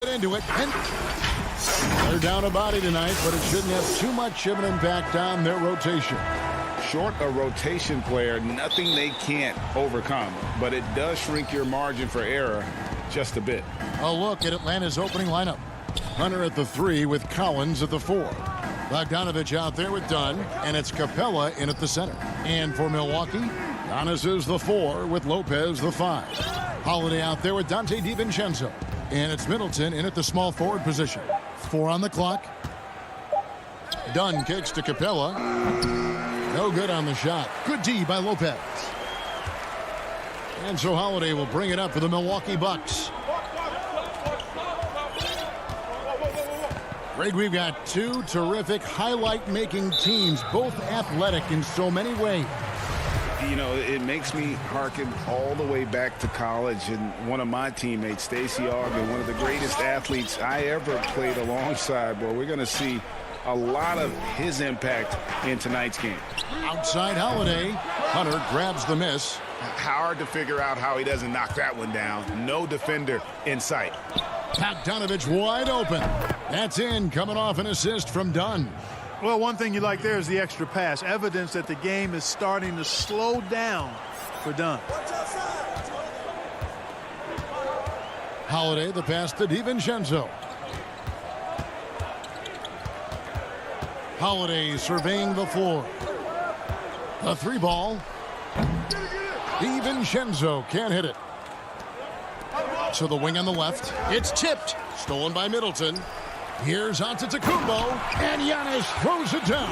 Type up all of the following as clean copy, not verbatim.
into it. And they're down a body tonight, but it shouldn't have too much of an impact on their rotation. Short a rotation player, nothing they can't overcome, but it does shrink your margin for error just a bit. A look at Atlanta's opening lineup. Hunter at the 3 with Collins at the 4. Bogdanovich out there with Dunn, and it's Capella in at the center. And for Milwaukee, Giannis is the 4 with Lopez the 5. Holiday out there with Dante DiVincenzo. And it's Middleton in at the small forward position. 4 on the clock. Dunn kicks to Capella. No good on the shot. Good D by Lopez. And so Holiday will bring it up for the Milwaukee Bucks. Greg, we've got two terrific highlight-making teams, both athletic in so many ways. You know, it makes me hearken all the way back to college, and one of my teammates, Stacey Ogden, one of the greatest athletes I ever played alongside. Well, we're going to see a lot of his impact in tonight's game. Outside Holiday. Hunter grabs the miss. Hard to figure out how he doesn't knock that one down. No defender in sight. Bogdanovich wide open. That's in, coming off an assist from Dunn. Well, one thing you like there is the extra pass. Evidence that the game is starting to slow down for Dunn. Holiday, the pass to DiVincenzo. Holiday surveying the floor. The 3 ball. DiVincenzo can't hit it. To the wing on the left. It's tipped. Stolen by Middleton. Here's Antetokounmpo. And Giannis throws it down.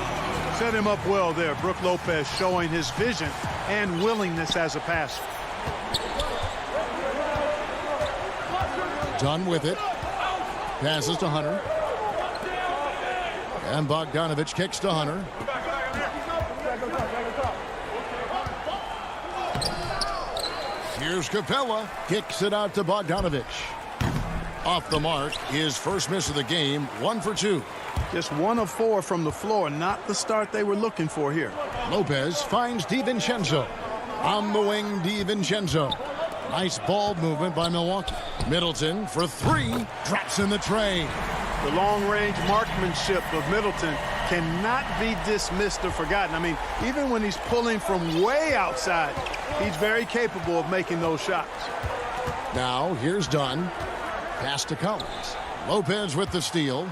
Set him up well there. Brook Lopez showing his vision and willingness as a passer. Done with it. Passes to Hunter. And Bogdanovich kicks to Hunter. Here's Capella. Kicks it out to Bogdanovich. Off the mark. His first miss of the game. 1 for 2. Just 1 of 4 from the floor. Not the start they were looking for here. Lopez finds DiVincenzo. On the wing, DiVincenzo. Nice ball movement by Milwaukee. Middleton for 3. Drops in the tray. The long-range marksmanship of Middleton cannot be dismissed or forgotten. I mean, even when he's pulling from way outside, he's very capable of making those shots. Now, here's Dunn. Pass to Collins. Lopez with the steal.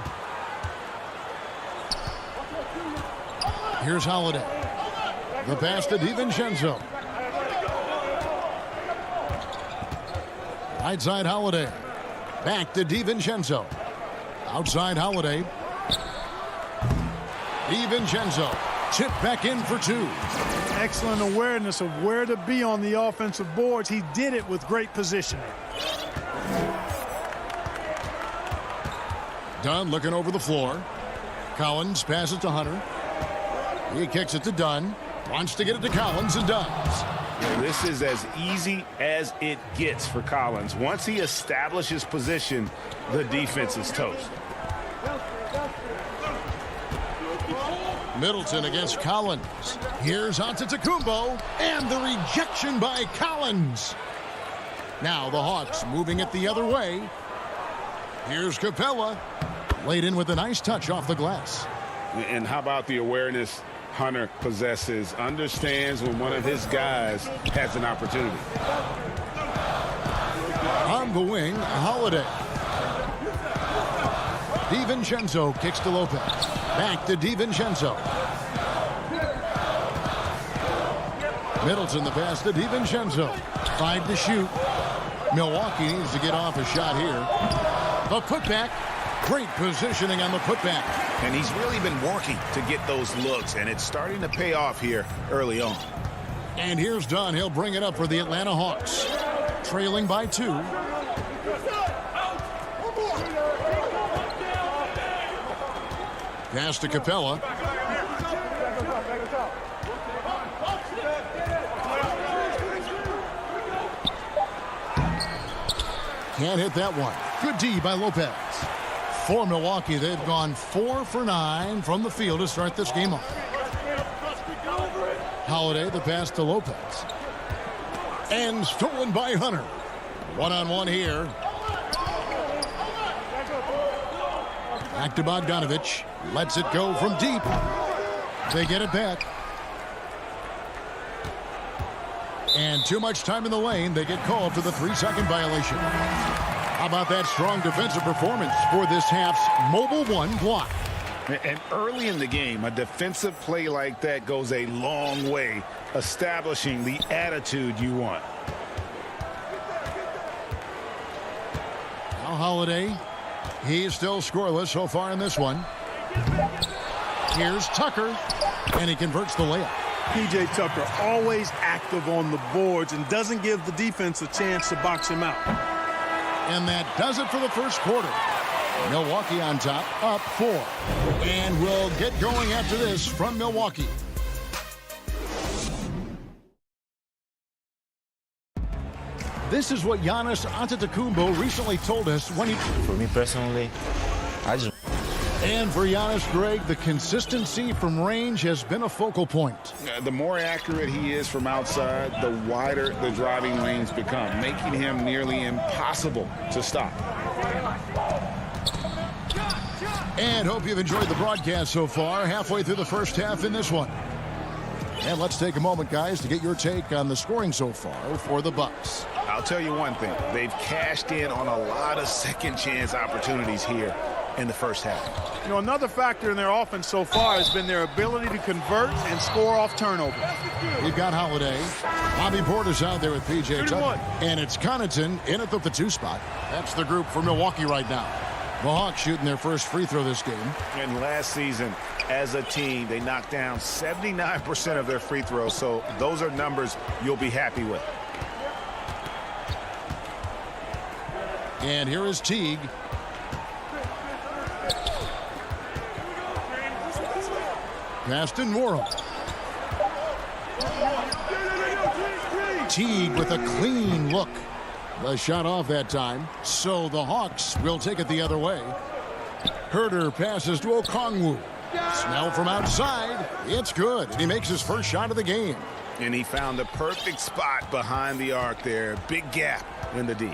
Here's Holiday. The pass to DiVincenzo. Right side Holiday. Back to DiVincenzo. Outside Holiday. DiVincenzo. Chip back in for 2. Excellent awareness of where to be on the offensive boards. He did it with great positioning. Dunn looking over the floor. Collins passes to Hunter. He kicks it to Dunn. Wants to get it to Collins and does. Yeah, this is as easy as it gets for Collins. Once he establishes position, the defense is toast. Middleton against Collins. Here's Antetokounmpo, and the rejection by Collins. Now the Hawks moving it the other way. Here's Capella. Laid in with a nice touch off the glass. And how about the awareness Hunter possesses? Understands when one of his guys has an opportunity. On the wing, Holiday. DiVincenzo kicks to Lopez. Back to DiVincenzo. Middleton the pass to DiVincenzo. 5 to shoot. Milwaukee needs to get off a shot here. The putback. Great positioning on the putback. And he's really been working to get those looks, and it's starting to pay off here early on. And here's Dunn. He'll bring it up for the Atlanta Hawks. Trailing by 2. Pass to Capella. Can't hit that one. Good D by Lopez. For Milwaukee, they've gone 4 for 9 from the field to start this game off. Holiday, the pass to Lopez. And stolen by Hunter. One-on-one here. Back to Bogdanovich. Lets it go from deep. They get it back. And too much time in the lane. They get called for the 3-second violation. How about that strong defensive performance for this half's mobile one block? And early in the game, a defensive play like that goes a long way, establishing the attitude you want. Now Holiday, he's still scoreless so far in this one. Here's Tucker, and he converts the layup. P.J. Tucker always active on the boards and doesn't give the defense a chance to box him out. And that does it for the first quarter. Milwaukee on top, up 4. And we'll get going after this from Milwaukee. This is what Giannis Antetokounmpo recently told us when he... For me personally, And for Giannis, Greg, the consistency from range has been a focal point. The more accurate he is from outside, the wider the driving lanes become, making him nearly impossible to stop. And hope you've enjoyed the broadcast so far, halfway through the first half in this one. And let's take a moment, guys, to get your take on the scoring so far for the Bucks. I'll tell you one thing. They've cashed in on a lot of second-chance opportunities here in the first half. You know, another factor in their offense so far has been their ability to convert and score off turnovers. We've got Holiday. Bobby Portis out there with P.J. Tucker. And it's Connaughton in at the 2 spot. That's the group for Milwaukee right now. The Hawks shooting their first free throw this game. And last season, as a team, they knocked down 79% of their free throws, so those are numbers you'll be happy with. And here is Teague. Gaston Morrow. Teague with a clean look. The shot off that time, so the Hawks will take it the other way. Herter passes to Okongwu. Snell from outside. It's good. And he makes his first shot of the game. And he found the perfect spot behind the arc there. Big gap in the D.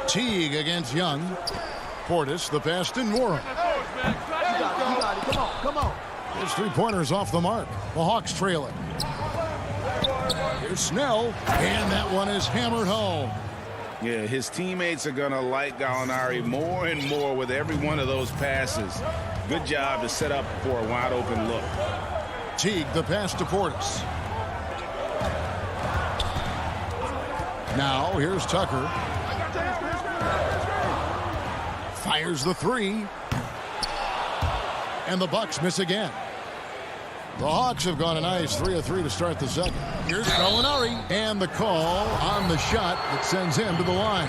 Teague against Young. Portis, the pass to Morrow. Come on. His 3-pointers off the mark. The Hawks trail it. Here's Snell, and that one is hammered home. Yeah, his teammates are going to like Gallinari more and more with every one of those passes. Good job to set up for a wide-open look. Teague, the pass to Portis. Now, here's Tucker. Fires the 3. And the Bucks miss again. The Hawks have gone a nice 3 of 3 to start the second. Here's Gallinari. And the call on the shot that sends him to the line.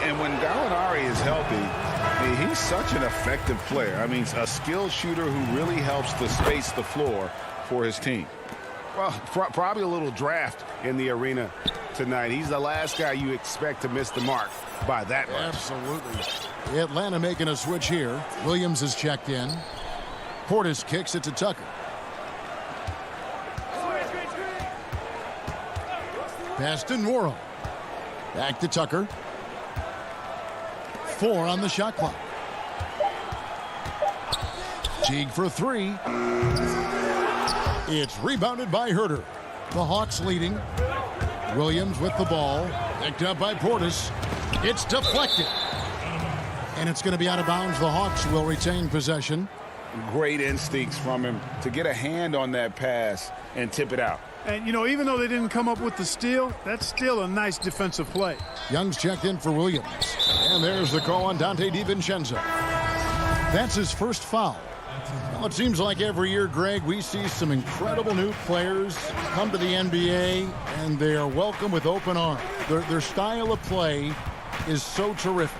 And when Gallinari is healthy, he's such an effective player. I mean, a skilled shooter who really helps to space the floor for his team. Well, probably a little draft in the arena tonight. He's the last guy you expect to miss the mark by that much. Absolutely. Atlanta making a switch here. Williams has checked in. Portis kicks it to Tucker. Pass to Morrow. Back to Tucker. 4 on the shot clock. Teague for 3. It's rebounded by Herter. The Hawks leading. Williams with the ball. Picked up by Portis. It's deflected. And it's going to be out of bounds. The Hawks will retain possession. Great instincts from him to get a hand on that pass and tip it out. And, you know, even though they didn't come up with the steal, that's still a nice defensive play. Young's checked in for Williams. And there's the call on Dante DiVincenzo. That's his first foul. Well, it seems like every year, Greg, we see some incredible new players come to the NBA, and they are welcome with open arms. Their style of play is so terrific.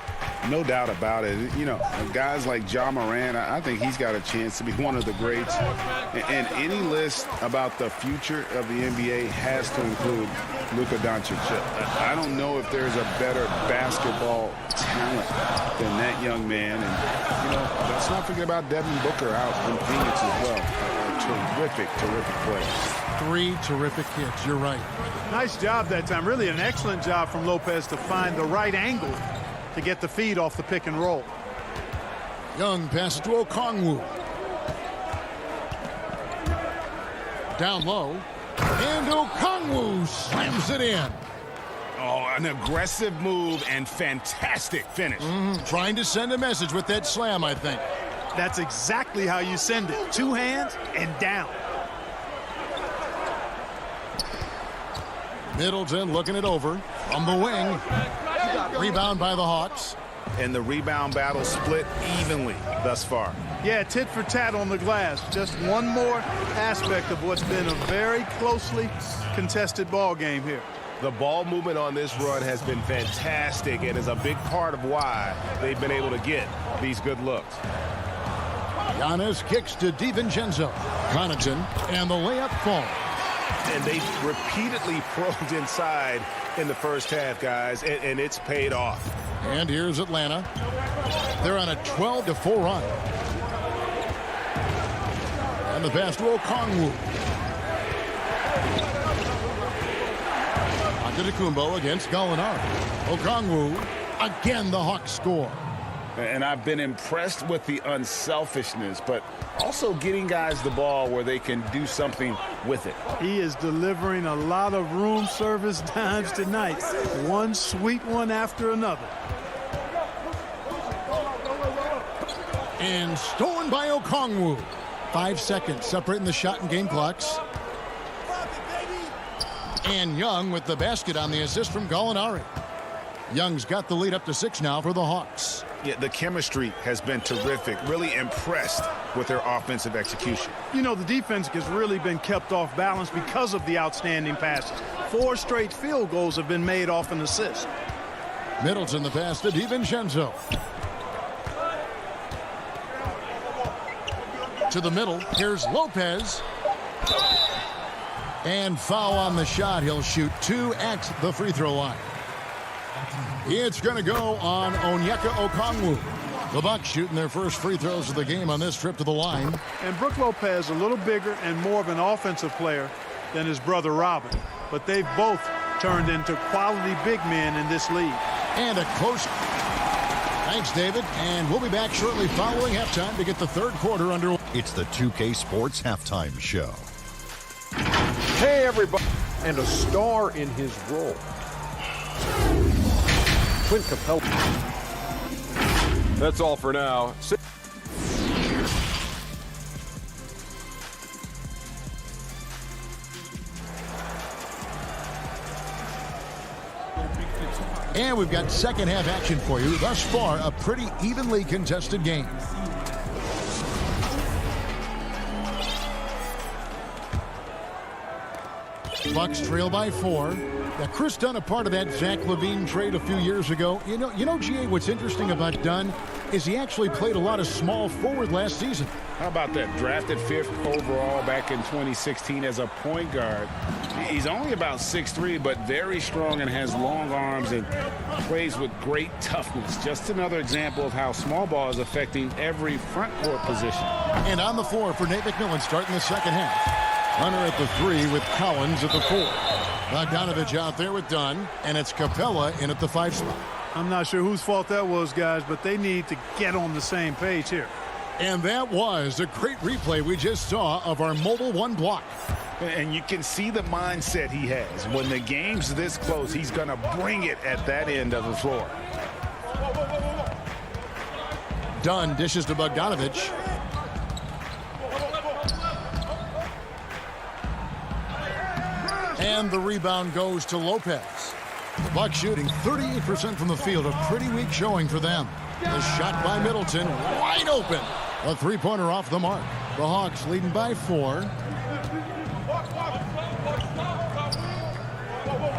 No doubt about it. You know, guys like Ja Morant, I think he's got a chance to be one of the greats. And any list about the future of the NBA has to include Luka Doncic. I don't know if there's a better basketball talent than that young man. And, you know, let's not forget about Devin Booker out in Phoenix as well. terrific plays. 3 terrific hits. You're right. Nice job that time. Really an excellent job from Lopez to find the right angle to get the feed off the pick and roll. Young passes to Okongwu. Down low. And Okongwu slams it in. Oh, an aggressive move and fantastic finish. Trying to send a message with that slam, I think. That's exactly how you send it. 2 hands and down. Middleton looking it over from the wing. Rebound by the Hawks. And the rebound battle split evenly thus far. Yeah, tit for tat on the glass. Just one more aspect of what's been a very closely contested ball game here. The ball movement on this run has been fantastic and is a big part of why they've been able to get these good looks. Giannis kicks to DiVincenzo. Connaughton, and the layup falls. And they repeatedly probed inside in the first half, guys, and it's paid off. And here's Atlanta. They're on a 12-4 run. And the pass to Okongwu. Antetokounmpo against Gallinari. Okongwu. Again, the Hawks score. And I've been impressed with the unselfishness, but also getting guys the ball where they can do something with it. He is delivering a lot of room service dimes tonight. One sweet one after another. And stolen by Okongwu. 5 seconds separating the shot and game clocks. And Young with the basket on the assist from Gallinari. Young's got the lead up to 6 now for the Hawks. Yeah, the chemistry has been terrific. Really impressed with their offensive execution. You know, the defense has really been kept off balance because of the outstanding passes. 4 straight field goals have been made off an assist. Middleton the pass to DiVincenzo. To the middle. Here's Lopez. And foul on the shot. He'll shoot 2 at the free throw line. It's going to go on Onyeka Okongwu. The Bucks shooting their first free throws of the game on this trip to the line. And Brook Lopez a little bigger and more of an offensive player than his brother Robin. But they've both turned into quality big men in this league. And a close. Thanks, David. And we'll be back shortly following halftime to get the third quarter underway. It's the 2K Sports Halftime Show. Hey, everybody. And a star in his role. Clint Capella. That's all for now. And we've got second half action for you. Thus far, a pretty evenly contested game. Bucks trail by 4. Now, Chris Dunn, a part of that Zach LaVine trade a few years ago. You know, GA, what's interesting about Dunn is he actually played a lot of small forward last season. How about that? Drafted 5th overall back in 2016 as a point guard. He's only about 6'3", but very strong and has long arms and plays with great toughness. Just another example of how small ball is affecting every front court position. And on the floor for Nate McMillan starting the second half. Hunter at the 3 with Collins at the 4. Bogdanovich out there with Dunn, and it's Capella in at the 5 spot. I'm not sure whose fault that was, guys, but they need to get on the same page here. And that was a great replay we just saw of our Mobile One block. And you can see the mindset he has. When the game's this close, he's going to bring it at that end of the floor. Dunn dishes to Bogdanovich. And the rebound goes to Lopez. The Bucks shooting 38% from the field. A pretty weak showing for them. The shot by Middleton, wide open. A three-pointer off the mark. The Hawks leading by 4.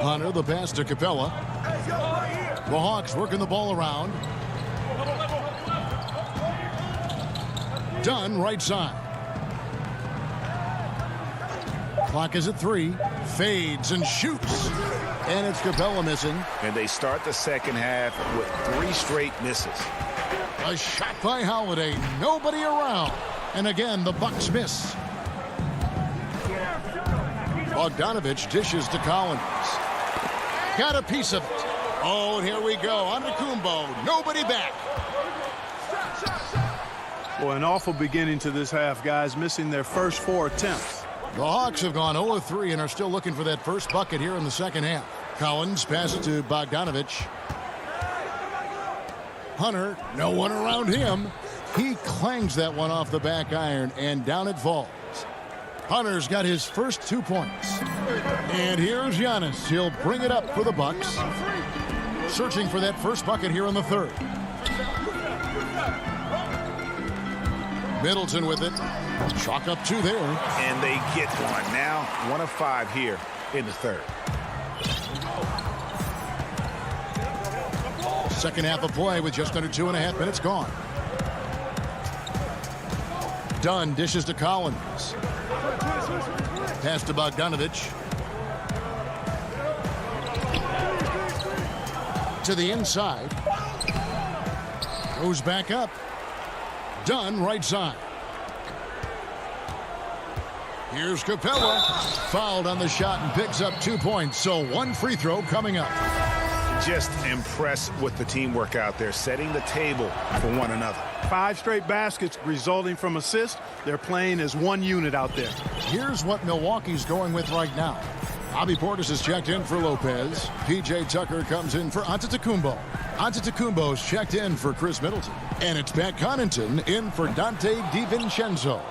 Hunter, the pass to Capella. The Hawks working the ball around. Dunn, right side. Clock is at 3. Fades and shoots. And it's Capella missing. And they start the second half with 3 straight misses. A shot by Holiday. Nobody around. And again, the Bucks miss. Bogdanovich dishes to Collins. Got a piece of it. Oh, and here we go. Antetokounmpo. Nobody back. Boy, an awful beginning to this half, guys, missing their first 4 attempts. The Hawks have gone 0-3 and are still looking for that first bucket here in the second half. Collins passes to Bogdanovich. Hunter, no one around him. He clangs that one off the back iron, and down it falls. Hunter's got his first 2 points. And here's Giannis. He'll bring it up for the Bucks. Searching for that first bucket here in the third. Middleton with it. Chalk up 2 there. And they get one. Now 1 of 5 here in the third. Second half of play with just under 2.5 minutes gone. Dunn dishes to Collins. Pass to Bogdanovich. To the inside. Goes back up. Dunn right side. Here's Capella. Fouled on the shot and picks up 2 points. So 1 free throw coming up. Just impressed with the teamwork out there, setting the table for one another. 5 straight baskets resulting from assists. They're playing as one unit out there. Here's what Milwaukee's going with right now. Bobby Portis has checked in for Lopez. P.J. Tucker comes in for Antetokounmpo. Antetokounmpo's checked in for Chris Middleton. And it's Pat Connaughton in for Dante DiVincenzo.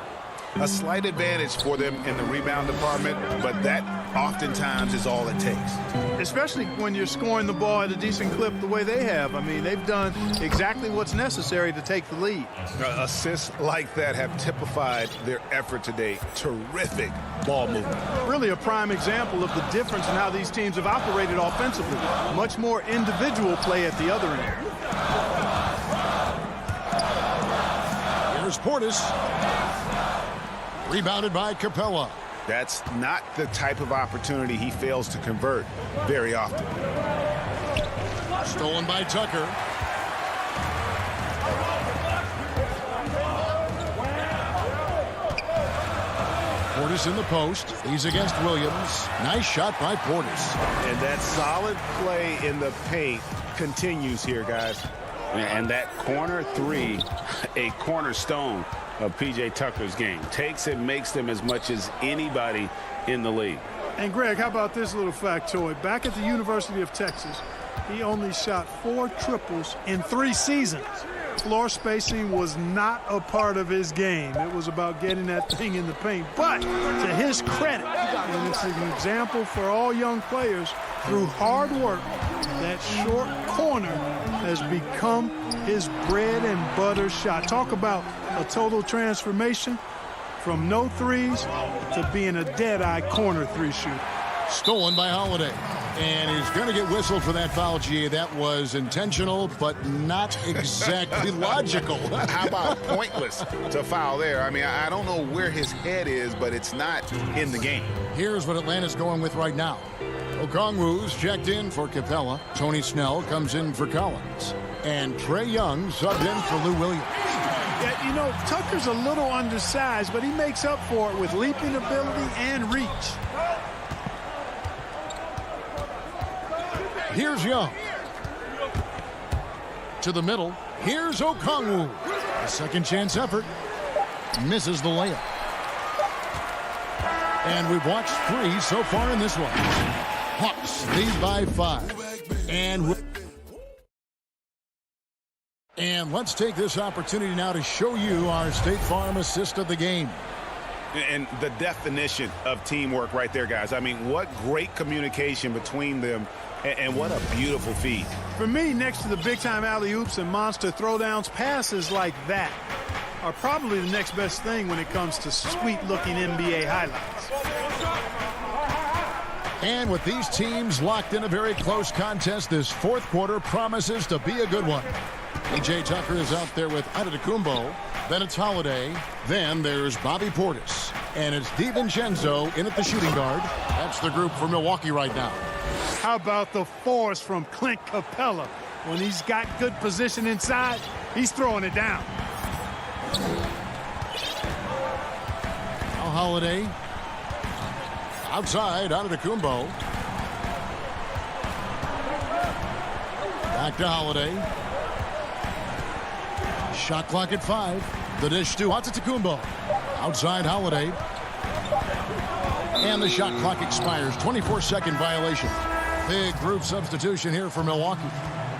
A slight advantage for them in the rebound department, but that oftentimes is all it takes. Especially when you're scoring the ball at a decent clip the way they have. I mean, they've done exactly what's necessary to take the lead. Assists like that have typified their effort today. Terrific ball movement. Really a prime example of the difference in how these teams have operated offensively. Much more individual play at the other end. Here's Portis. Rebounded by Capella. That's not the type of opportunity he fails to convert very often. Stolen by Tucker. Portis in the post. He's against Williams. Nice shot by Portis. And that solid play in the paint continues here, guys. And that corner 3, a cornerstone of P.J. Tucker's game. Takes and makes them as much as anybody in the league. And Greg, how about this little factoid? Back at the University of Texas, he only shot 4 triples in 3 seasons. Floor spacing was not a part of his game. It was about getting that thing in the paint. But to his credit, and it's an example for all young players, through hard work, that short corner has become his bread and butter shot. Talk about a total transformation from no threes to being a dead-eye corner 3 shooter. Stolen by Holiday. And he's going to get whistled for that foul, G. That was intentional, but not exactly logical. How about pointless to foul there? I mean, I don't know where his head is, but it's not in the game. Here's what Atlanta's going with right now. Okongwu's checked in for Capella. Tony Snell comes in for Collins. And Trae Young subbed in for Lou Williams. Yeah, you know, Tucker's a little undersized, but he makes up for it with leaping ability and reach. Here's Young. To the middle. Here's Okongwu. A second chance effort. Misses the layup. And we've watched 3 so far in this one. Hawks lead by 5. And let's take this opportunity now to show you our State Farm assist of the game. And the definition of teamwork right there, guys. I mean, what great communication between them, and what a beautiful feed. For me, next to the big-time alley-oops and monster throwdowns, passes like that are probably the next best thing when it comes to sweet-looking NBA highlights. And with these teams locked in a very close contest, this fourth quarter promises to be a good one. P.J. Tucker is out there with Antetokounmpo. Then it's Holiday. Then there's Bobby Portis. And it's DiVincenzo in at the shooting guard. That's the group for Milwaukee right now. How about the force from Clint Capella? When he's got good position inside, he's throwing it down. Now Holiday. Outside, Antetokounmpo. Back to Holiday. Shot clock at 5. The dish to Antetokounmpo. Outside Holiday. And the shot clock expires. 24-second violation. Big group substitution here for Milwaukee.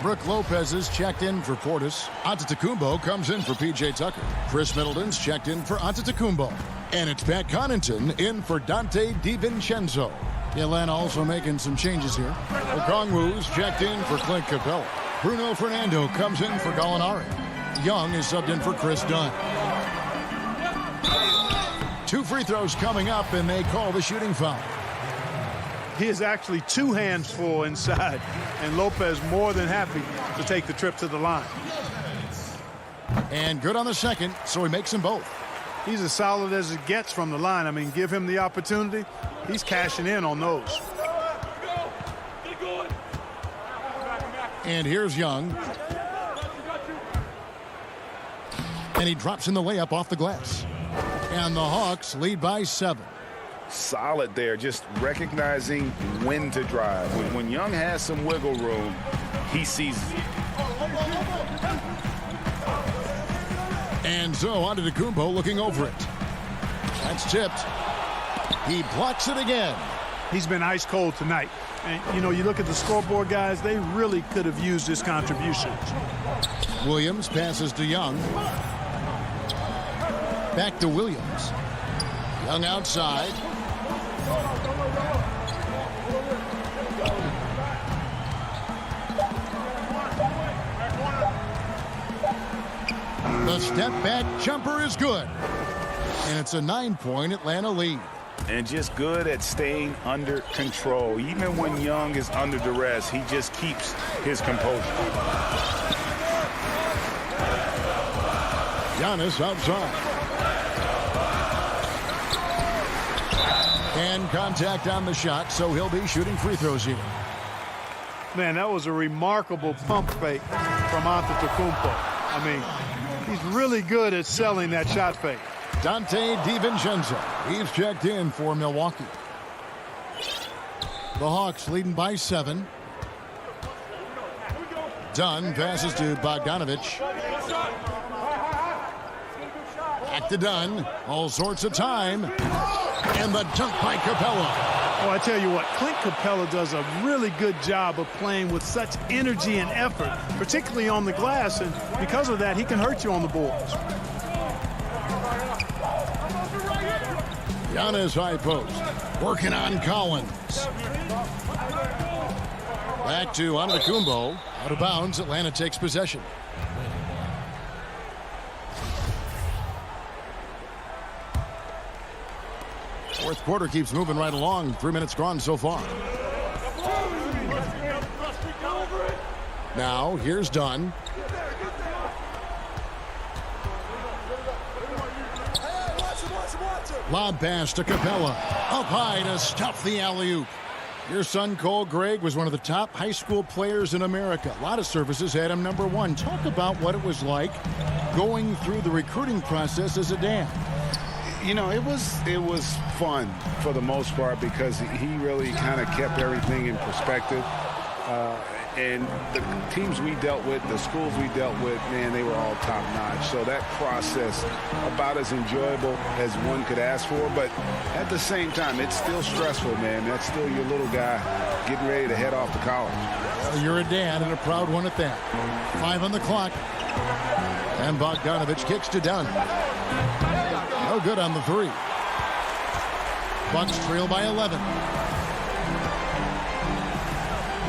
Brook Lopez is checked in for Portis. Antetokounmpo comes in for P.J. Tucker. Chris Middleton's checked in for Antetokounmpo. And it's Pat Connaughton in for Dante DiVincenzo. Atlanta also making some changes here. Okongwu's checked in for Clint Capella. Bruno Fernando comes in for Gallinari. Young is subbed in for Chris Dunn. 2 free throws coming up, and they call the shooting foul. He is actually 2 hands full inside, and Lopez more than happy to take the trip to the line. And good on the second, so he makes them both. He's as solid as it gets from the line. I mean, give him the opportunity. He's cashing in on those. And here's Young. And he drops in the layup off the glass. And the Hawks lead by 7. Solid there, just recognizing when to drive. When Young has some wiggle room, he sees it. And so Antetokounmpo looking over it. That's tipped. He blocks it again. He's been ice cold tonight. And, you know, you look at the scoreboard, guys, they really could have used his contributions. Williams passes to Young. Back to Williams. Young outside. The step back jumper is good. And it's a 9-point Atlanta lead. And just good at staying under control. Even when Young is under duress, he just keeps his composure. Giannis outside. And contact on the shot, so he'll be shooting free throws here. Man, that was a remarkable pump fake from Antetokounmpo. I mean, he's really good at selling that shot fake. Dante DiVincenzo, he's checked in for Milwaukee. The Hawks leading by 7. Dunn passes to Bogdanovich. Back to Dunn. All sorts of time. And the dunk by Capella. Oh, I tell you what, Clint Capella does a really good job of playing with such energy and effort, particularly on the glass, and because of that, he can hurt you on the boards. Giannis high post. Working on Collins. Back to Antetokounmpo. Out of bounds, Atlanta takes possession. Fourth quarter keeps moving right along. 3 minutes gone so far. Now, here's Dunn. Lob pass to Capella. Up high to stuff the alley-oop. Your son, Cole Gregg, was one of the top high school players in America. A lot of services had him number 1. Talk about what it was like going through the recruiting process as a dad. You know, it was fun for the most part because he really kind of kept everything in perspective. And the teams we dealt with, the schools we dealt with, man, they were all top-notch. So that process, about as enjoyable as one could ask for. But at the same time, it's still stressful, man. That's still your little guy getting ready to head off to college. Well, you're a dad and a proud one at that. 5 on the clock. And Bogdanovich kicks to Dunn. No good on the 3. Bucks trail by 11.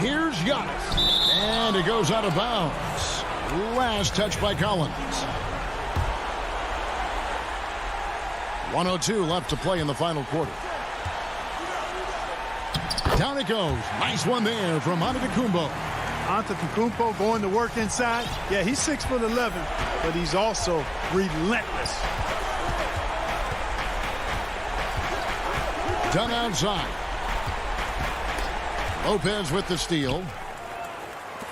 Here's Giannis. And it goes out of bounds. Last touch by Collins. 1:02 left to play in the final quarter. Down it goes. Nice one there from Antetokounmpo. Antetokounmpo going to work inside. Yeah, he's 6'11", but he's also relentless. Done outside. Lopez with the steal.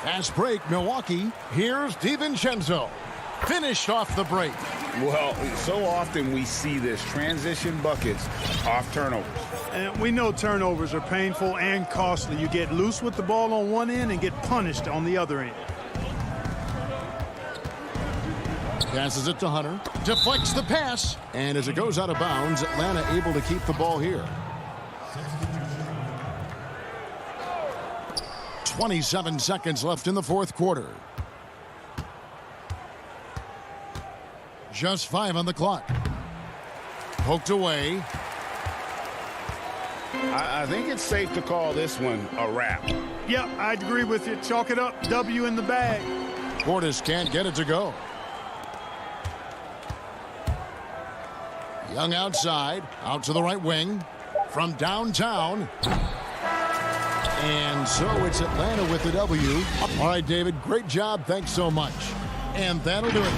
Fast break, Milwaukee. Here's DiVincenzo. Finished off the break. Well, so often we see this transition buckets off turnovers. And we know turnovers are painful and costly. You get loose with the ball on one end and get punished on the other end. Passes it to Hunter. Deflects the pass. And as it goes out of bounds, Atlanta able to keep the ball here. 27 seconds left in the fourth quarter. Just 5 on the clock. Poked away. I think it's safe to call this one a wrap. Yep, I'd agree with you. Chalk it up. W in the bag. Portis can't get it to go. Young outside, out to the right wing, from downtown. And so it's Atlanta with the W. All right, David, great job. Thanks so much. And that'll do it.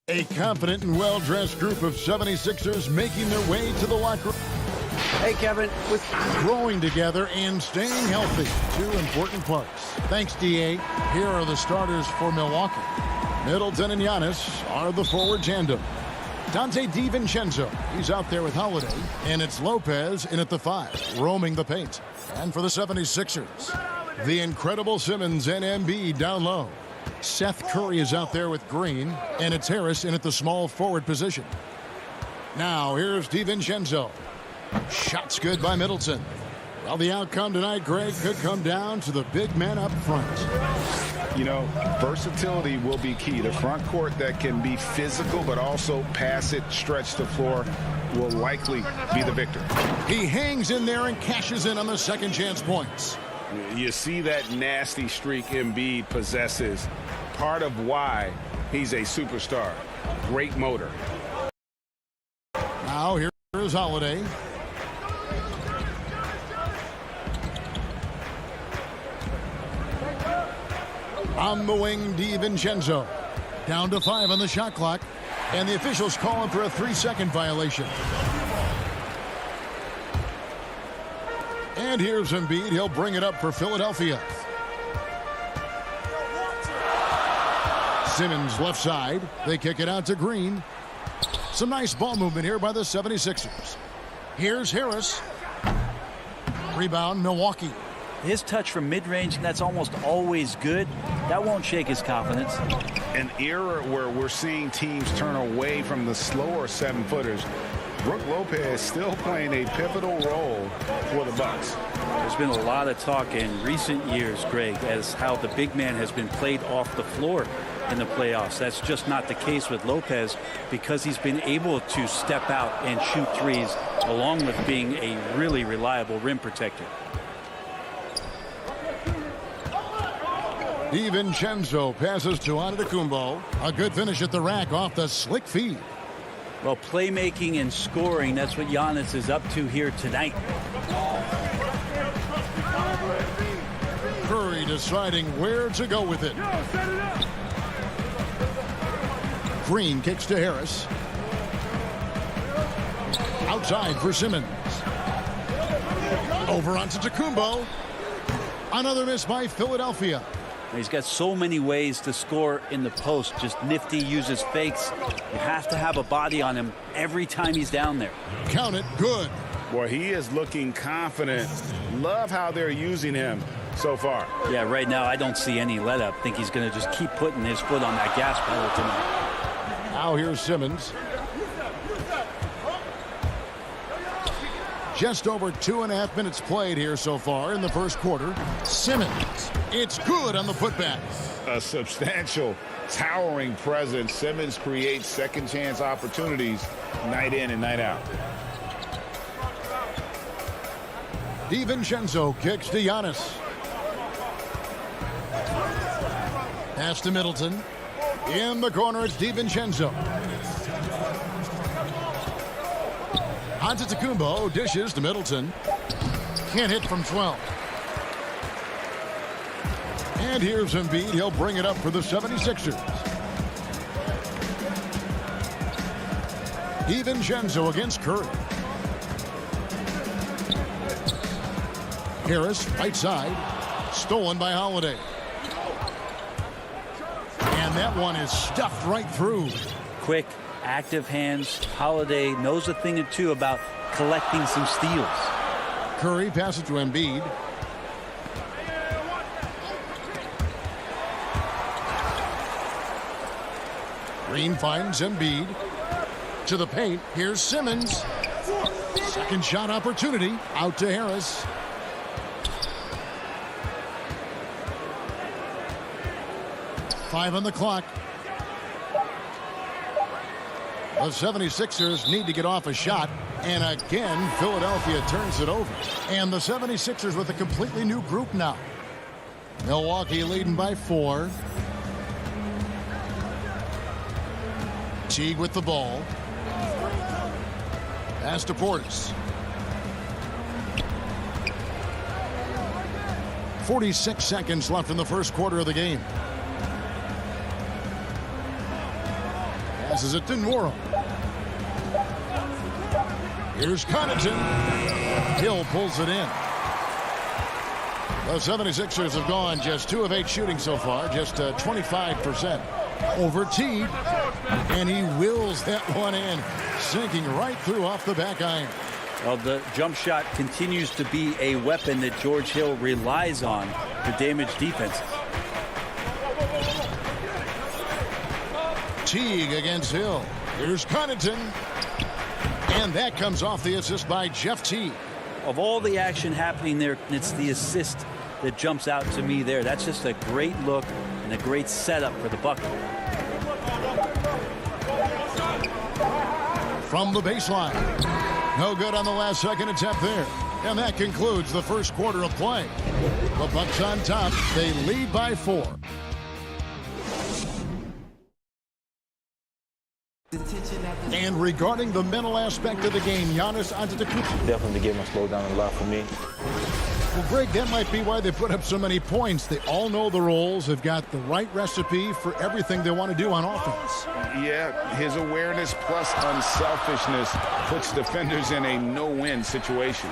A confident and well-dressed group of 76ers making their way to the locker room. Hey, Kevin. Growing together and staying healthy. Two important parts. Thanks, D.A. Here are the starters for Milwaukee. Middleton and Giannis are the forward tandem. Dante DiVincenzo, he's out there with Holiday. And it's Lopez in at the 5, roaming the paint. And for the 76ers, the incredible Simmons and Embiid down low. Seth Curry is out there with Green, and it's Harris in at the small forward position. Now, here's DiVincenzo. Shots good by Middleton. Well, the outcome tonight, Greg, could come down to the big man up front. You know, versatility will be key. The front court that can be physical but also pass it, stretch the floor, will likely be the victor. He hangs in there and cashes in on the second chance points. You see that nasty streak Embiid possesses. Part of why he's a superstar. Great motor. Now here's Holiday. On the wing, DiVincenzo. Down to 5 on the shot clock. And the officials calling for a 3-second violation. And here's Embiid. He'll bring it up for Philadelphia. Simmons left side. They kick it out to Green. Some nice ball movement here by the 76ers. Here's Harris. Rebound, Milwaukee. His touch from mid-range, that's almost always good. That won't shake his confidence. An era where we're seeing teams turn away from the slower 7-footers. Brook Lopez still playing a pivotal role for the Bucks. There's been a lot of talk in recent years, Greg, as how the big man has been played off the floor in the playoffs. That's just not the case with Lopez because he's been able to step out and shoot threes along with being a really reliable rim protector. DiVincenzo passes to Antetokounmpo. A good finish at the rack off the slick feed. Well, playmaking and scoring, that's what Giannis is up to here tonight. Curry deciding where to go with it. Green kicks to Harris. Outside for Simmons. Over onto Antetokounmpo. Another miss by Philadelphia. He's got so many ways to score in the post. Just nifty, uses fakes. You have to have a body on him every time he's down there. Count it, good. Boy, he is looking confident. Love how they're using him so far. Yeah, right now I don't see any let up. Think he's going to just keep putting his foot on that gas pedal tonight. Now here's Simmons. Just over 2.5 minutes played here so far in the first quarter. Simmons, it's good on the putback. A substantial, towering presence. Simmons creates second chance opportunities night in and night out. DiVincenzo kicks to Giannis. Pass to Middleton. In the corner, it's DiVincenzo. Antetokounmpo dishes to Middleton. Can't hit from 12. And here's Embiid. He'll bring it up for the 76ers. DiVincenzo against Curry. Harris, right side. Stolen by Holiday. And that one is stuffed right through. Quick, active hands. Holiday knows a thing or two about collecting some steals. Curry passes to Embiid. Green finds Embiid. To the paint. Here's Simmons. Second shot opportunity. Out to Harris. Five on the clock. The 76ers need to get off a shot. And again, Philadelphia turns it over. And the 76ers with a completely new group now. Milwaukee leading by 4. Teague with the ball. Pass to Portis. 46 seconds left in the first quarter of the game. Passes it to Nwora. Here's Connaughton. Hill pulls it in. The 76ers have gone just 2 of 8 shooting so far, just 25%. Over Teague, and he wills that one in, sinking right through off the back iron. Well, the jump shot continues to be a weapon that George Hill relies on to damage defenses. Teague against Hill. Here's Connaughton. And that comes off the assist by Jeff Teague. Of all the action happening there, it's the assist that jumps out to me there. That's just a great look and a great setup for the bucket. From the baseline. No good on the last second attempt there. And that concludes the first quarter of play. The Bucks on top. They lead by 4. And regarding the mental aspect of the game, Giannis Antetokounmpo. Definitely the game will slow down a lot for me. Well, Greg, that might be why they put up so many points. They all know the roles. They've got the right recipe for everything they want to do on offense. Yeah, his awareness plus unselfishness puts defenders in a no-win situation.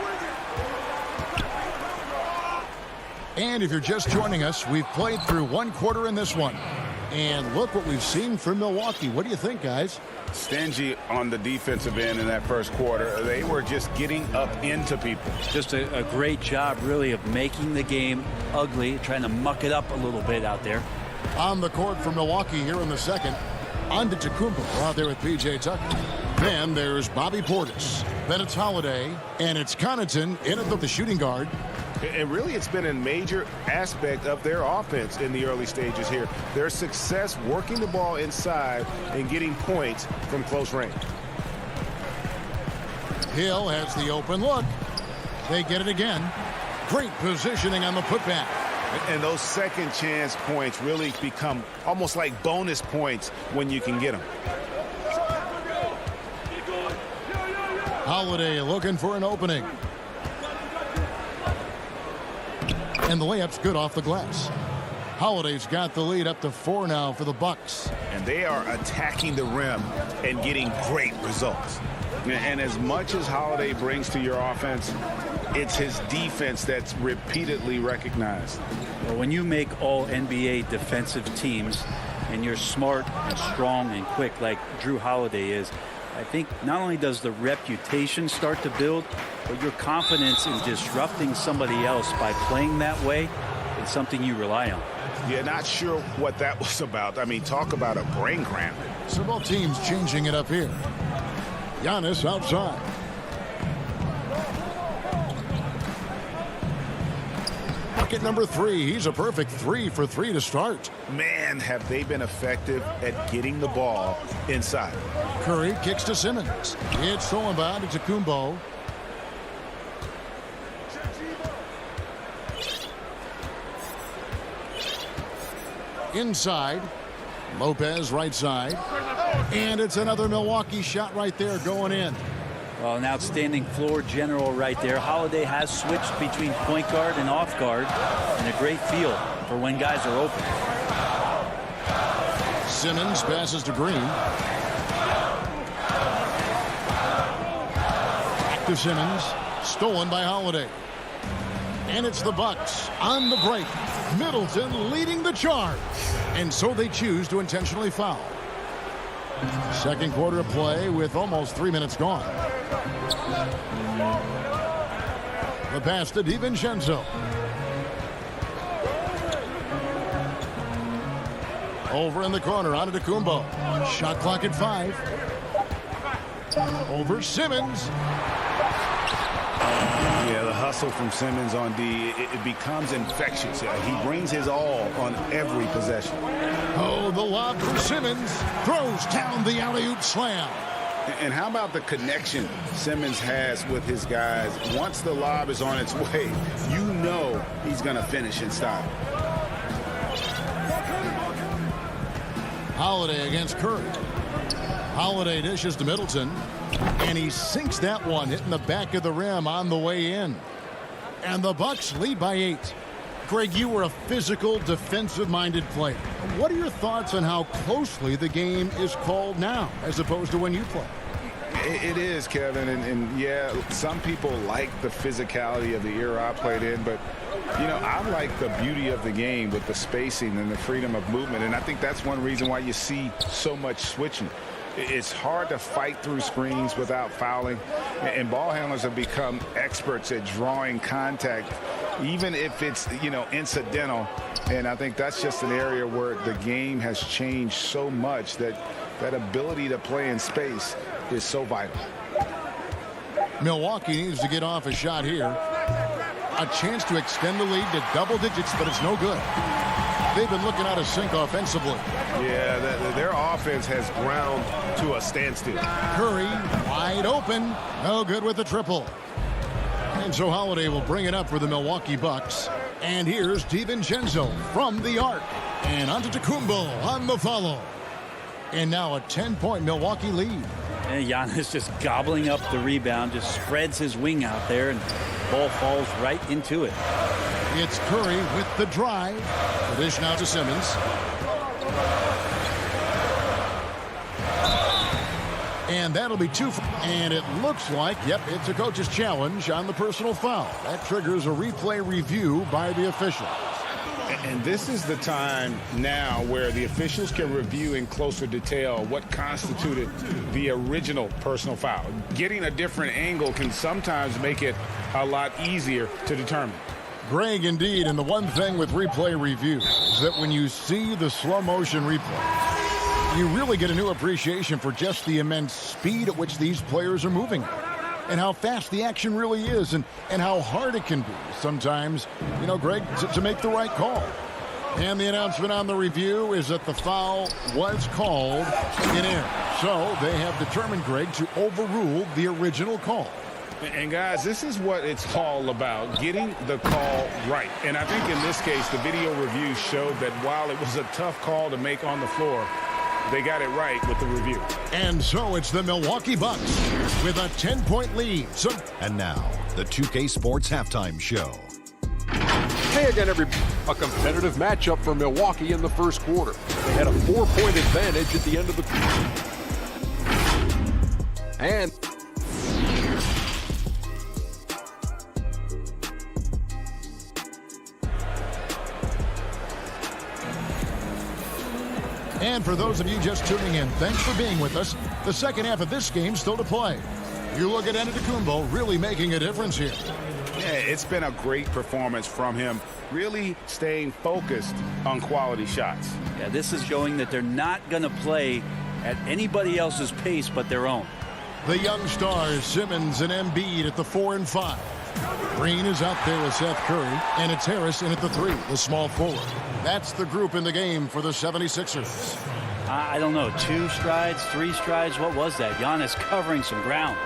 And if you're just joining us, we've played through 1 quarter in this one. And look what we've seen from Milwaukee. What do you think, guys? Stingy on the defensive end in that first quarter. They were just getting up into people. Just a great job, really, of making the game ugly, trying to muck it up a little bit out there. On the court for Milwaukee here in the second. Antetokounmpo out there with P.J. Tucker. Then there's Bobby Portis. Then it's Holiday. And it's Connaughton in at the shooting guard. And really, it's been a major aspect of their offense in the early stages here. Their success working the ball inside and getting points from close range. Hill has the open look. They get it again. Great positioning on the putback. And those second chance points really become almost like bonus points when you can get them. Holiday looking for an opening. And the layup's good off the glass. Holiday's got the lead up to 4 now for the Bucks. And they are attacking the rim and getting great results. And as much as Holiday brings to your offense, it's his defense that's repeatedly recognized. Well, when you make all NBA defensive teams and you're smart and strong and quick like Drew Holiday is, I think not only does the reputation start to build, but your confidence in disrupting somebody else by playing that way is something you rely on. Yeah, not sure what that was about. I mean, talk about a brain cramp. So both teams changing it up here. Giannis outside. Bucket number 3. He's a perfect 3 for 3 to start. Man, have they been effective at getting the ball inside. Curry kicks to Simmons. It's stolen by Antetokounmpo. Inside. Lopez right side. And it's another Milwaukee shot right there going in. Well, an outstanding floor general right there. Holiday has switched between point guard and off guard, and a great feel for when guys are open. Simmons passes to Green. Back to Simmons. Stolen by Holiday. And it's the Bucks on the break. Middleton leading the charge. And so they choose to intentionally foul. Second quarter of play with almost 3 minutes gone. The pass to DiVincenzo. Over in the corner, Antetokounmpo. Shot clock at 5. Over Simmons. Yeah, the hustle from Simmons on D, it becomes infectious. He brings his all on every possession. Oh, the lob from Simmons. Throws down the alley-oop slam. And how about the connection Simmons has with his guys? Once the lob is on its way, you know he's going to finish in style. Holiday against Curry. Holiday dishes to Middleton. And he sinks that one, hitting the back of the rim on the way in. And the Bucks lead by 8. Greg, you were a physical, defensive-minded player. What are your thoughts on how closely the game is called now as opposed to when you play? It is, Kevin, and yeah, some people like the physicality of the era I played in, but, you know, I like the beauty of the game with the spacing and the freedom of movement, and I think that's one reason why you see so much switching. It's hard to fight through screens without fouling, and ball handlers have become experts at drawing contact, even if it's, you know, incidental. And I think that's just an area where the game has changed so much that that ability to play in space is so vital. Milwaukee needs to get off a shot here. A chance to extend the lead to double digits, but it's no good. They've been looking out of sync offensively. Yeah, their offense has ground to a standstill. Curry wide open. No good with the triple. And so Holiday will bring it up for the Milwaukee Bucks. And here's DiVincenzo from the arc. And Antetokounmpo on the follow. And now a 10-point Milwaukee lead. And Giannis just gobbling up the rebound, just spreads his wing out there, and ball falls right into it. It's Curry with the drive. The dish now to Simmons. And that'll be 2. And it looks like, yep, it's a coach's challenge on the personal foul. That triggers a replay review by the officials. And this is the time now where the officials can review in closer detail what constituted the original personal foul. Getting a different angle can sometimes make it a lot easier to determine. Greg, indeed, and the one thing with replay review is that when you see the slow motion replay, you really get a new appreciation for just the immense speed at which these players are moving and how fast the action really is and how hard it can be sometimes, you know, Greg, to make the right call. And the announcement on the review is that the foul was called in air. So they have determined, Greg, to overrule the original call. And guys, this is what it's all about, getting the call right. And I think in this case, the video review showed that while it was a tough call to make on the floor, they got it right with the review. And so it's the Milwaukee Bucks with a 10-point lead. And now, the 2K Sports Halftime Show. Hey again, everybody. A competitive matchup for Milwaukee in the first quarter. They had a 4-point advantage at the end of the and And for those of you just tuning in, thanks for being with us. The second half of this game still to play. You look at Antetokounmpo really making a difference here. Yeah, it's been a great performance from him, really staying focused on quality shots. Yeah, this is showing that they're not going to play at anybody else's pace but their own. The young stars, Simmons and Embiid at the 4 and 5. Green is out there with Seth Curry, and it's Harris in at the 3, the small forward. That's the group in the game for the 76ers. I don't know, 2 strides, 3 strides, what was that? Giannis covering some ground.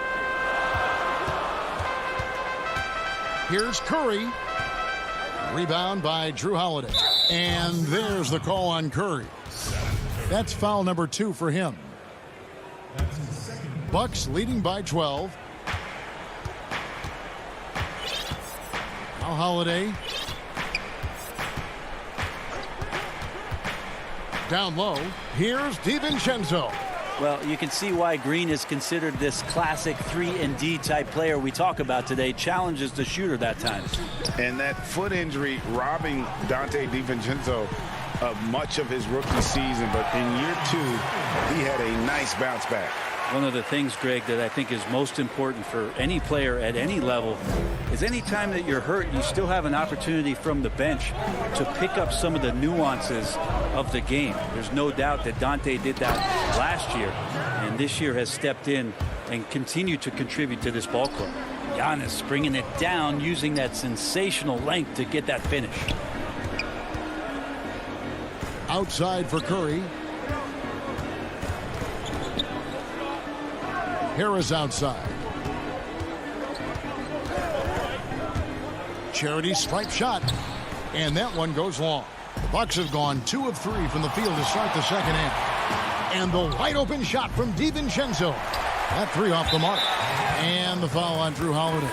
Here's Curry. Rebound by Drew Holiday. And there's the call on Curry. That's foul number 2 for him. Bucks leading by 12. Now Holiday. Down low. Here's DiVincenzo. Well, you can see why Green is considered this classic 3-and-D type player we talk about today. Challenges the shooter that time. And that foot injury robbing Dante DiVincenzo of much of his rookie season. But in year 2, he had a nice bounce back. One of the things, Greg, that I think is most important for any player at any level is any time that you're hurt, you still have an opportunity from the bench to pick up some of the nuances of the game. There's no doubt that Dante did that last year, and this year has stepped in and continued to contribute to this ball club. Giannis bringing it down, using that sensational length to get that finish. Outside for Curry. Harris outside. Charity stripe shot. And that one goes long. The Bucks have gone 2 of 3 from the field to start the second half. And the wide open shot from DiVincenzo. That 3 off the mark. And the foul on Drew Holiday.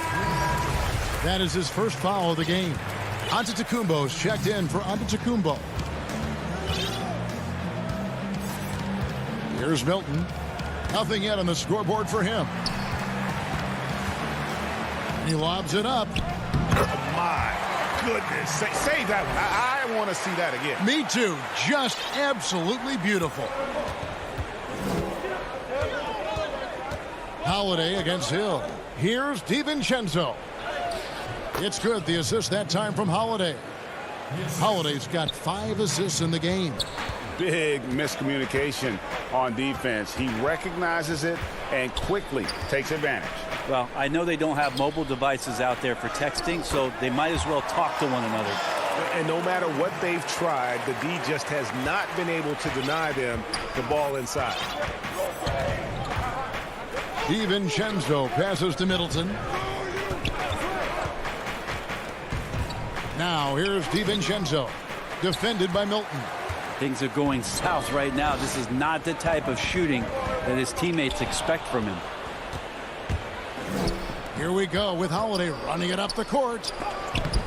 That is his first foul of the game. Antetokounmpo's checked in for Antetokounmpo. Here's Milton. Nothing yet on the scoreboard for him. And he lobs it up. My goodness. Save that one. I want to see that again. Me too. Just absolutely beautiful. Holiday against Hill. Here's DiVincenzo. It's good. The assist that time from Holiday. Holiday's got 5 assists in the game. Big miscommunication on defense. He recognizes it and quickly takes advantage. Well, I know they don't have mobile devices out there for texting, so they might as well talk to one another. And no matter what they've tried, the D just has not been able to deny them the ball inside. DiVincenzo passes to Middleton. Now here's DiVincenzo, defended by Milton. Things are going south right now. This is not the type of shooting that his teammates expect from him. Here we go with Holiday running it up the court.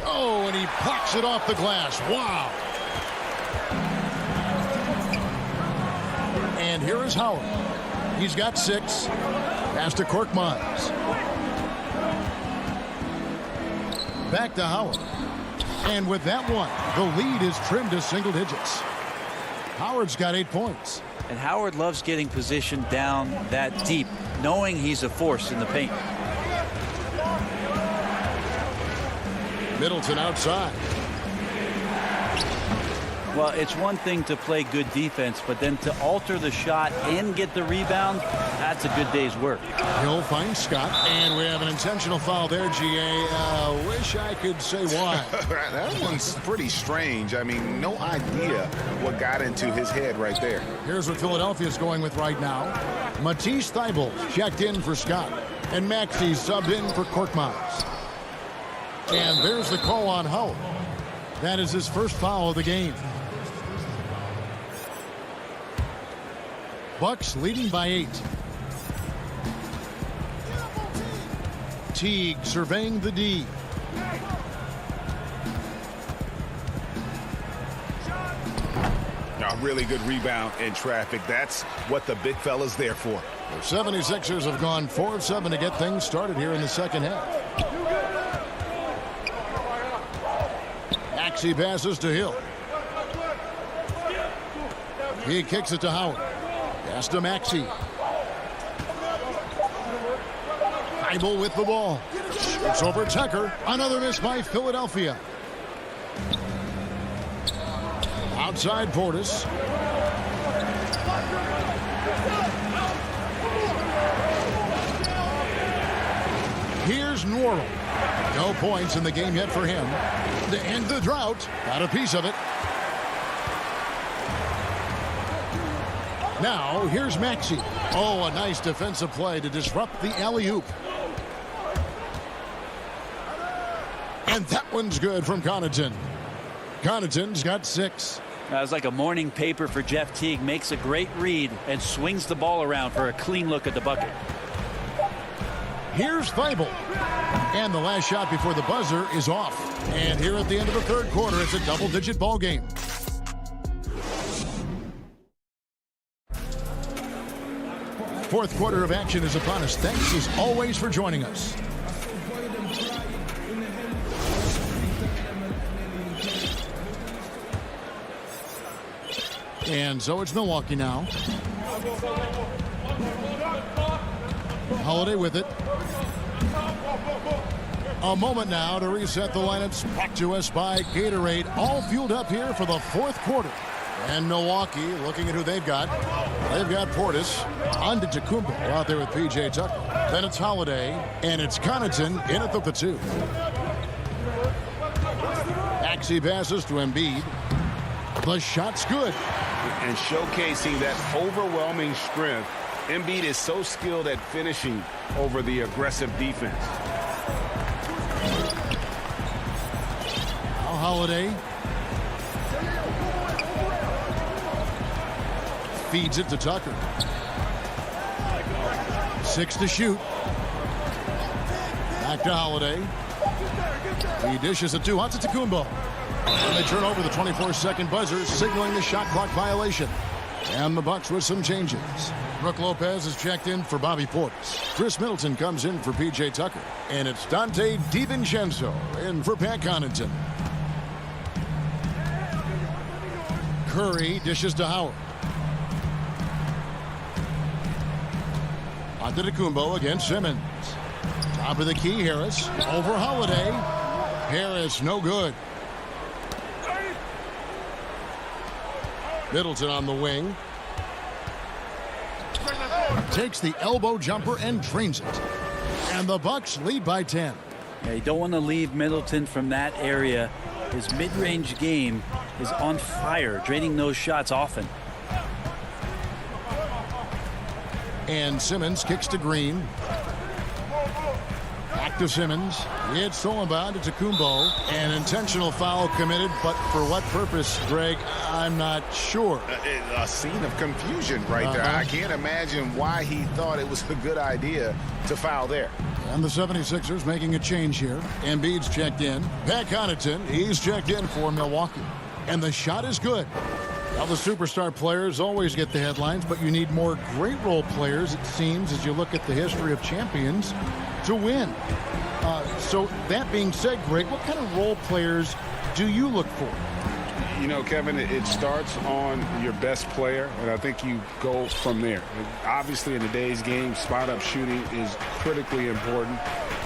Oh, and he plucks it off the glass. Wow. And here is Howard. He's got 6. Pass to Korkmaz. Back to Howard. And with that one, the lead is trimmed to single digits. Howard's got 8 points. And Howard loves getting positioned down that deep, knowing he's a force in the paint. Middleton outside. Well, it's one thing to play good defense, but then to alter the shot and get the rebound, that's a good day's work. Hill finds Scott, and we have an intentional foul there, GA. Wish I could say why. That one's pretty strange. I mean, no idea what got into his head right there. Here's what Philadelphia's going with right now. Matisse Thybulle checked in for Scott. And Maxey subbed in for Korkmaz. And there's the call on Howell. That is his first foul of the game. Bucks leading by 8. Teague surveying the D. A really good rebound in traffic. That's what the big fella's there for. The 76ers have gone 4 of 7 to get things started here in the second half. Maxey passes to Hill. He kicks it to Howard. Pass to Maxey. Heibel with the ball. It's over Tucker. Another miss by Philadelphia. Outside Portis. Here's Norrell. No points in the game yet for him. To end the drought. Got a piece of it. Now, here's Maxey. Oh, a nice defensive play to disrupt the alley-oop. And that one's good from Connaughton. Connaughton's got 6. That was like a morning paper for Jeff Teague. Makes a great read and swings the ball around for a clean look at the bucket. Here's Thibault. And the last shot before the buzzer is off. And here at the end of the third quarter, it's a double-digit ball game. Fourth quarter of action is upon us. Thanks as always for joining us. And so it's Milwaukee now. Holiday with it. A moment now to reset the lineups. Back to us by Gatorade. All fueled up here for the fourth quarter. And Milwaukee looking at who they've got. They've got Portis. Antetokounmpo out there with P.J. Tucker. Then it's Holiday. And it's Connaughton in at the 2. Maxey passes to Embiid. The shot's good. And showcasing that overwhelming strength. Embiid is so skilled at finishing over the aggressive defense. Now Holiday. Feeds it to Tucker. 6 to shoot. Back to Holiday. He dishes it to Antetokounmpo. And they turn over the 24-second buzzer, signaling the shot clock violation. And the Bucks with some changes. Brook Lopez is checked in for Bobby Portis. Chris Middleton comes in for P.J. Tucker. And it's Dante DiVincenzo in for Pat Connaughton. Curry dishes to Howard. Antetokounmpo against Simmons. Top of the key, Harris. Over Holiday. Harris, no good. Middleton on the wing. Takes the elbow jumper and drains it. And the Bucks lead by 10. Yeah, you don't want to leave Middleton from that area. His mid-range game is on fire, draining those shots often. And Simmons kicks to Green. Back to Simmons. It's stolen by Antetokounmpo. An intentional foul committed, but for what purpose, Greg? I'm not sure. A scene of confusion right there. I can't imagine why he thought it was a good idea to foul there. And the 76ers making a change here. Embiid's checked in. Pat Connaughton, he's checked in for Milwaukee. And the shot is good. Now, the superstar players always get the headlines, but you need more great role players, it seems, as you look at the history of champions, to win. So that being said, Greg, what kind of role players do you look for? You know, Kevin, it starts on your best player, and I think you go from there. Obviously, in today's game, spot-up shooting is critically important,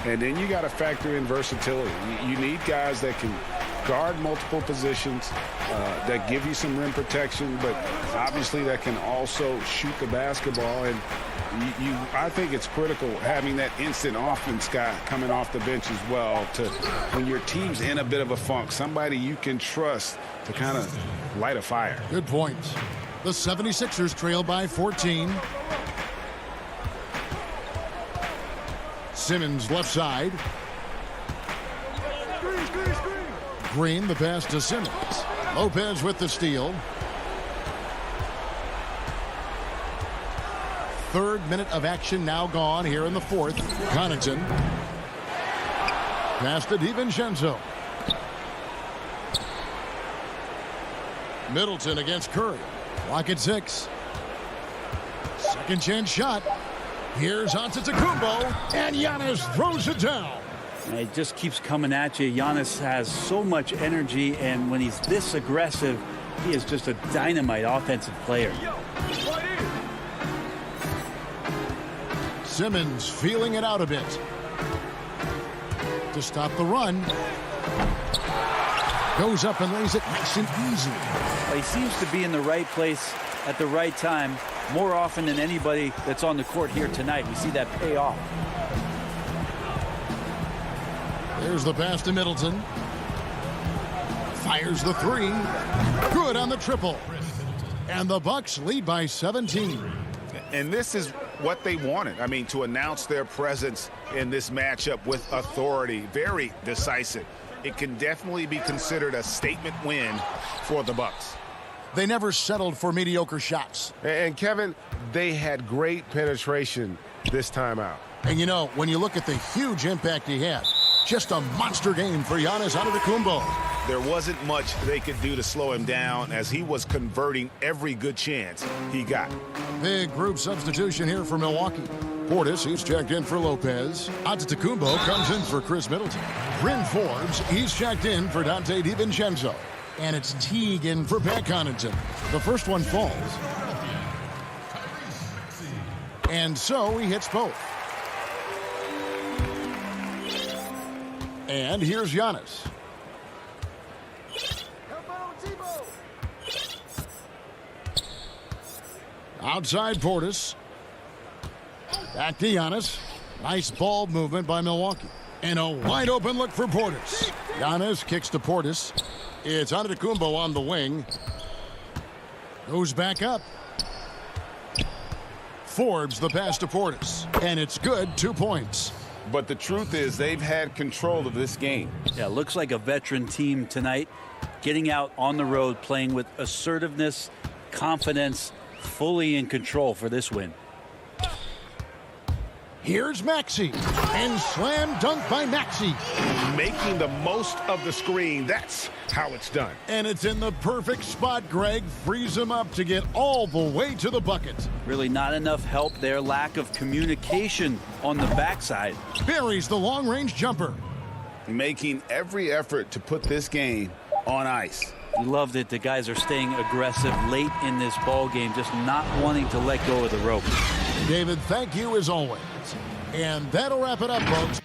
and then you got to factor in versatility. You need guys that can guard multiple positions, that give you some rim protection, but obviously that can also shoot the basketball. And I think it's critical having that instant offense guy coming off the bench as well, to when your team's in a bit of a funk, somebody you can trust to kind of light a fire. Good point. The 76ers trail by 14. Simmons left side. Green, the pass to Simmons. Lopez with the steal. Third minute of action now gone here in the fourth. Connaughton. Pass to DiVincenzo. Middleton against Curry. Clock at 6. Second chance shot. Here's Antetokounmpo, and Giannis throws it down. And it just keeps coming at you. Giannis has so much energy, and when he's this aggressive, he is just a dynamite offensive player. Simmons feeling it out a bit to stop the run. Goes up and lays it nice and easy. Well, he seems to be in the right place at the right time more often than anybody that's on the court here tonight. We see that pay off. There's the pass to Middleton. Fires the three. Good on the triple. And the Bucks lead by 17. And this is what they wanted. I mean, to announce their presence in this matchup with authority. Very decisive. It can definitely be considered a statement win for the Bucks. They never settled for mediocre shots. And Kevin, they had great penetration this time out. And you know, when you look at the huge impact he had, just a monster game for Giannis Antetokounmpo. There wasn't much they could do to slow him down as he was converting every good chance he got. Big group substitution here for Milwaukee. Portis, he's checked in for Lopez. Antetokounmpo comes in for Chris Middleton. Bryn Forbes, he's checked in for Dante DiVincenzo. And it's Teague in for Pat Connaughton. The first one falls. And so he hits both. And here's Giannis. Outside Portis. Back to Giannis. Nice ball movement by Milwaukee. And a wide open look for Portis. Giannis kicks to Portis. It's Antetokounmpo on the wing. Goes back up. Forbes the pass to Portis. And it's good, 2 points. But the truth is they've had control of this game. Yeah, looks like a veteran team tonight. Getting out on the road, playing with assertiveness, confidence, fully in control for this win. Here's Maxey. And slam dunk by Maxey. Making the most of the screen. That's how it's done. And it's in the perfect spot, Greg. Frees him up to get all the way to the bucket. Really not enough help there. Lack of communication on the backside. Buries the long-range jumper. Making every effort to put this game on ice. We love that the guys are staying aggressive late in this ball game, just not wanting to let go of the rope. David, thank you as always. And that'll wrap it up, folks.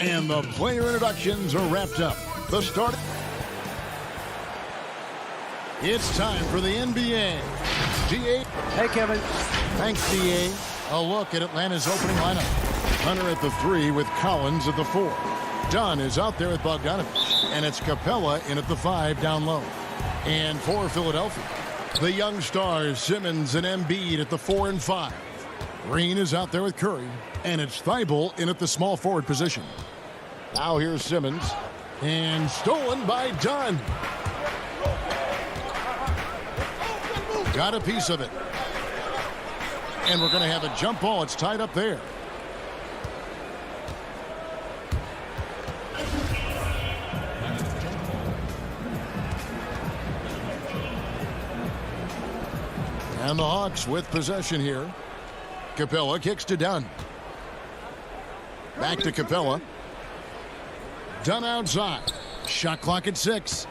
And the player introductions are wrapped up. The start. It's time for the NBA. DA. Hey, Kevin. Thanks, DA. A look at Atlanta's opening lineup. Hunter at the 3 with Collins at the 4. Dunn is out there at Bogdanovich. And it's Capella in at the 5 down low. And for Philadelphia, the young stars Simmons and Embiid at the 4 and 5. Green is out there with Curry. And it's Thibault in at the small forward position. Now here's Simmons. And stolen by Dunn. Got a piece of it. And we're going to have a jump ball. It's tied up there. And the Hawks with possession here. Capella kicks to Dunn. Back to Capella. Dunn outside. Shot clock at 6.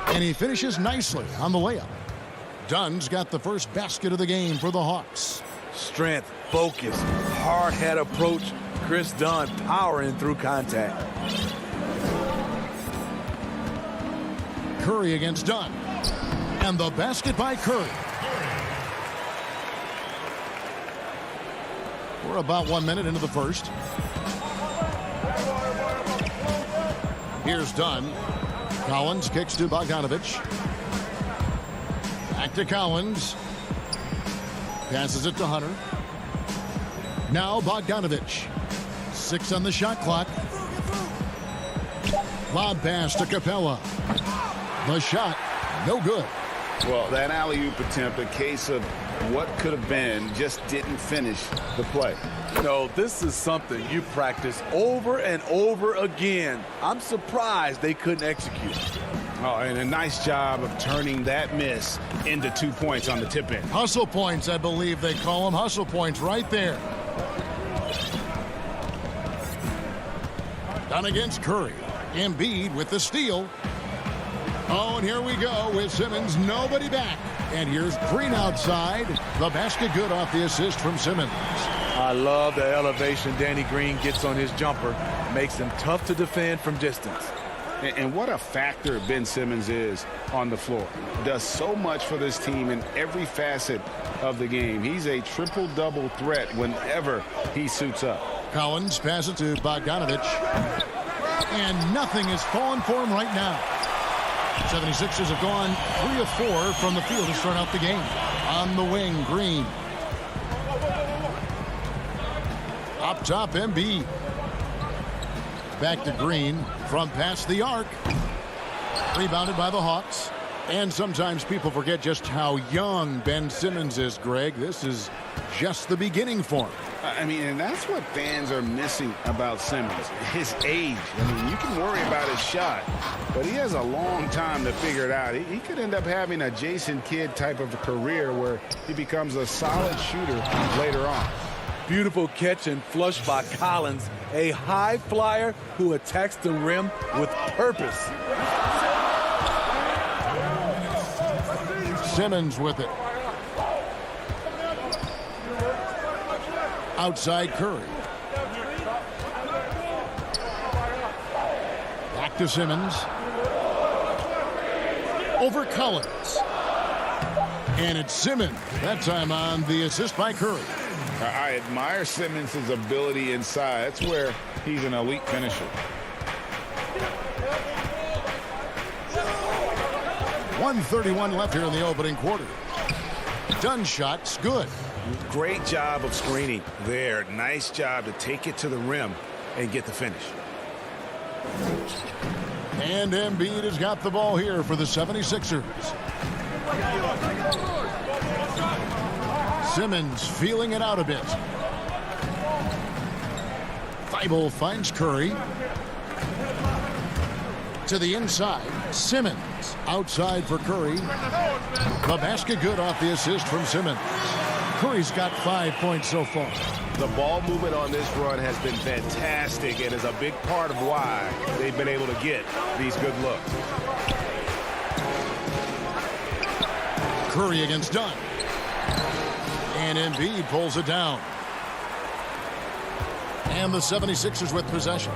And he finishes nicely on the layup. Dunn's got the first basket of the game for the Hawks. Strength, focus, hard head approach. Chris Dunn powering through contact. Curry against Dunn. And the basket by Curry. We're about 1 minute into the first. Here's Dunn. Collins kicks to Bogdanovich. Back to Collins. Passes it to Hunter. Now Bogdanovich. 6 on the shot clock. Lob pass to Capella. The shot, no good. Well, that alley-oop attempt, a case of what could have been, just didn't finish the play. You know, this is something you practice over and over again. I'm surprised they couldn't execute. Oh, and a nice job of turning that miss into 2 points on the tip in. Hustle points, I believe they call them. Hustle points right there. Done against Curry. Embiid with the steal. Oh, and here we go with Simmons. Nobody back. And here's Green outside. The basket good off the assist from Simmons. I love the elevation Danny Green gets on his jumper. Makes him tough to defend from distance. And what a factor Ben Simmons is on the floor. Does so much for this team in every facet of the game. He's a triple-double threat whenever he suits up. Collins passes to Bogdanovich. And nothing is falling for him right now. 76ers have gone 3 of 4 from the field to start out the game. On the wing, Green. Up top, Embiid. Back to Green from past the arc. Rebounded by the Hawks. And sometimes people forget just how young Ben Simmons is, Greg. This is just the beginning for him. I mean, and that's what fans are missing about Simmons, his age. I mean, you can worry about his shot, but he has a long time to figure it out. He could end up having a Jason Kidd type of a career where he becomes a solid shooter later on. Beautiful catch and flush by Collins, a high flyer who attacks the rim with purpose. Simmons with it. Outside Curry. Back to Simmons. Over Collins. And it's Simmons. That time on the assist by Curry. I admire Simmons' ability inside. That's where he's an elite finisher. .131 left here in the opening quarter. Dunn shot's good. Great job of screening there. Nice job to take it to the rim and get the finish. And Embiid has got the ball here for the 76ers. Simmons feeling it out a bit. Thibault finds Curry. To the inside, Simmons. Outside for Curry. The basket good off the assist from Simmons. Curry's got 5 points so far. The ball movement on this run has been fantastic and is a big part of why they've been able to get these good looks. Curry against Dunn. And Embiid pulls it down. And the 76ers with possession.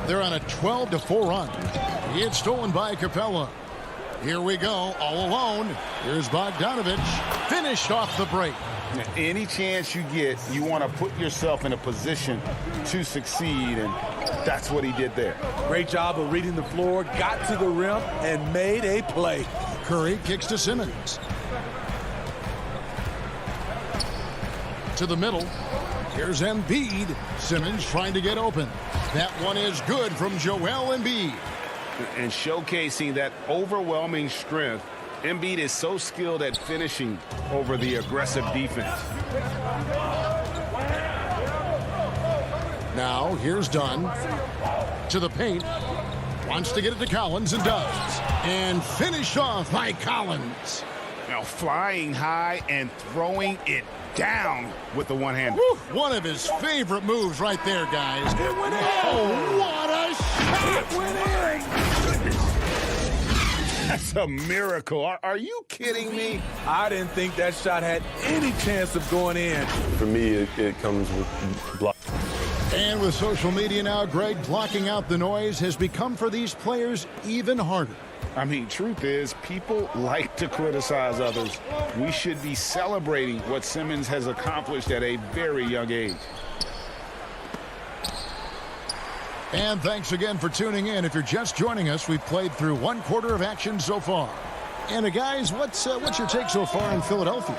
They're on a 12-4 run. It's stolen by Capella. Here we go, all alone. Here's Bogdanovich. Finished off the break. Any chance you get, you want to put yourself in a position to succeed, and that's what he did there. Great job of reading the floor, got to the rim, and made a play. Curry kicks to Simmons. To the middle. Here's Embiid. Simmons trying to get open. That one is good from Joel Embiid. And showcasing that overwhelming strength, Embiid is so skilled at finishing over the aggressive defense. Now, here's Dunn. To the paint. Wants to get it to Collins and does. And finished off by Collins. Now flying high and throwing it down with the one-hand. One of his favorite moves right there, guys. It went in. Oh, what a shot! It went in. That's a miracle. Are you kidding me? I didn't think that shot had any chance of going in. For me, it comes with block. And with social media now, Greg, blocking out the noise has become for these players even harder. I mean, truth is, people like to criticize others. We should be celebrating what Simmons has accomplished at a very young age. And thanks again for tuning in. If you're just joining us, we've played through 1 quarter of action so far. And guys, what's your take so far in Philadelphia?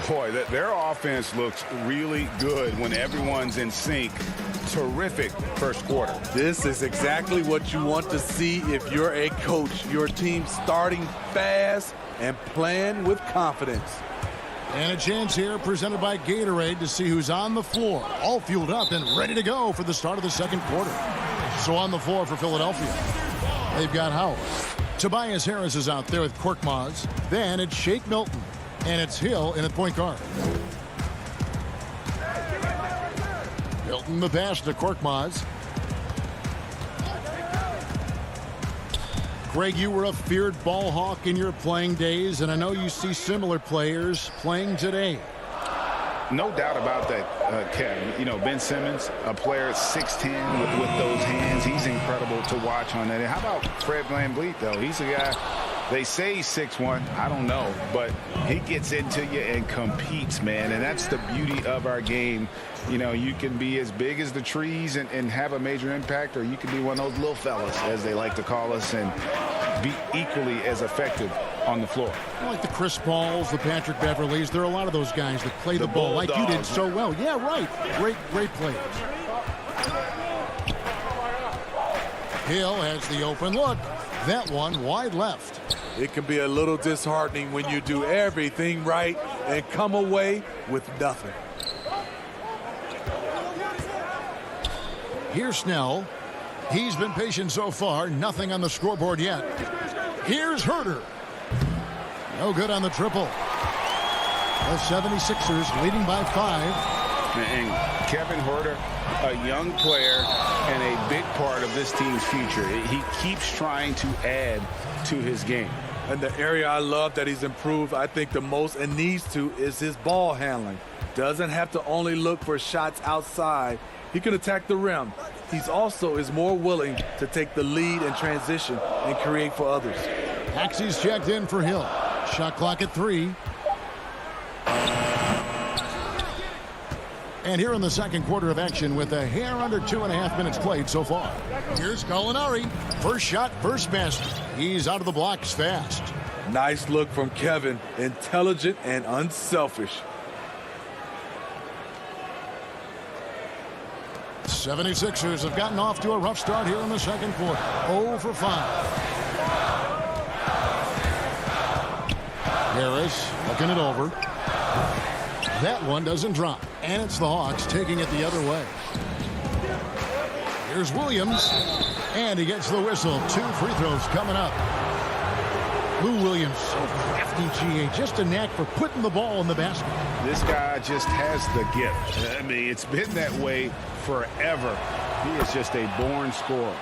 Boy, their offense looks really good when everyone's in sync. Terrific first quarter. This is exactly what you want to see if you're a coach. Your team starting fast and playing with confidence. And a chance here presented by Gatorade to see who's on the floor. All fueled up and ready to go for the start of the second quarter. So on the floor for Philadelphia, they've got Howard. Tobias Harris is out there with Korkmaz. Then it's Shake Milton. And it's Hill in at point guard. Milton the pass to Korkmaz. Greg, you were a feared ball hawk in your playing days, and I know you see similar players playing today. No doubt about that, Kevin. You know, Ben Simmons, a player at 6'10" with those hands. He's incredible to watch on that. And how about Fred VanVleet, though? He's a guy, they say he's 6'1". I don't know. But he gets into you and competes, man. And that's the beauty of our game. You know, you can be as big as the trees and have a major impact, or you can be one of those little fellas, as they like to call us, and be equally as effective on the floor. Like the Chris Pauls, the Patrick Beverleys, there are a lot of those guys that play the ball like you did so well. Yeah, right. Great players. Hill has the open look. That one wide left. It can be a little disheartening when you do everything right and come away with nothing. Here's Snell. He's been patient so far. Nothing on the scoreboard yet. Here's Herter. No good on the triple. The 76ers leading by 5. And Kevin Herter, a young player and a big part of this team's future. He keeps trying to add to his game. And the area I love that he's improved, I think the most and needs to, is his ball handling. Doesn't have to only look for shots outside. He can attack the rim. He's also is more willing to take the lead in transition and create for others. Axie's checked in for Hill. Shot clock at 3. And here in the second quarter of action with a hair under 2.5 minutes played so far. Here's Gallinari. First shot, first basket. He's out of the blocks fast. Nice look from Kevin. Intelligent and unselfish. 76ers have gotten off to a rough start here in the second quarter. 0 for 5. Harris looking it over. That one doesn't drop. And it's the Hawks taking it the other way. Here's Williams. And he gets the whistle. 2 free throws coming up. Lou Williams, so crafty, GA. Just a knack for putting the ball in the basket. This guy just has the gift. I mean, it's been that way forever. He is just a born scorer.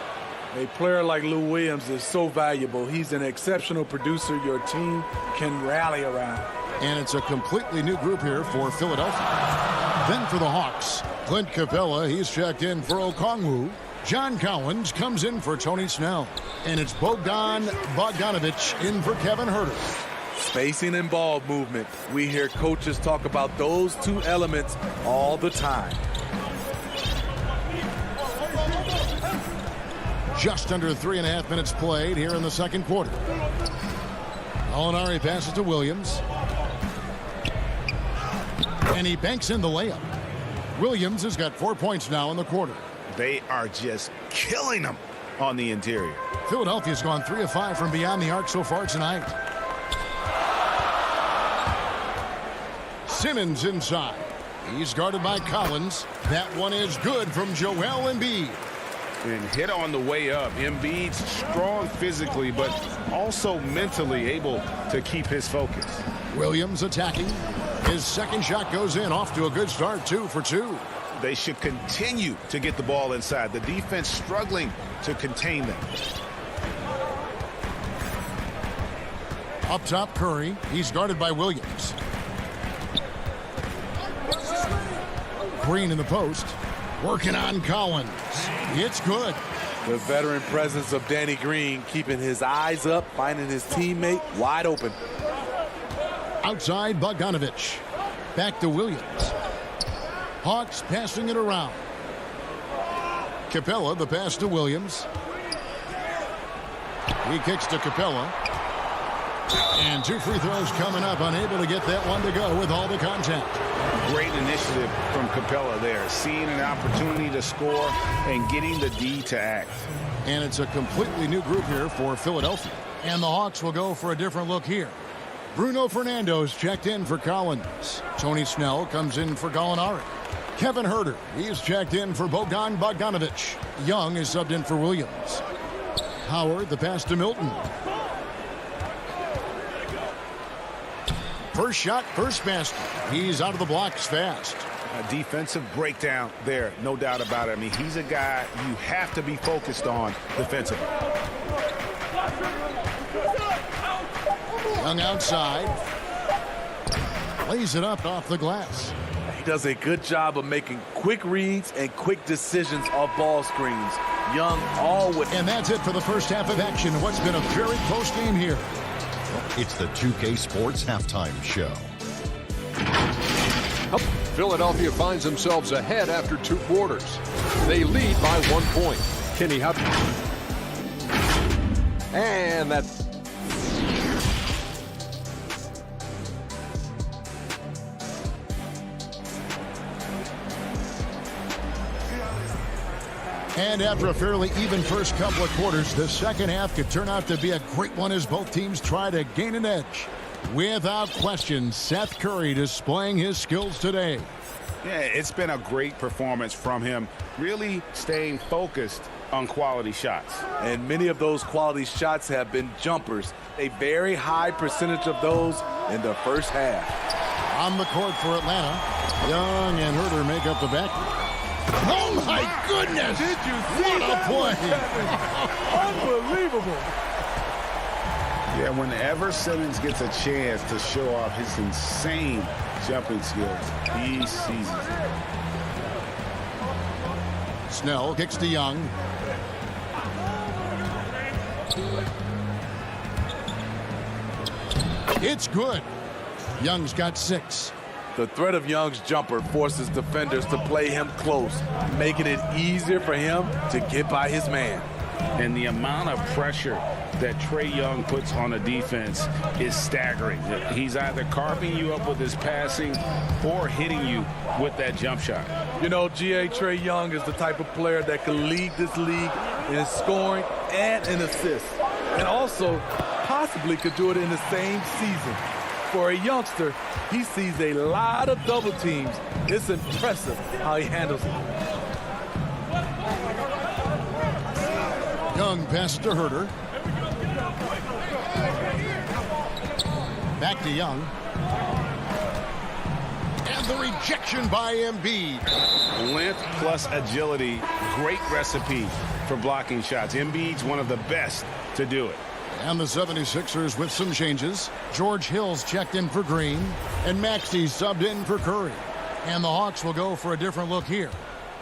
A player like Lou Williams is so valuable. He's an exceptional producer your team can rally around. And it's a completely new group here for Philadelphia. Then for the Hawks, Clint Capella, he's checked in for Okongwu. John Collins comes in for Tony Snell. And it's Bogdan Bogdanovic in for Kevin Herter. Spacing and ball movement. We hear coaches talk about those two elements all the time. Just under 3.5 minutes played here in the second quarter. Gallinari passes to Williams. And he banks in the layup. Williams has got 4 points now in the quarter. They are just killing them on the interior. Philadelphia's gone 3 of 5 from beyond the arc so far tonight. Simmons inside. He's guarded by Collins. That one is good from Joel Embiid. And hit on the way up. Embiid's strong physically, but also mentally able to keep his focus. Williams attacking. His second shot goes in, off to a good start, 2 for 2. They should continue to get the ball inside. The defense struggling to contain them. Up top, Curry. He's guarded by Williams. Green in the post. Working on Collins. It's good. The veteran presence of Danny Green keeping his eyes up, finding his teammate wide open. Outside, Bogdanovic. Back to Williams. Hawks passing it around. Capella, the pass to Williams. He kicks to Capella. And 2 free throws coming up. Unable to get that one to go with all the contact. Great initiative from Capella there. Seeing an opportunity to score and getting the D to act. And it's a completely new group here for Philadelphia. And the Hawks will go for a different look here. Bruno Fernando's checked in for Collins. Tony Snell comes in for Gallinari. Kevin Herter, he's checked in for Bogdan Bogdanovic. Young is subbed in for Williams. Howard, the pass to Milton. First shot, first basket. He's out of the blocks fast. A defensive breakdown there, no doubt about it. I mean, he's a guy you have to be focused on defensively. Young outside. Lays it up off the glass. He does a good job of making quick reads and quick decisions off ball screens. Young always. And that's it for the first half of action. What's been a very close game here. It's the 2K Sports Halftime Show. Philadelphia finds themselves ahead after 2 quarters. They lead by 1 point. Kenny Hubb. And that's... And after a fairly even first couple of quarters, the second half could turn out to be a great one as both teams try to gain an edge. Without question, Seth Curry displaying his skills today. Yeah, it's been a great performance from him, really staying focused on quality shots. And many of those quality shots have been jumpers. A very high percentage of those in the first half. On the court for Atlanta, Young and Herter make up the back. Oh, my goodness! Did you see what a play! Unbelievable. Yeah, whenever Simmons gets a chance to show off his insane jumping skills, he seizes it. Snell kicks to Young. It's good. Young's got 6. The threat of Young's jumper forces defenders to play him close, making it easier for him to get by his man. And the amount of pressure that Trae Young puts on a defense is staggering. He's either carving you up with his passing or hitting you with that jump shot. You know, Trae Young is the type of player that can lead this league in scoring and in assists, and also possibly could do it in the same season. For a youngster, he sees a lot of double teams. It's impressive how he handles it. Young passes to Herter. Back to Young. And the rejection by Embiid. Length plus agility, great recipe for blocking shots. Embiid's one of the best to do it. And the 76ers with some changes. George Hill's checked in for Green, and Maxey's subbed in for Curry. And the Hawks will go for a different look here.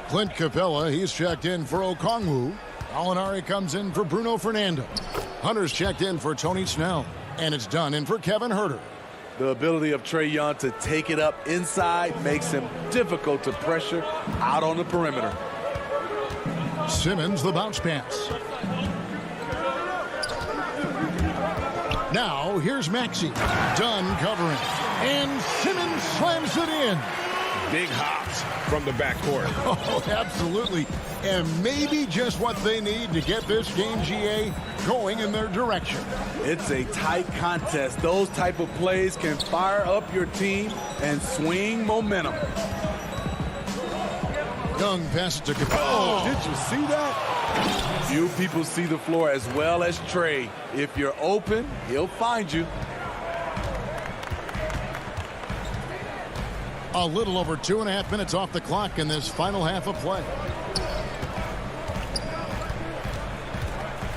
Clint Capella, he's checked in for Okongwu. Alinari comes in for Bruno Fernando. Hunter's checked in for Tony Snell. And it's done in for Kevin Herter. The ability of Trae Young to take it up inside makes him difficult to pressure out on the perimeter. Simmons, the bounce pass. Now, here's Maxey. Dunn covering. And Simmons slams it in. Big hops from the backcourt. Oh, absolutely. And maybe just what they need to get this game, GA, going in their direction. It's a tight contest. Those type of plays can fire up your team and swing momentum. Young passes to Capella. Oh, did you see that? Few people see the floor as well as Trae. If you're open, he'll find you. A little over 2.5 minutes off the clock in this final half of play.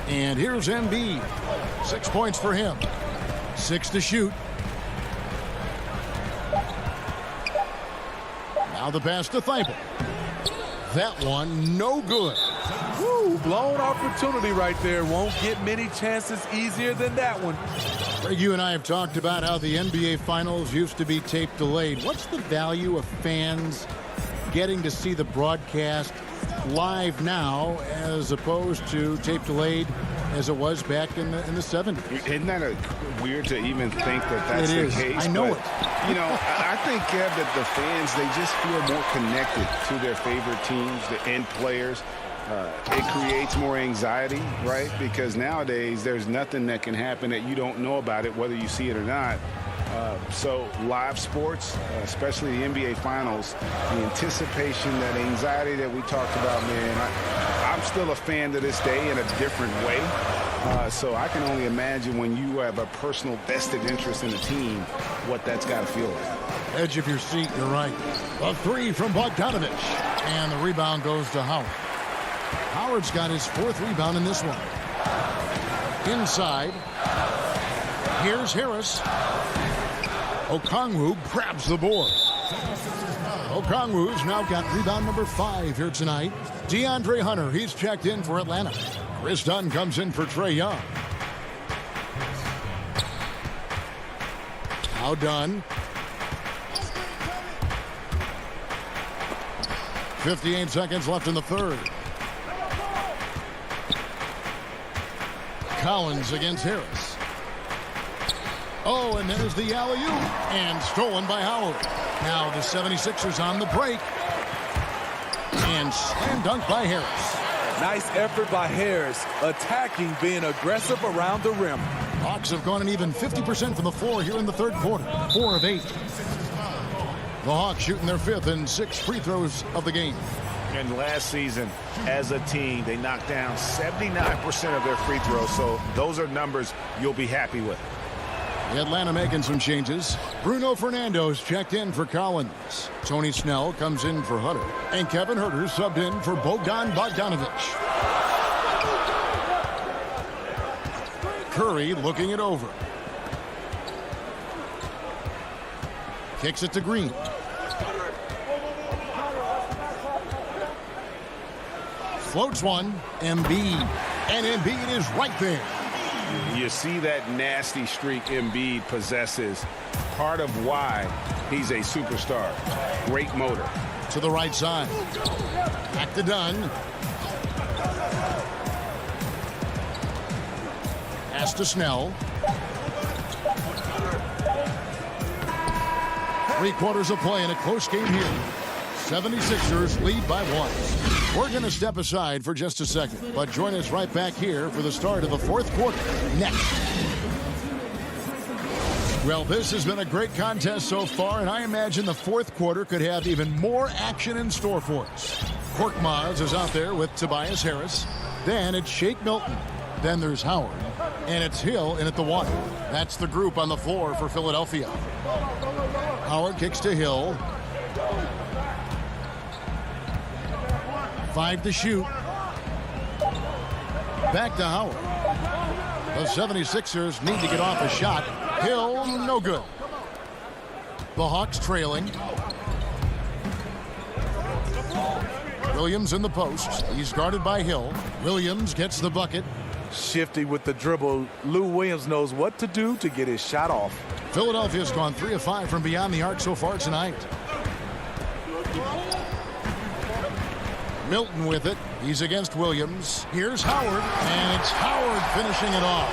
And here's Embiid. 6 points for him. 6 to shoot. Now the pass to Thibault. That one, no good. Woo, blown opportunity right there. Won't get many chances easier than that one. Greg, you and I have talked about how the NBA Finals used to be tape delayed. What's the value of fans getting to see the broadcast live now as opposed to tape delayed as it was back in the 70s? Isn't that weird to even think that that's the case? I know it. You know, I think, Kev, that the fans, they just feel more connected to their favorite teams and players. It creates more anxiety, right? Because nowadays there's nothing that can happen that you don't know about it, whether you see it or not. So live sports, especially the NBA Finals, the anticipation, that anxiety that we talked about, man, I'm still a fan to this day in a different way. So I can only imagine when you have a personal vested interest in the team, what that's got to feel like. Edge of your seat, you're right. A three from Bogdanovich. And the rebound goes to Howard. Howard's got his 4th rebound in this one. Inside. Here's Harris. Okongwu grabs the board. Okongwu's now got rebound number 5 here tonight. DeAndre Hunter, he's checked in for Atlanta. Chris Dunn comes in for Trae Young. Now Dunn. 58 seconds left in the 3rd. Collins against Harris. Oh, and there's the alley-oop. And stolen by Howard. Now the 76ers on the break. And slam dunk by Harris. Nice effort by Harris, attacking, being aggressive around the rim. Hawks have gone an even 50% from the floor here in the 3rd quarter. 4 of 8. The Hawks shooting their 5th and 6th free throws of the game. And last season, as a team, they knocked down 79% of their free throws. So those are numbers you'll be happy with. Atlanta making some changes. Bruno Fernando's checked in for Collins. Tony Snell comes in for Hunter. And Kevin Huerter subbed in for Bogdan Bogdanovich. Curry looking it over. Kicks it to Green. Floats one. Embiid. And Embiid is right there. You see that nasty streak Embiid possesses. Part of why he's a superstar. Great motor. To the right side. Back to Dunn. Pass to Snell. 3 quarters of play in a close game here. 76ers lead by 1. We're going to step aside for just a second, but join us right back here for the start of the 4th quarter next. Well, this has been a great contest so far, and I imagine the 4th quarter could have even more action in store for us. Korkmaz is out there with Tobias Harris. Then it's Shake Milton. Then there's Howard. And it's Hill in at the 1. That's the group on the floor for Philadelphia. Howard kicks to Hill. 5 to shoot. Back to Howard. The 76ers need to get off a shot. Hill, no good. The Hawks trailing. Williams in the post. He's guarded by Hill. Williams gets the bucket. Shifty with the dribble. Lou Williams knows what to do to get his shot off. Philadelphia's gone 3 of 5 from beyond the arc so far tonight. Milton with it. He's against Williams. Here's Howard, and it's Howard finishing it off.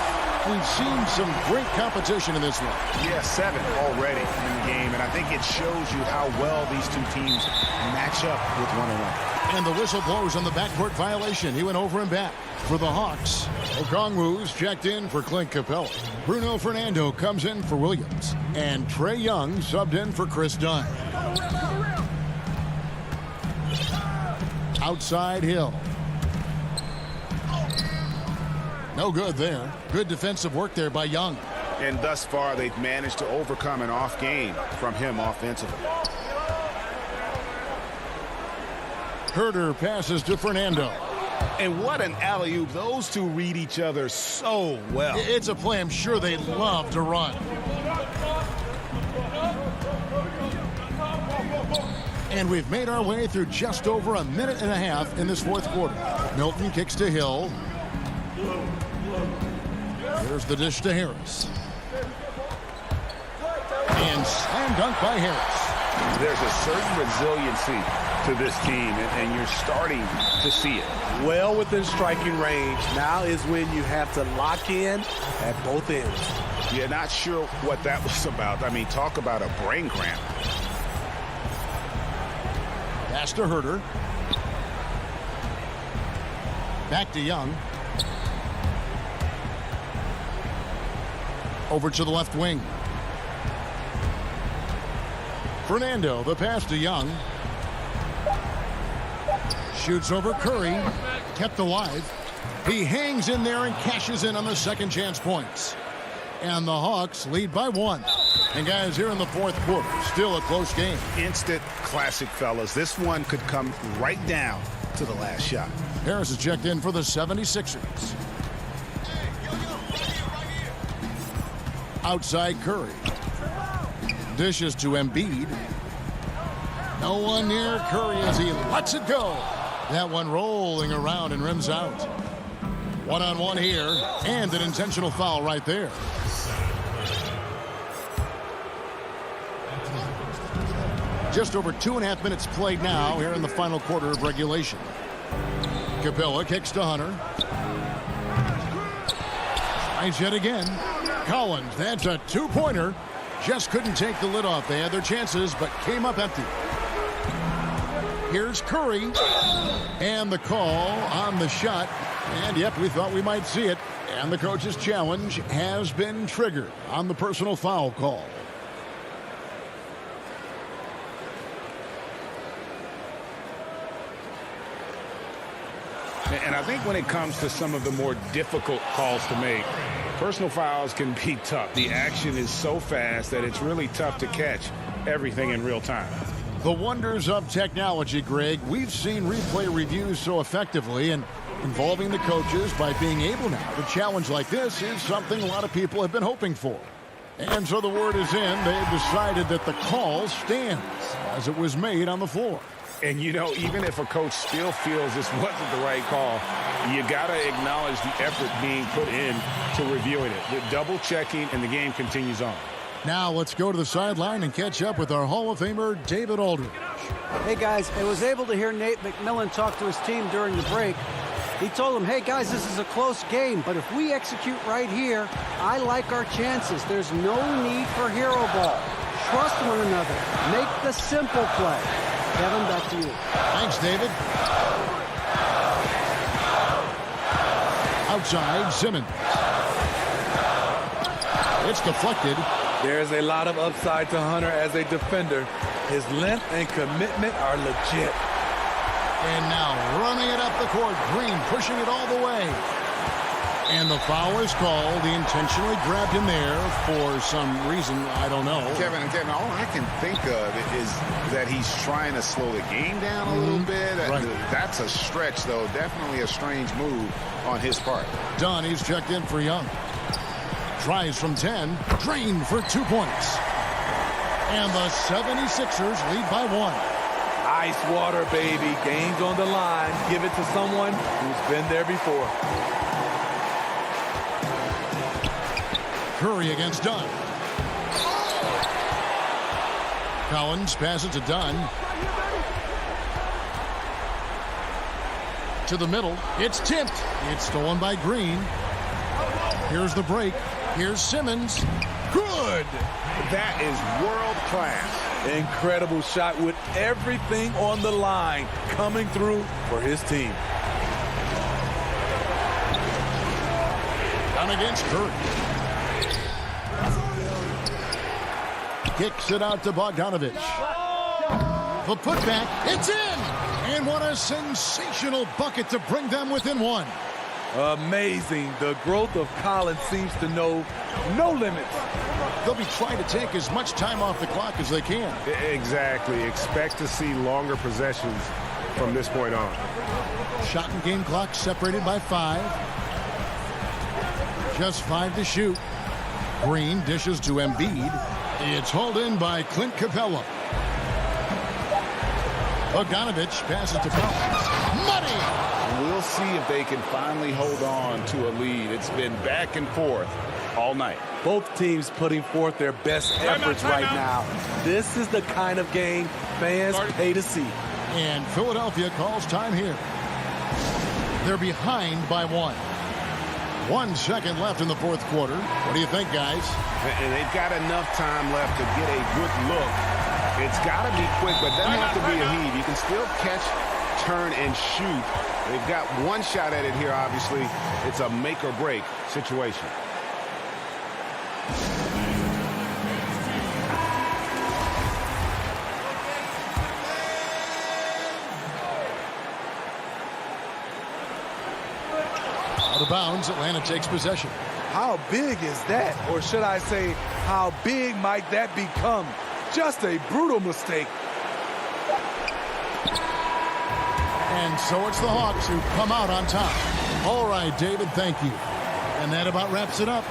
We've seen some great competition in this one. Yeah, 7 already in the game, and I think it shows you how well these two teams match up with one another. And the whistle blows on the backcourt violation. He went over and back. For the Hawks, Okongwu's checked in for Clint Capella. Bruno Fernando comes in for Williams. And Trae Young subbed in for Chris Dunn. Outside Hill. No good there. Good defensive work there by Young. And thus far, they've managed to overcome an off game from him offensively. Huerter passes to Fernando. And what an alley-oop. Those two read each other so well. It's a play I'm sure they love to run. And we've made our way through just over a minute and a half in this 4th quarter. Milton kicks to Hill. Here's the dish to Harris. And slam dunk by Harris. There's a certain resiliency to this team, and you're starting to see it. Well within striking range. Now is when you have to lock in at both ends. You're not sure what that was about. I mean, talk about a brain cramp. Pass to Huerter. Back to Young. Over to the left wing. Fernando, the pass to Young. Shoots over Curry. Kept alive. He hangs in there and cashes in on the second chance points. And the Hawks lead by 1. And guys, here in the fourth quarter, still a close game. Instant classic, fellas. This one could come right down to the last shot. Harris is checked in for the 76ers. Outside Curry. Dishes to Embiid. No one near Curry as he lets it go. That one rolling around and rims out. One-on-one here, and an intentional foul right there. Just over 2.5 minutes played now here in the final quarter of regulation. Capella kicks to Hunter. Tries yet again. Collins, that's a two-pointer. Just couldn't take the lid off. They had their chances, but came up empty. Here's Curry. And the call on the shot. And, yep, we thought we might see it. And the coach's challenge has been triggered on the personal foul call. And I think when it comes to some of the more difficult calls to make, personal fouls can be tough. The action is so fast that it's really tough to catch everything in real time. The wonders of technology, Greg. We've seen replay reviews so effectively, and involving the coaches by being able now to challenge like this is something a lot of people have been hoping for. And so the word is in. They've decided that the call stands as it was made on the floor. And, you know, even if a coach still feels this wasn't the right call, you got to acknowledge the effort being put in to reviewing it. The double checking, and the game continues on. Now let's go to the sideline and catch up with our Hall of Famer, David Aldridge. Hey, guys, I was able to hear Nate McMillan talk to his team during the break. He told them, hey, guys, this is a close game, but if we execute right here, I like our chances. There's no need for hero ball. Trust one another. Make the simple play. Kevin, back to you. Thanks, David. Outside, Simmons. It's deflected. There's a lot of upside to Hunter as a defender. His length and commitment are legit. And now running it up the court. Green pushing it all the way. And the foul is called. He intentionally grabbed him there for some reason. I don't know. Kevin, all I can think of is that he's trying to slow the game down a little bit. Right. That's a stretch, though. Definitely a strange move on his part. Dunn, he's checked in for Young. Tries from 10. Drained for 2 points. And the 76ers lead by 1. Ice water, baby. Game's on the line. Give it to someone who's been there before. Curry against Dunn. Collins passes to Dunn. To the middle. It's tipped. It's stolen by Green. Here's the break. Here's Simmons. Good. That is world class. Incredible shot with everything on the line coming through for his team. Down against Curry. Kicks it out to Bogdanovich. The putback. It's in. And what a sensational bucket to bring them within 1. Amazing. The growth of Collins seems to know no limits. They'll be trying to take as much time off the clock as they can. Exactly. Expect to see longer possessions from this point on. Shot and game clock separated by 5. Just 5 to shoot. Green dishes to Embiid. It's hauled in by Clint Capella. Bogdanovich passes to Collins. Money! We'll see if they can finally hold on to a lead. It's been back and forth all night. Both teams putting forth their best efforts right now. This is the kind of game fans pay to see. And Philadelphia calls time here. They're behind by 1. 1 second left in the fourth quarter. What do you think, guys? And they've got enough time left to get a good look. It's got to be quick, but doesn't have to be a heave. You can still catch, turn, and shoot. They've got 1 shot at it here, obviously. It's a make-or-break situation. Out of bounds, Atlanta takes possession. How big is that? Or should I say, how big might that become? Just a brutal mistake. And so it's the Hawks who come out on top. All right, David, thank you. And that about wraps it up.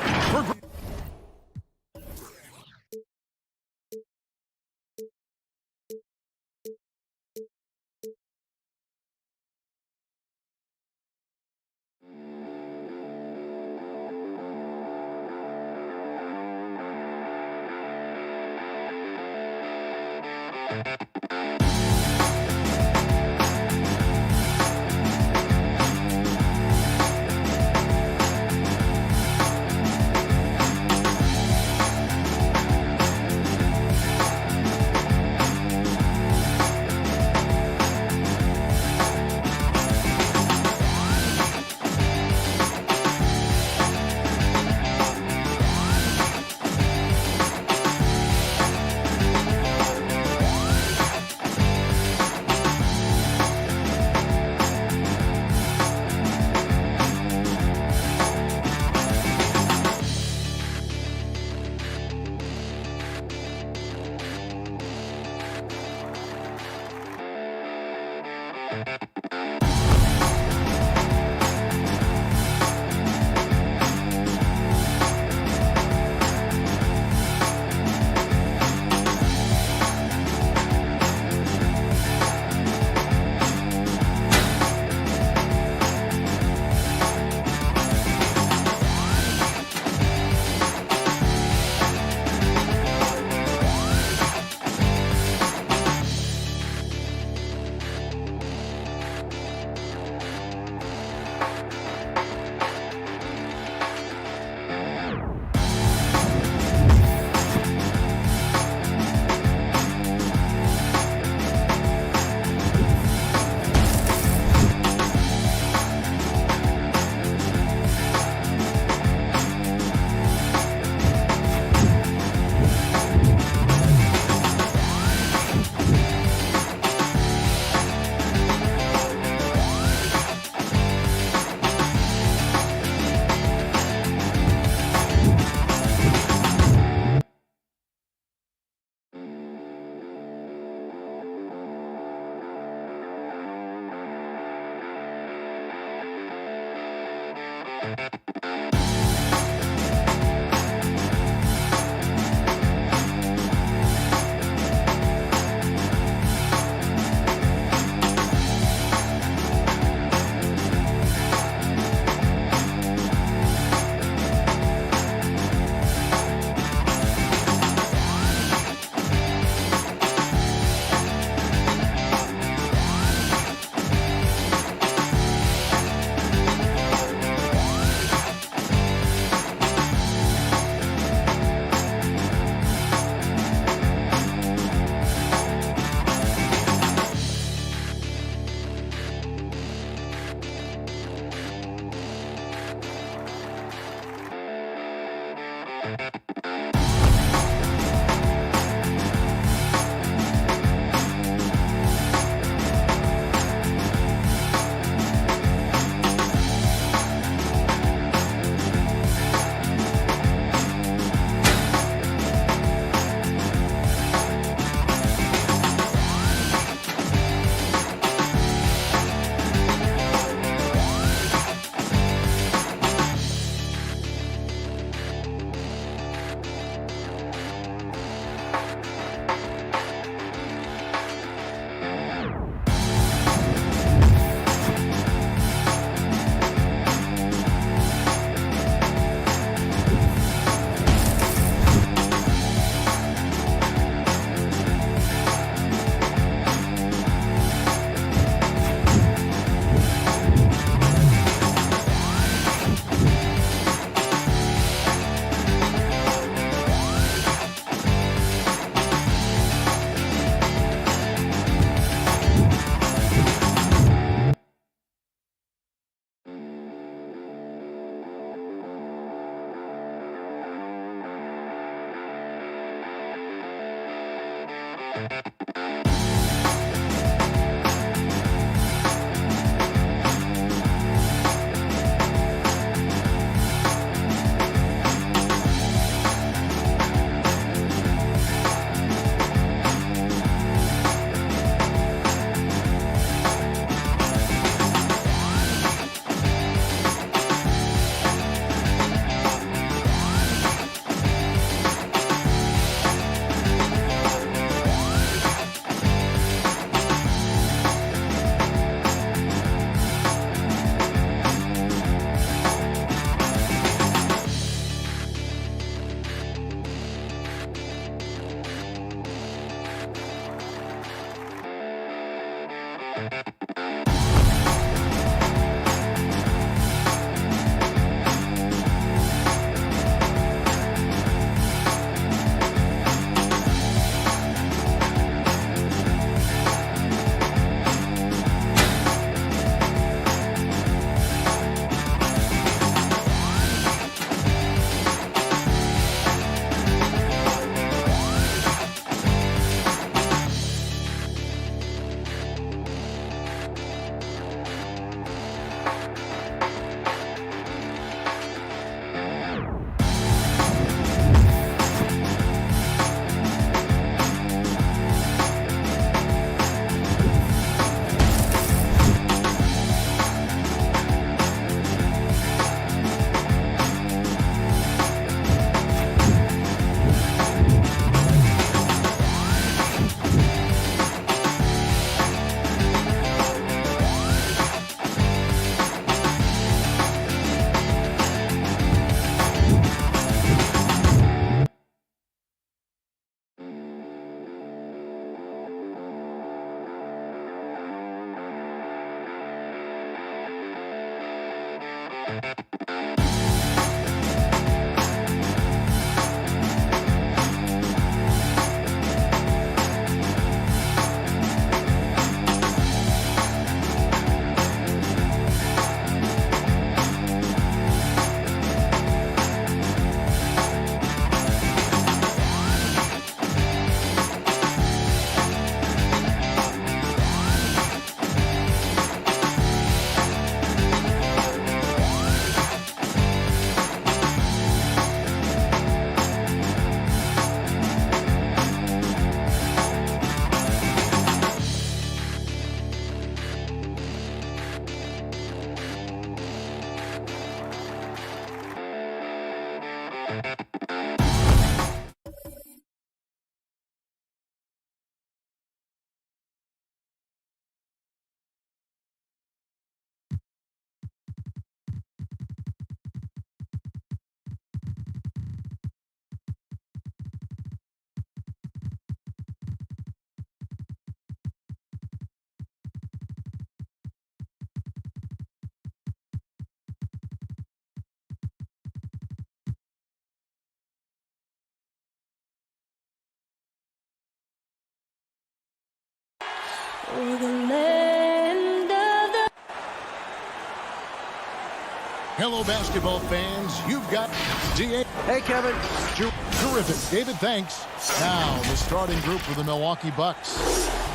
Hello, basketball fans. You've got DA. Hey, Kevin. Terrific. David, thanks. Now, the starting group for the Milwaukee Bucks.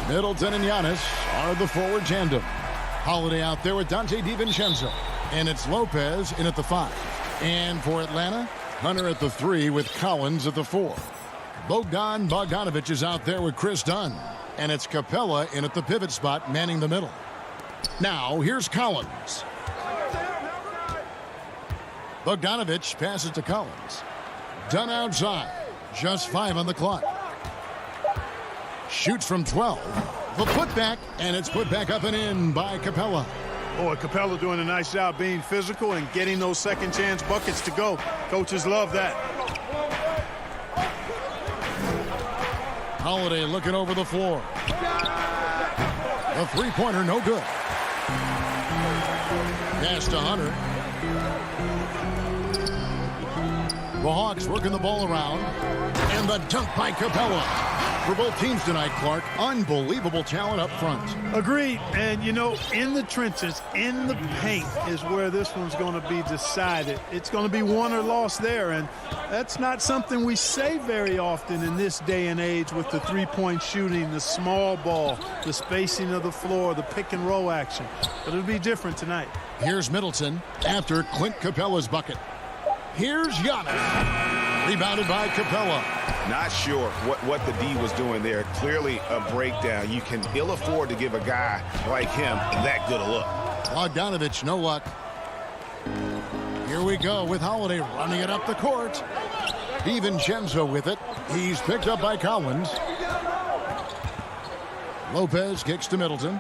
Middleton and Giannis are the forward tandem. Holiday out there with Dante DiVincenzo. And it's Lopez in at the 5. And for Atlanta, Hunter at the 3 with Collins at the 4. Bogdanovich is out there with Chris Dunn. And it's Capella in at the pivot spot, manning the middle. Now, here's Collins. Bogdanovich passes to Collins. Dunn outside. Just 5 on the clock. Shoots from 12. The putback, and it's put back up and in by Capella. Boy, Capella doing a nice job being physical and getting those second chance buckets to go. Coaches love that. Holiday looking over the floor. The three-pointer, no good. Pass to Hunter. The Hawks working the ball around. And the dunk by Capella. For both teams tonight, Clark, unbelievable talent up front. Agreed. And, you know, in the trenches, in the paint is where this one's going to be decided. It's going to be won or lost there. And that's not something we say very often in this day and age with the three-point shooting, the small ball, the spacing of the floor, the pick and roll action. But it'll be different tonight. Here's Middleton after Clint Capella's bucket. Here's Giannis. Rebounded by Capella. Not sure what the D was doing there. Clearly a breakdown. You can ill afford to give a guy like him that good a look. Bogdanovich, no luck. Here we go with Holiday running it up the court. DiVincenzo with it. He's picked up by Collins. Lopez kicks to Middleton.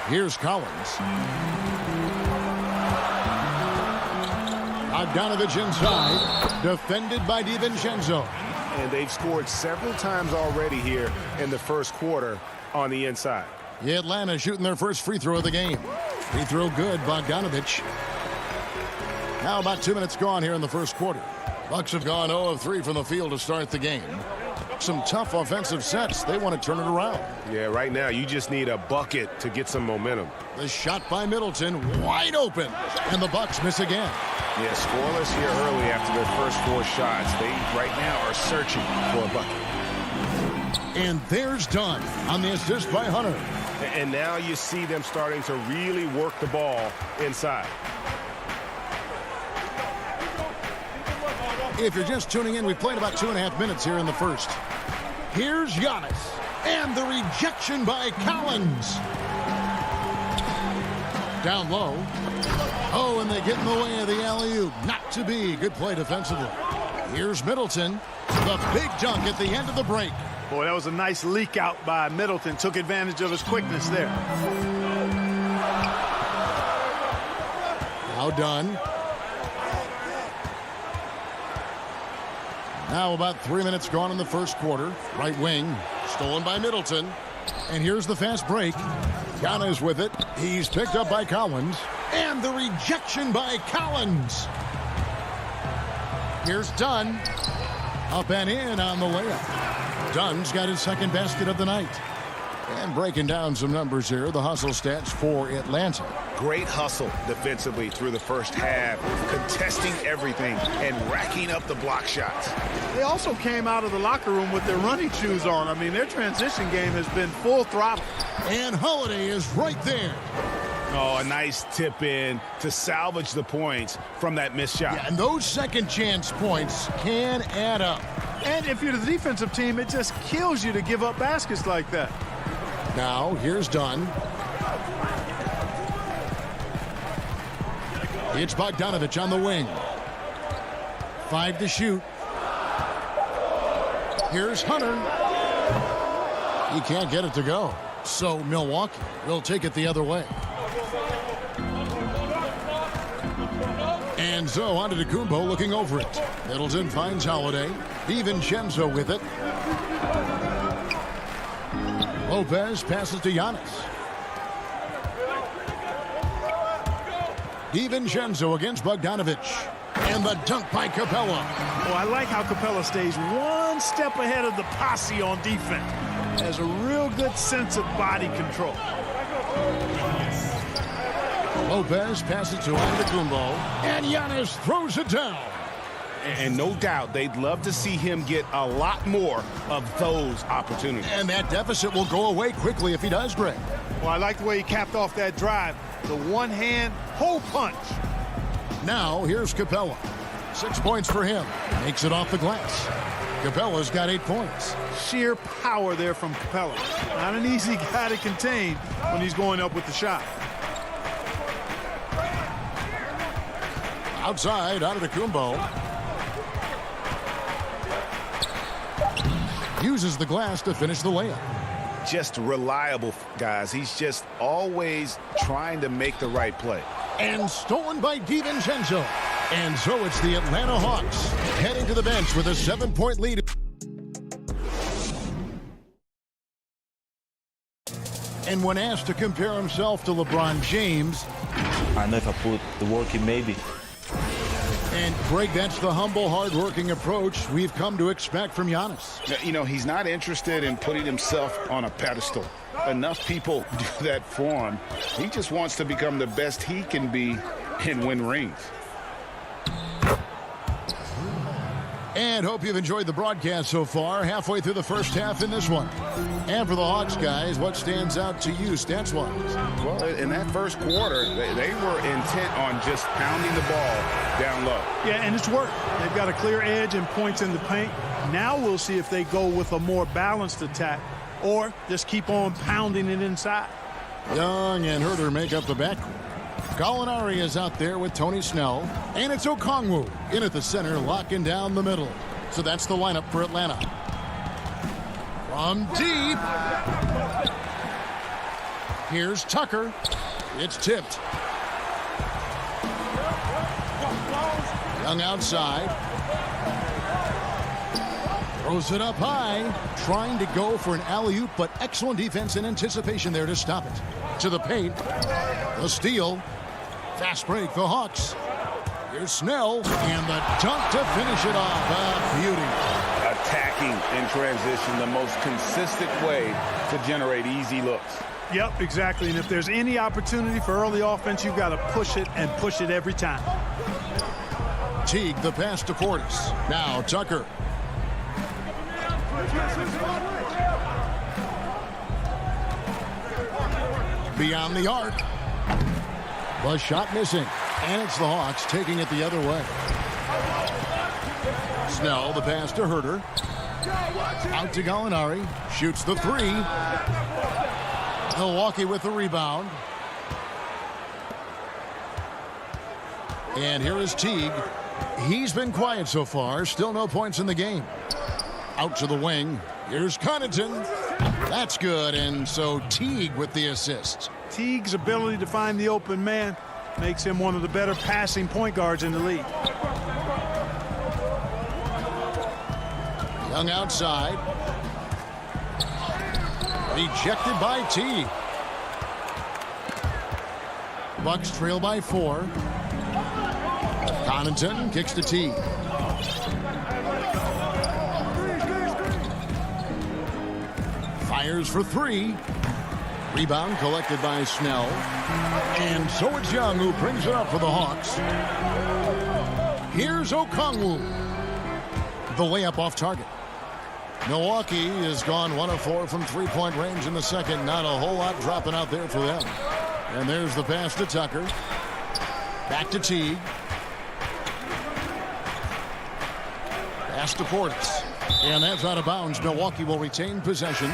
Here's Collins. Bogdanovich inside, defended by DiVincenzo. And they've scored several times already here in the first quarter on the inside. Atlanta shooting their first free throw of the game. Free throw good, Bogdanovich. Now about 2 minutes gone here in the first quarter. Bucks have gone 0 of 3 from the field to start the game. Some tough offensive sets. They want to turn it around. Yeah, right now you just need a bucket to get some momentum. The shot by Middleton, wide open. And the Bucks miss again. Yeah, scoreless here early after their first 4 shots. They right now are searching for a bucket. And there's Dunn on the assist by Hunter. And now you see them starting to really work the ball inside. If you're just tuning in, we've played about 2.5 minutes here in the first. Here's Giannis. And the rejection by Collins. Down low. Oh, and they get in the way of the alley-oop. Not to be. Good play defensively. Here's Middleton. The big dunk at the end of the break. Boy, that was a nice leak out by Middleton. Took advantage of his quickness there. Now done. Now about 3 minutes gone in the first quarter. Right wing, stolen by Middleton. And here's the fast break. Giannis with it. He's picked up by Collins. And the rejection by Collins. Here's Dunn. Up and in on the layup. Dunn's got his second basket of the night. And breaking down some numbers here, the hustle stats for Atlanta. Great hustle defensively through the first half, contesting everything and racking up the block shots. They also came out of the locker room with their running shoes on. I mean, their transition game has been full throttle. And Holiday is right there. Oh, a nice tip in to salvage the points from that missed shot. Yeah, and those second chance points can add up. And if you're the defensive team, it just kills you to give up baskets like that. Now, here's Dunn. It's Bogdanovich on the wing. 5 to shoot. Here's Hunter. He can't get it to go. So Milwaukee will take it the other way. And so on to Antetokounmpo looking over it. Middleton finds Holiday. DiVincenzo with it. Lopez passes to Giannis. DiVincenzo against Bogdanovich. And the dunk by Capella. Oh, I like how Capella stays one step ahead of the posse on defense. Has a real good sense of body control. Lopez passes to Antetokounmpo. And Giannis throws it down. And no doubt they'd love to see him get a lot more of those opportunities. And that deficit will go away quickly if he does, Greg. Well, I like the way he capped off that drive. The one-hand hole punch. Now, here's Capella. 6 points for him. Makes it off the glass. Capella's got 8 points. Sheer power there from Capella. Not an easy guy to contain when he's going up with the shot. Outside, Antetokounmpo. Uses the glass to finish the layup. Just reliable, guys. He's just always trying to make the right play. And stolen by DiVincenzo. And so it's the Atlanta Hawks heading to the bench with a 7-point lead. And when asked to compare himself to LeBron James, I know if I put the work in, maybe. And Greg, that's the humble, hard-working approach we've come to expect from Giannis. You know, he's not interested in putting himself on a pedestal. Enough people do that for him. He just wants to become the best he can be and win rings. And hope you've enjoyed the broadcast so far. Halfway through the first half in this one. And for the Hawks, guys, what stands out to you stats-wise? Well, in that first quarter, they were intent on just pounding the ball down low. Yeah, and it's worked. They've got a clear edge and points in the paint. Now we'll see if they go with a more balanced attack or just keep on pounding it inside. Young and Herter make up the backcourt. Gallinari is out there with Tony Snell. And it's Okongwu in at the center, locking down the middle. So that's the lineup for Atlanta. From deep. Here's Tucker. It's tipped. Young outside. Throws it up high. Trying to go for an alley-oop, but excellent defense and anticipation there to stop it. To the paint. The steal. Fast break, the Hawks. Here's Snell, and the dunk to finish it off. Beauty. Attacking in transition, the most consistent way to generate easy looks. Yep, exactly. And if there's any opportunity for early offense, you've got to push it and push it every time. Teague, the pass to Portis. Now Tucker. Beyond the arc. The shot missing. And it's the Hawks taking it the other way. Snell, the pass to Herter. Out to Gallinari. Shoots the three. Milwaukee with the rebound. And here is Teague. He's been quiet so far. Still no points in the game. Out to the wing. Here's Connaughton. That's good. And so Teague with the assist. Teague's ability to find the open man makes him one of the better passing point guards in the league. Young outside. Rejected by Teague. Bucks trail by 4. Connaughton kicks to Teague. Fires for 3. Rebound collected by Snell. And so it's Young who brings it up for the Hawks. Here's Okongwu. The layup off target. Milwaukee has gone 1 of 4 from three-point range in the second. Not a whole lot dropping out there for them. And there's the pass to Tucker. Back to Teague. Pass to Portis. And that's out of bounds. Milwaukee will retain possession.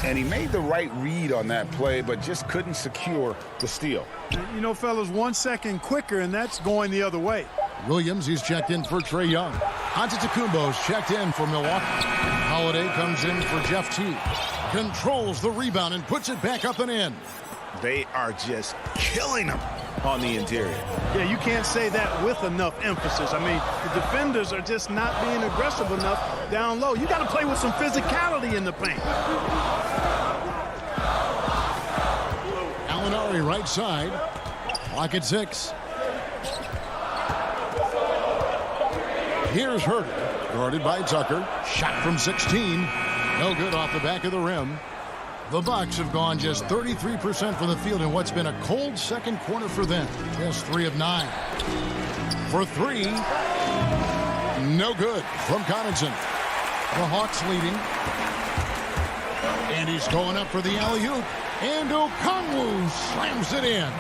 And he made the right read on that play, but just couldn't secure the steal. You know, fellas, 1 second quicker, and that's going the other way. Williams, he's checked in for Trae Young. Antetokounmpo's checked in for Milwaukee. Holiday comes in for Jeff Teague. Controls the rebound and puts it back up and in. They are just killing them on the interior. Yeah, you can't say that with enough emphasis. I mean, the defenders are just not being aggressive enough down low. You got to play with some physicality in the paint. Gallinari right side. Clock at 6. Here's Herter, guarded by Tucker. Shot from 16. No good off the back of the rim. The Bucks have gone just 33% from the field in what's been a cold second quarter for them. Just 3 of 9. For 3. No good from Connaughton. The Hawks leading. And he's going up for the alley-oop. And Okongwu slams it in.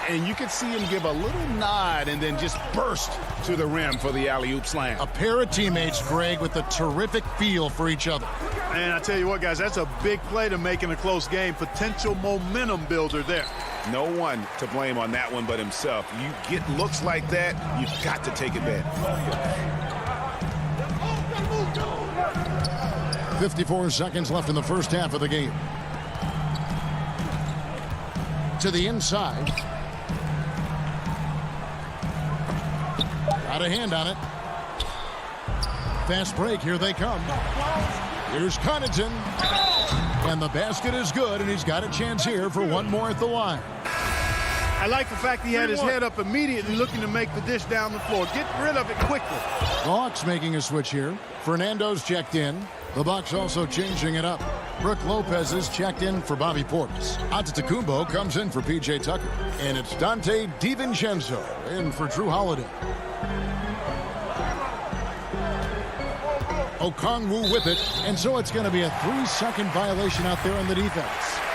And you could see him give a little nod and then just burst to the rim for the alley-oop slam. A pair of teammates, Greg, with a terrific feel for each other. And I tell you what, guys, that's a big play to make in a close game. Potential momentum builder there. No one to blame on that one but himself. You get looks like that, you've got to take advantage. 54 seconds left in the first half of the game. To the inside. Got a hand on it. Fast break, here they come. Here's Connaughton. And the basket is good, and he's got a chance here for one more at the line. I like the fact he had his head up immediately looking to make the dish down the floor. Get rid of it quickly. The Hawks making a switch here. Fernando's checked in. The Bucks also changing it up. Brook Lopez is checked in for Bobby Portis. Antetokounmpo comes in for P.J. Tucker. And it's Dante DiVincenzo in for Drew Holiday. Okongwu with it, and so it's going to be a 3-second violation out there on the defense.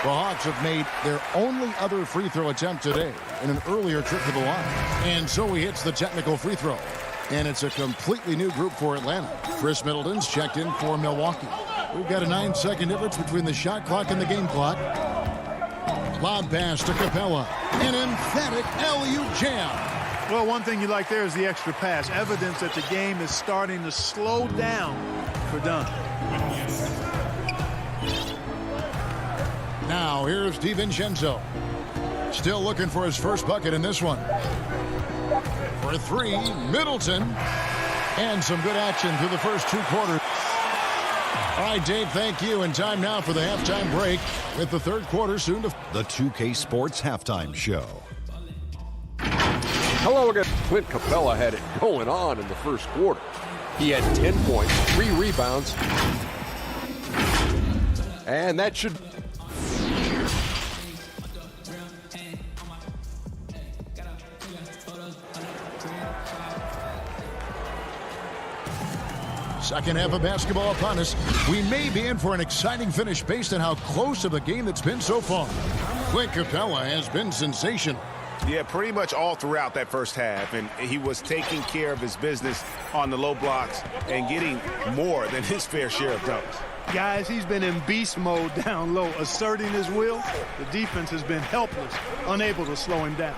The Hawks have made their only other free throw attempt today in an earlier trip to the line. And so he hits the technical free throw. And it's a completely new group for Atlanta. Chris Middleton's checked in for Milwaukee. We've got a 9-second difference between the shot clock and the game clock. Lob pass to Capella. An emphatic alley-oop jam. Well, one thing you like there is the extra pass. Evidence that the game is starting to slow down for Dunn. Now, here's DiVincenzo. Still looking for his first bucket in this one. For three, Middleton. And some good action through the first 2 quarters. All right, Dave, thank you. And time now for the halftime break with the 3rd quarter soon to... The 2K Sports Halftime Show. Hello again. Clint Capella had it going on in the first quarter. He had 10 points, 3 rebounds. And that should... Second half of basketball upon us. We may be in for an exciting finish based on how close of a game that's been so far. Clint Capella has been sensational. Yeah, pretty much all throughout that first half, and he was taking care of his business on the low blocks and getting more than his fair share of dunks. Guys, he's been in beast mode down low, asserting his will. The defense has been helpless, unable to slow him down.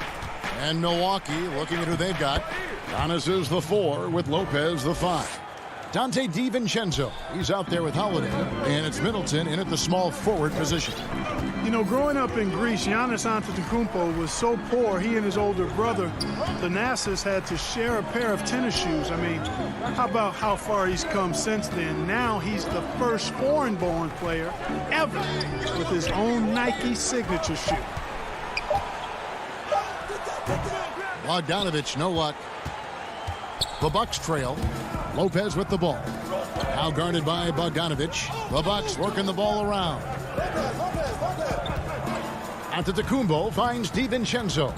And Milwaukee, looking at who they've got. Giannis is the 4 with Lopez the 5. Dante DiVincenzo, he's out there with Holiday, and it's Middleton in at the small forward position. You know, growing up in Greece, Giannis Antetokounmpo was so poor, he and his older brother, Thanasis, had to share a pair of tennis shoes. I mean, how about how far he's come since then? Now he's the first foreign-born player ever with his own Nike signature shoe. Bogdanovich, no luck. The Bucks trail. Lopez with the ball. Now guarded by Bogdanovich. The Bucks working the ball around. Antetokounmpo finds DiVincenzo.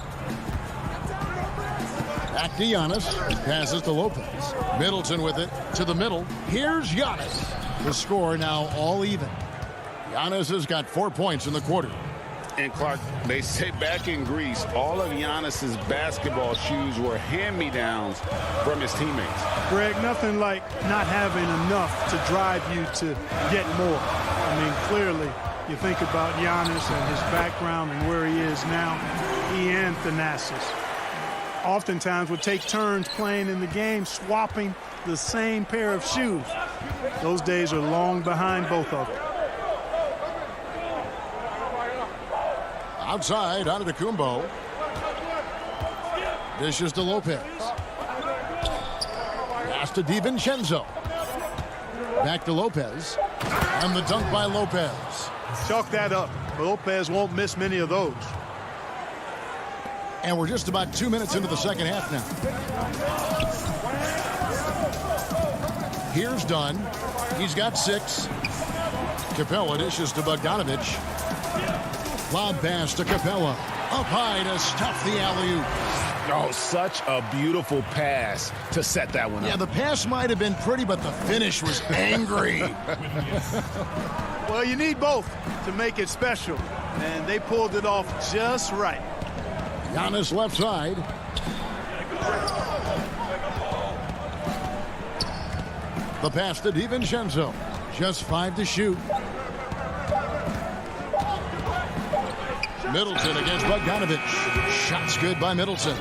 Back to Giannis. Passes to Lopez. Middleton with it to the middle. Here's Giannis. The score now all even. Giannis has got 4 points in the quarter. And Clark, they say back in Greece, all of Giannis's basketball shoes were hand-me-downs from his teammates. Greg, nothing like not having enough to drive you to get more. I mean, clearly, you think about Giannis and his background and where he is now, he and Thanasis oftentimes would take turns playing in the game, swapping the same pair of shoes. Those days are long behind both of them. Outside, Antetokounmpo. Dishes to Lopez. Pass to DiVincenzo. Back to Lopez. And the dunk by Lopez. Chalk that up. Lopez won't miss many of those. And we're just about 2 minutes into the second half now. Here's Dunn. He's got 6. Capella dishes to Bogdanovich. Lob pass to Capella. Up high to stuff the alley-oop. Oh, such a beautiful pass to set that one up. Yeah, the pass might have been pretty, but the finish was angry. Well, you need both to make it special, and they pulled it off just right. Giannis left side. The pass to DiVincenzo. Just 5 to shoot. Middleton against Bogdanovich. Shots good by Middleton.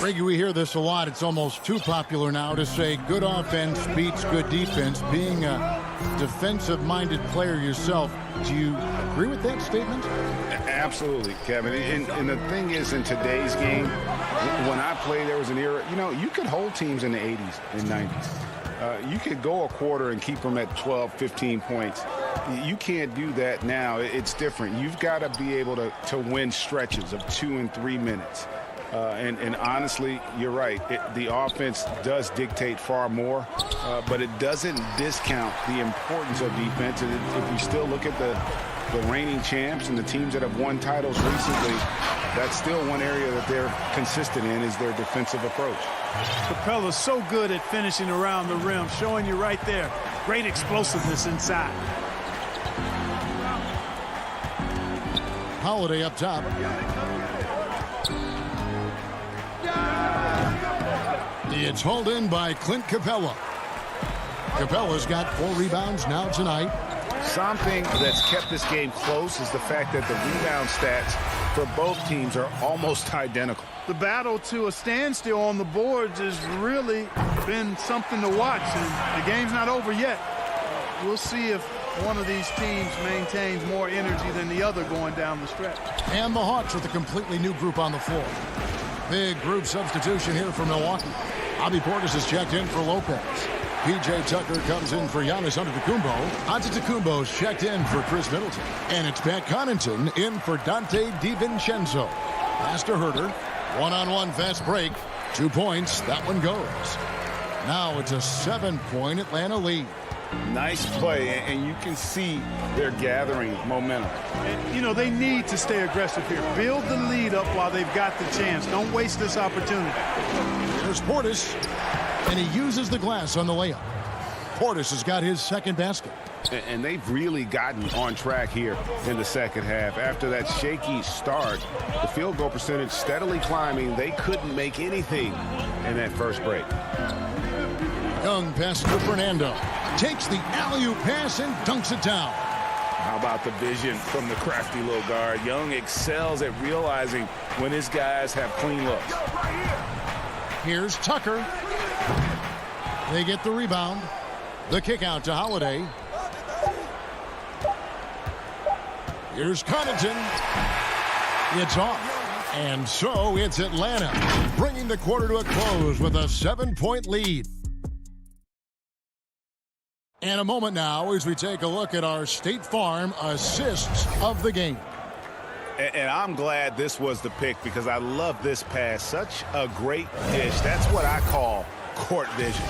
Greggy, we hear this a lot. It's almost too popular now to say good offense beats good defense. Being a defensive-minded player yourself, do you agree with that statement? Absolutely, Kevin. And the thing is, in today's game, when I played, there was an era, you know, you could hold teams in the 80s and 90s. You could go a quarter and keep them at 12, 15 points. You can't do that now. It's different. You've got to be able to win stretches of 2 and 3 minutes. And honestly, you're right. The offense does dictate far more, but it doesn't discount the importance of defense. And if you still look at the reigning champs and the teams that have won titles recently, that's still one area that they're consistent in is their defensive approach. Capella's so good at finishing around the rim, showing you right there. Great explosiveness inside. Holiday up top. It's hauled in by Clint Capella. Capella's got 4 rebounds now tonight. Something that's kept this game close is the fact that the rebound stats for both teams are almost identical. The battle to a standstill on the boards has really been something to watch, and the game's not over yet. We'll see if one of these teams maintains more energy than the other going down the stretch. And the Hawks with a completely new group on the floor. Big group substitution here for Milwaukee. Bobby Portis is checked in for Lopez. P.J. Tucker comes in for Giannis Antetokounmpo. Antetokounmpo's checked in for Chris Middleton. And it's Pat Connaughton in for Dante DiVincenzo. Pass to Herter. One-on-one fast break. 2 points. That one goes. Now it's a 7-point Atlanta lead. Nice play, and you can see they're gathering momentum. And, you know, they need to stay aggressive here. Build the lead up while they've got the chance. Don't waste this opportunity. There's Portis, and he uses the glass on the layup. Portis has got his second basket. And they've really gotten on track here in the second half. After that shaky start, the field goal percentage steadily climbing. They couldn't make anything in that first break. Young pass to Fernando. Takes the alley-oop pass and dunks it down. How about the vision from the crafty little guard? Young excels at realizing when his guys have clean looks. Here's Tucker. They get the rebound. The kick out to Holiday. Here's Connaughton. It's off. And so it's Atlanta, bringing the quarter to a close with a 7-point lead. And a moment now as we take a look at our State Farm assists of the game. And I'm glad this was the pick because I love this pass. Such a great dish. That's what I call court vision.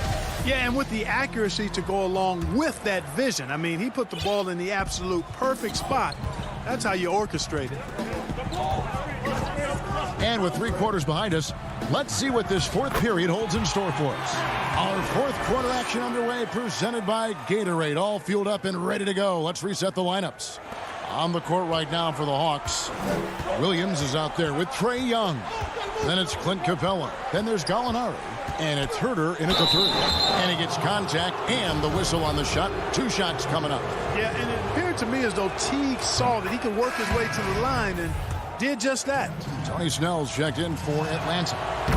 Yeah, and with the accuracy to go along with that vision. I mean, he put the ball in the absolute perfect spot. That's how you orchestrate it. And with 3 quarters behind us, let's see what this fourth period holds in store for us. Our fourth quarter action underway, presented by Gatorade, all fueled up and ready to go. Let's reset the lineups. On the court right now for the Hawks, Williams is out there with Trae Young. Then it's Clint Capella. Then there's Gallinari. And it's Herter in at the 3. And he gets contact and the whistle on the shot. 2 shots coming up. Yeah, and it appeared to me as though Teague saw that he could work his way to the line and did just that. Tony Snell's checked in for Atlanta.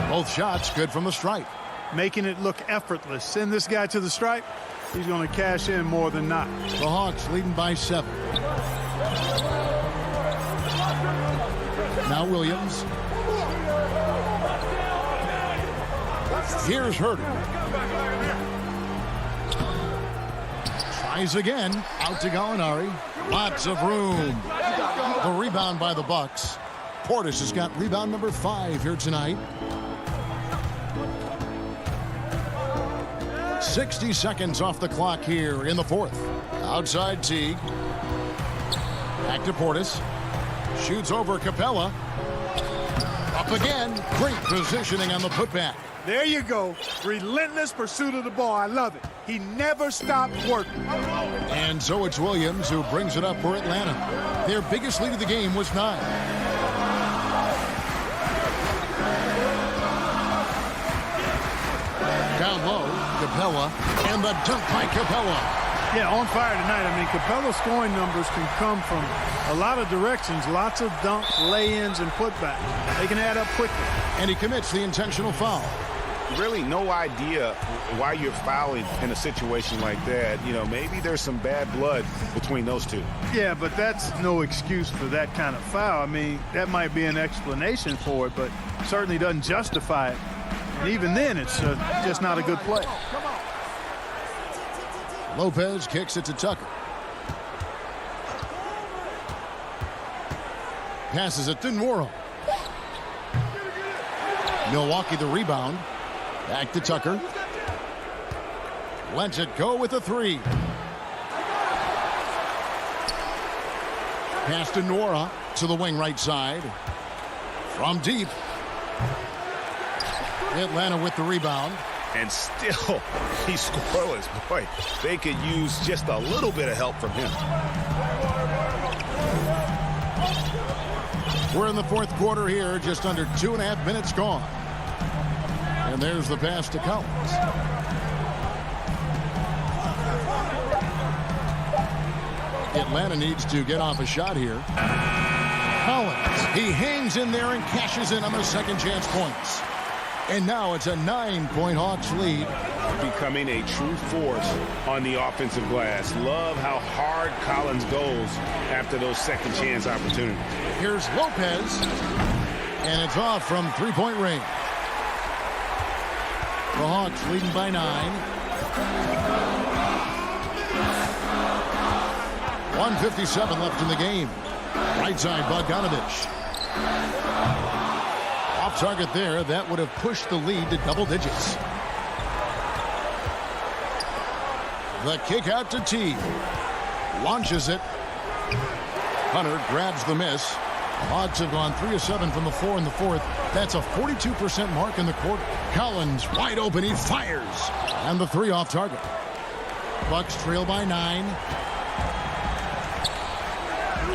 Both shots good from the stripe. Making it look effortless. Send this guy to the stripe. He's going to cash in more than not. The Hawks leading by 7. Now Williams. Here's Herter. Tries again. Out to Gallinari. Lots of room. The rebound by the Bucks. Portis has got rebound number 5 here tonight. 60 seconds off the clock here in the fourth. Outside Teague. Back to Portis. Shoots over Capella. Up again. Great positioning on the putback. There you go. Relentless pursuit of the ball. I love it. He never stopped working. And so it's Williams who brings it up for Atlanta. Their biggest lead of the game was 9. Down low, Capella, and the dunk by Capella. Yeah, on fire tonight. I mean, Capella's scoring numbers can come from a lot of directions. Lots of dunks, lay-ins, and putbacks. They can add up quickly. And he commits the intentional foul. Really no idea why you're fouling in a situation like that. You know, maybe there's some bad blood between those two. Yeah, but that's no excuse for that kind of foul. I mean, that might be an explanation for it, but certainly doesn't justify it. And even then, it's just not a good play. Lopez kicks it to Tucker. Passes it to Nwora. Milwaukee the rebound. Back to Tucker. Lets it go with a 3. Pass to Nwora to the wing right side. From deep. Atlanta with the rebound. And still, he's scoreless. Boy, they could use just a little bit of help from him. We're in the fourth quarter here, just under 2.5 minutes gone. And there's the pass to Collins. Atlanta needs to get off a shot here. Collins, he hangs in there and cashes in on the second chance points. And now it's a 9-point Hawks lead. Becoming a true force on the offensive glass. Love how hard Collins goes after those second chance opportunities. Here's Lopez. And it's off from three-point range. The Hawks leading by 9. 1:57 left in the game. Right side, Bogdanovich. Off target there. That would have pushed the lead to double digits. The kick out to T. Launches it. Hunter grabs the miss. Hawks have gone 3 of 7 from the floor in the fourth. That's a 42% mark in the quarter. Collins wide open. He fires. And the three off target. Bucks trail by 9.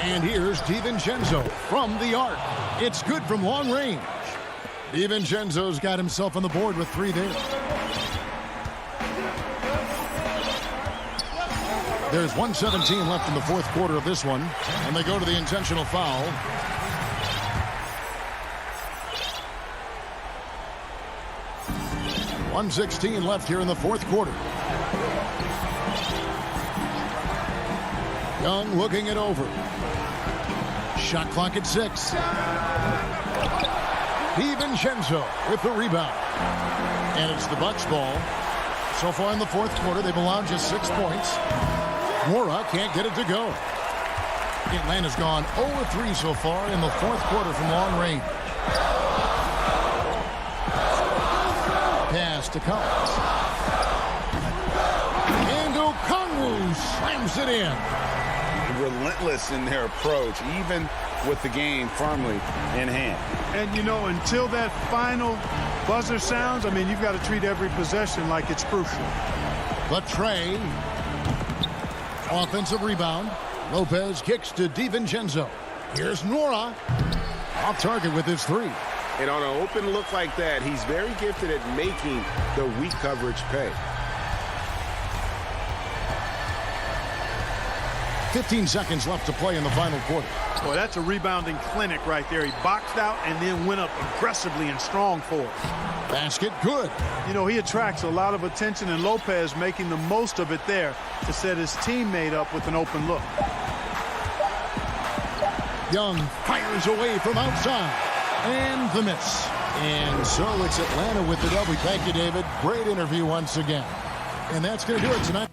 And here's DiVincenzo from the arc. It's good from long range. DiVincenzo's got himself on the board with 3 there. There's 1:17 left in the fourth quarter of this one. And they go to the intentional foul. .116 left here in the fourth quarter. Young looking it over. Shot clock at 6. DiVincenzo with the rebound. And it's the Bucks ball. So far in the fourth quarter, they've allowed just 6 points. Mora can't get it to go. Atlanta's gone 0-3 so far in the fourth quarter from long range. Pass to Collins. And Okongwu slams it in. Relentless in their approach, even with the game firmly in hand. And, you know, until that final buzzer sounds, I mean, you've got to treat every possession like it's crucial. But Trey, offensive rebound. Lopez kicks to DiVincenzo. Here's Nora. Off target with his 3. And on an open look like that, he's very gifted at making the weak coverage pay. 15 seconds left to play in the final quarter. Boy, that's a rebounding clinic right there. He boxed out and then went up aggressively and strong for it. Basket good. You know, he attracts a lot of attention, and Lopez making the most of it there to set his teammate up with an open look. Young fires away from outside. And the miss. And so it's Atlanta with the W. Thank you, David. Great interview once again. And that's going to do it tonight.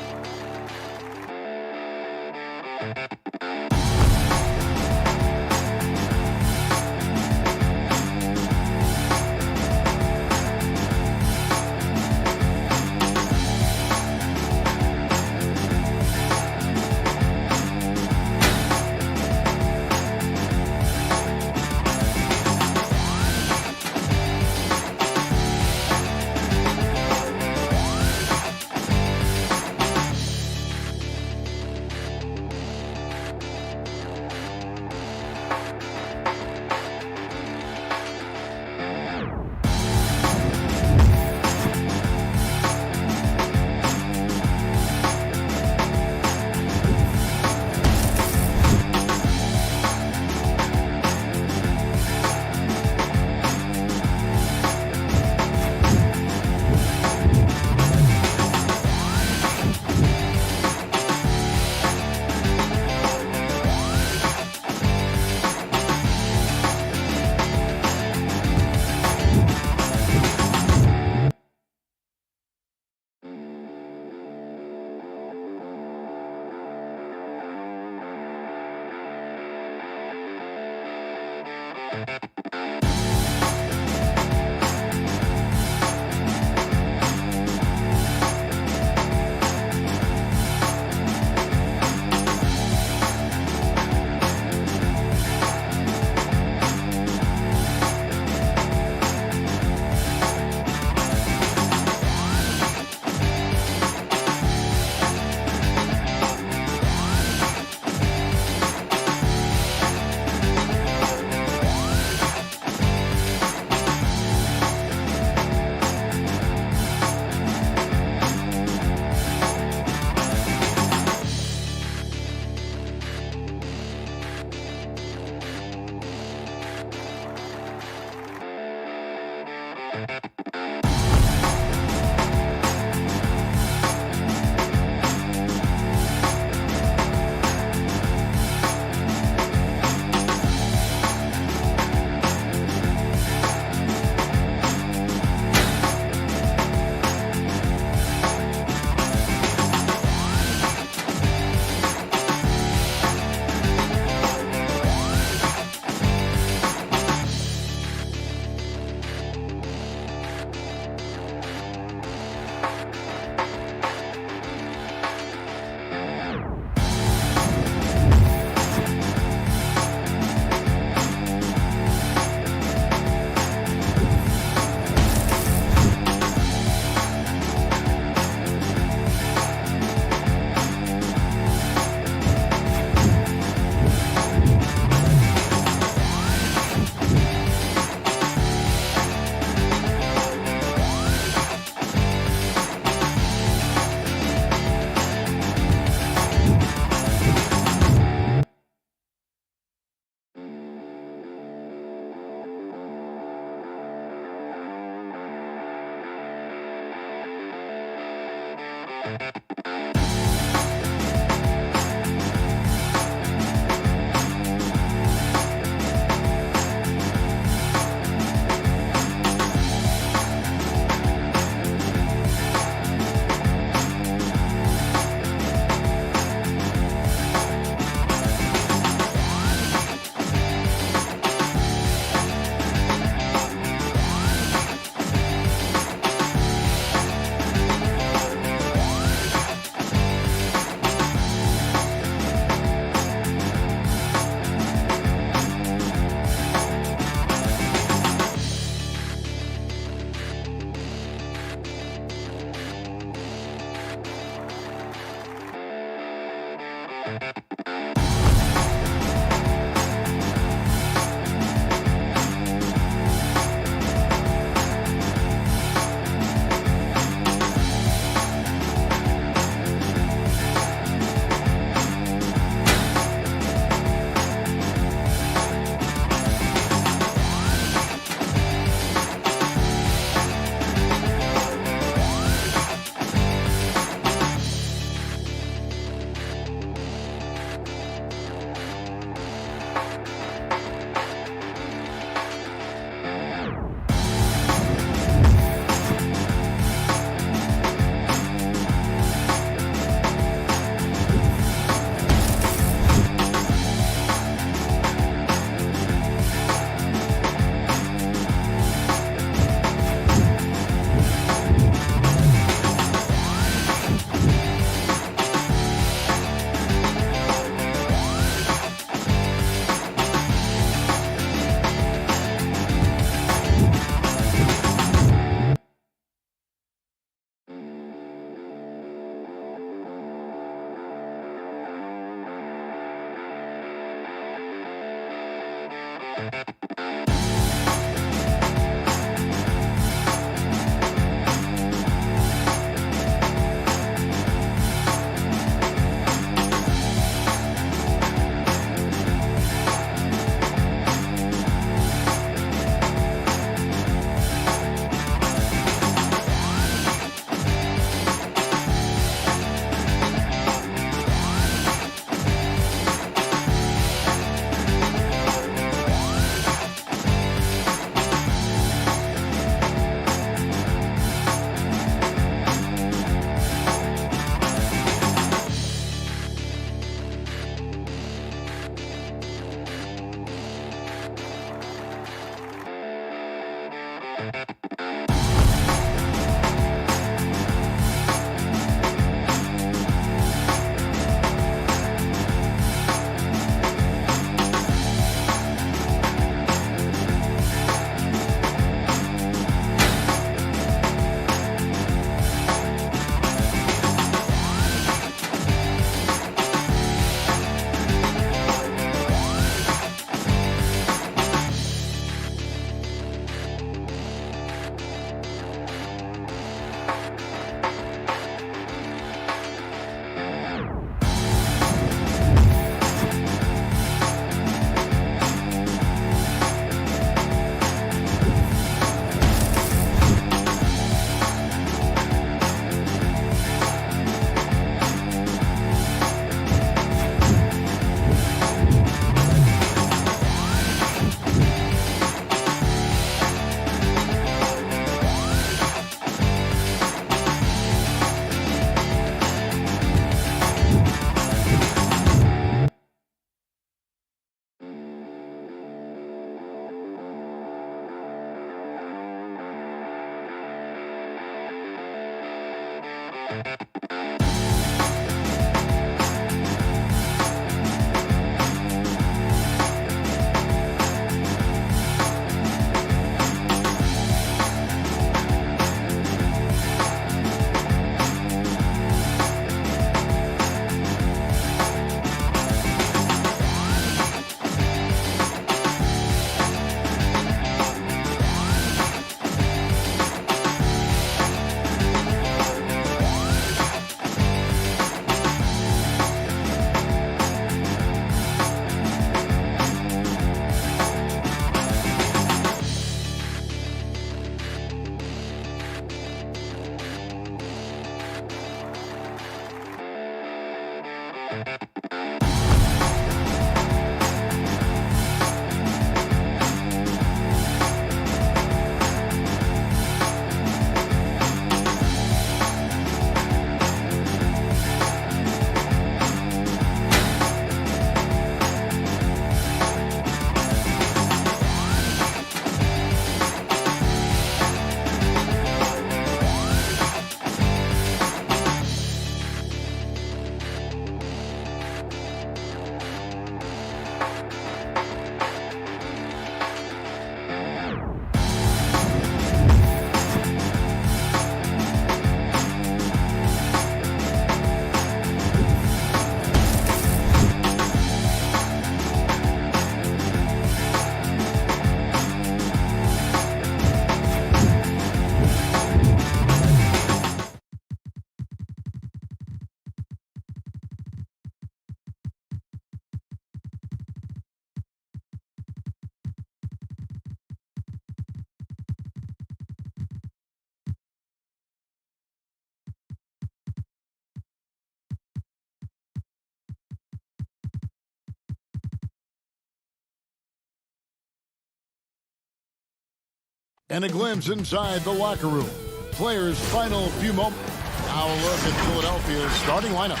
And a glimpse inside the locker room. Players' final few moments. Now a look at Philadelphia's starting lineup.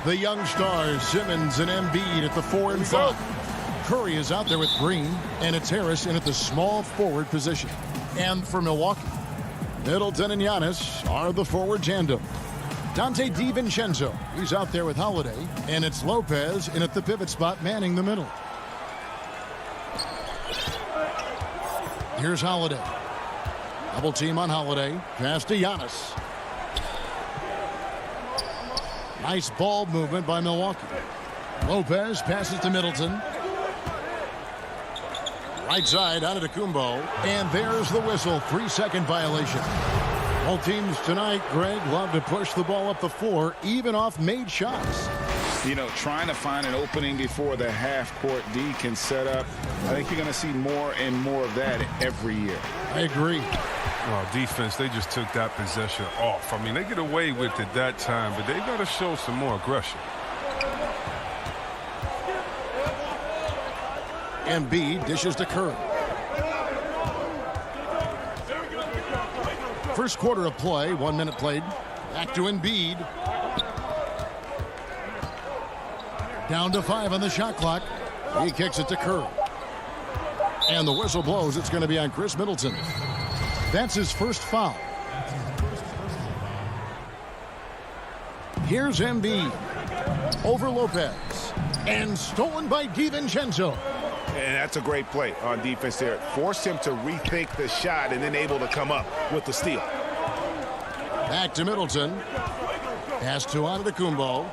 The young stars, Simmons and Embiid at the 4 and 5. Curry is out there with Green, and it's Harris in at the small forward position. And for Milwaukee, Middleton and Giannis are the forward tandem. Dante DiVincenzo, he's out there with Holiday, and it's Lopez in at the pivot spot manning the middle. Here's Holiday. Double team on Holiday. Pass to Giannis. Nice ball movement by Milwaukee. Lopez passes to Middleton. Right side out of Antetokounmpo. And there's the whistle. 3-second violation. Both teams tonight, Greg, love to push the ball up the floor, even off made shots. You know, trying to find an opening before the half-court D can set up. I think you're going to see more and more of that every year. I agree. Oh, defense, they just took that possession off. I mean, they get away with it that time, but they got to show some more aggression. Embiid dishes to Curry. First quarter of play, 1 minute played. Back to Embiid. Down to 5 on the shot clock. He kicks it to Curry. And the whistle blows. It's going to be on Chris Middleton. That's his first foul. Here's Embiid. Over Lopez. And stolen by DiVincenzo. And that's a great play on defense there. Forced him to rethink the shot and then able to come up with the steal. Back to Middleton. Pass to Antetokounmpo.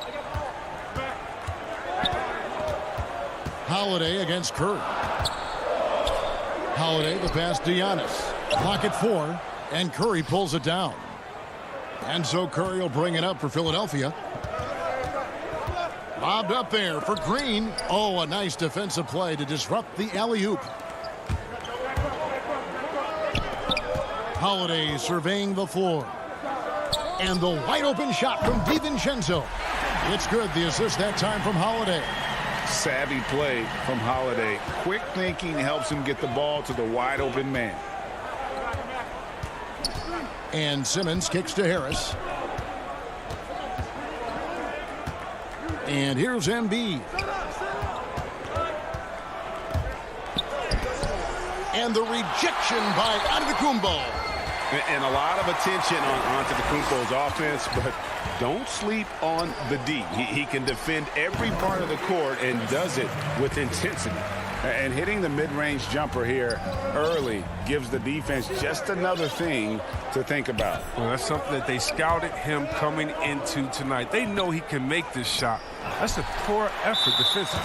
Holiday against Curry. Holiday, the pass to Giannis. Clock at 4, and Curry pulls it down. And so Curry will bring it up for Philadelphia. Lobbed up there for Green. Oh, a nice defensive play to disrupt the alley-oop. Holiday surveying the floor. And the wide-open shot from DiVincenzo. It's good. The assist that time from Holiday. Savvy play from Holiday. Quick thinking helps him get the ball to the wide open man. And Simmons kicks to Harris. And here's Embiid. And the rejection by Antetokounmpo. And a lot of attention on Antetokounmpo's offense, but don't sleep on the D. He can defend every part of the court and does it with intensity. And hitting the mid-range jumper here early gives the defense just another thing to think about. Well, that's something that they scouted him coming into tonight. They know he can make this shot. That's a poor effort defensively.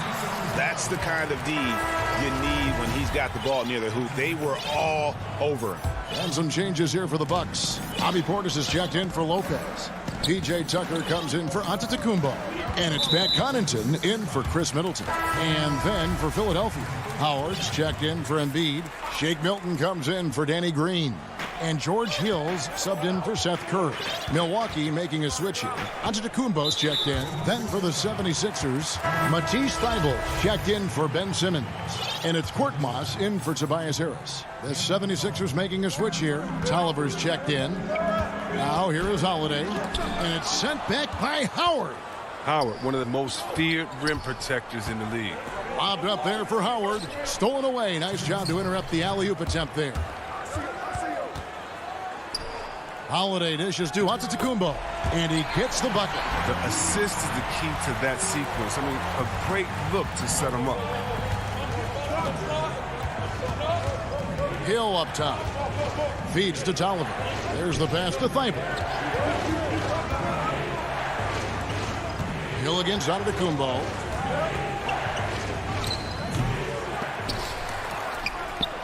That's the kind of D you need when he's got the ball near the hoop. They were all over him. And some changes here for the Bucks. Bobby Portis is checked in for Lopez. P.J. Tucker comes in for Antetokounmpo. And it's Pat Connaughton in for Chris Middleton. And then for Philadelphia, Howard's checked in for Embiid. Shake Milton comes in for Danny Green. And George Hill's subbed in for Seth Curry. Milwaukee making a switch here. Antetokounmpo's checked in. Then for the 76ers, Matisse Thybulle checked in for Ben Simmons. And it's Korkmaz in for Tobias Harris. The 76ers making a switch here. Tolliver's checked in. Now here is Holiday. And it's sent back by Howard. Howard, one of the most feared rim protectors in the league. Lobbed up there for Howard. Stolen away. Nice job to interrupt the alley-oop attempt there. Holiday dishes to Antetokounmpo, and he gets the bucket. The assist is the key to that sequence. I mean, a great look to set him up. Hill up top. Feeds to Tolliver. There's the pass to Thybulle. Hill against Antetokounmpo.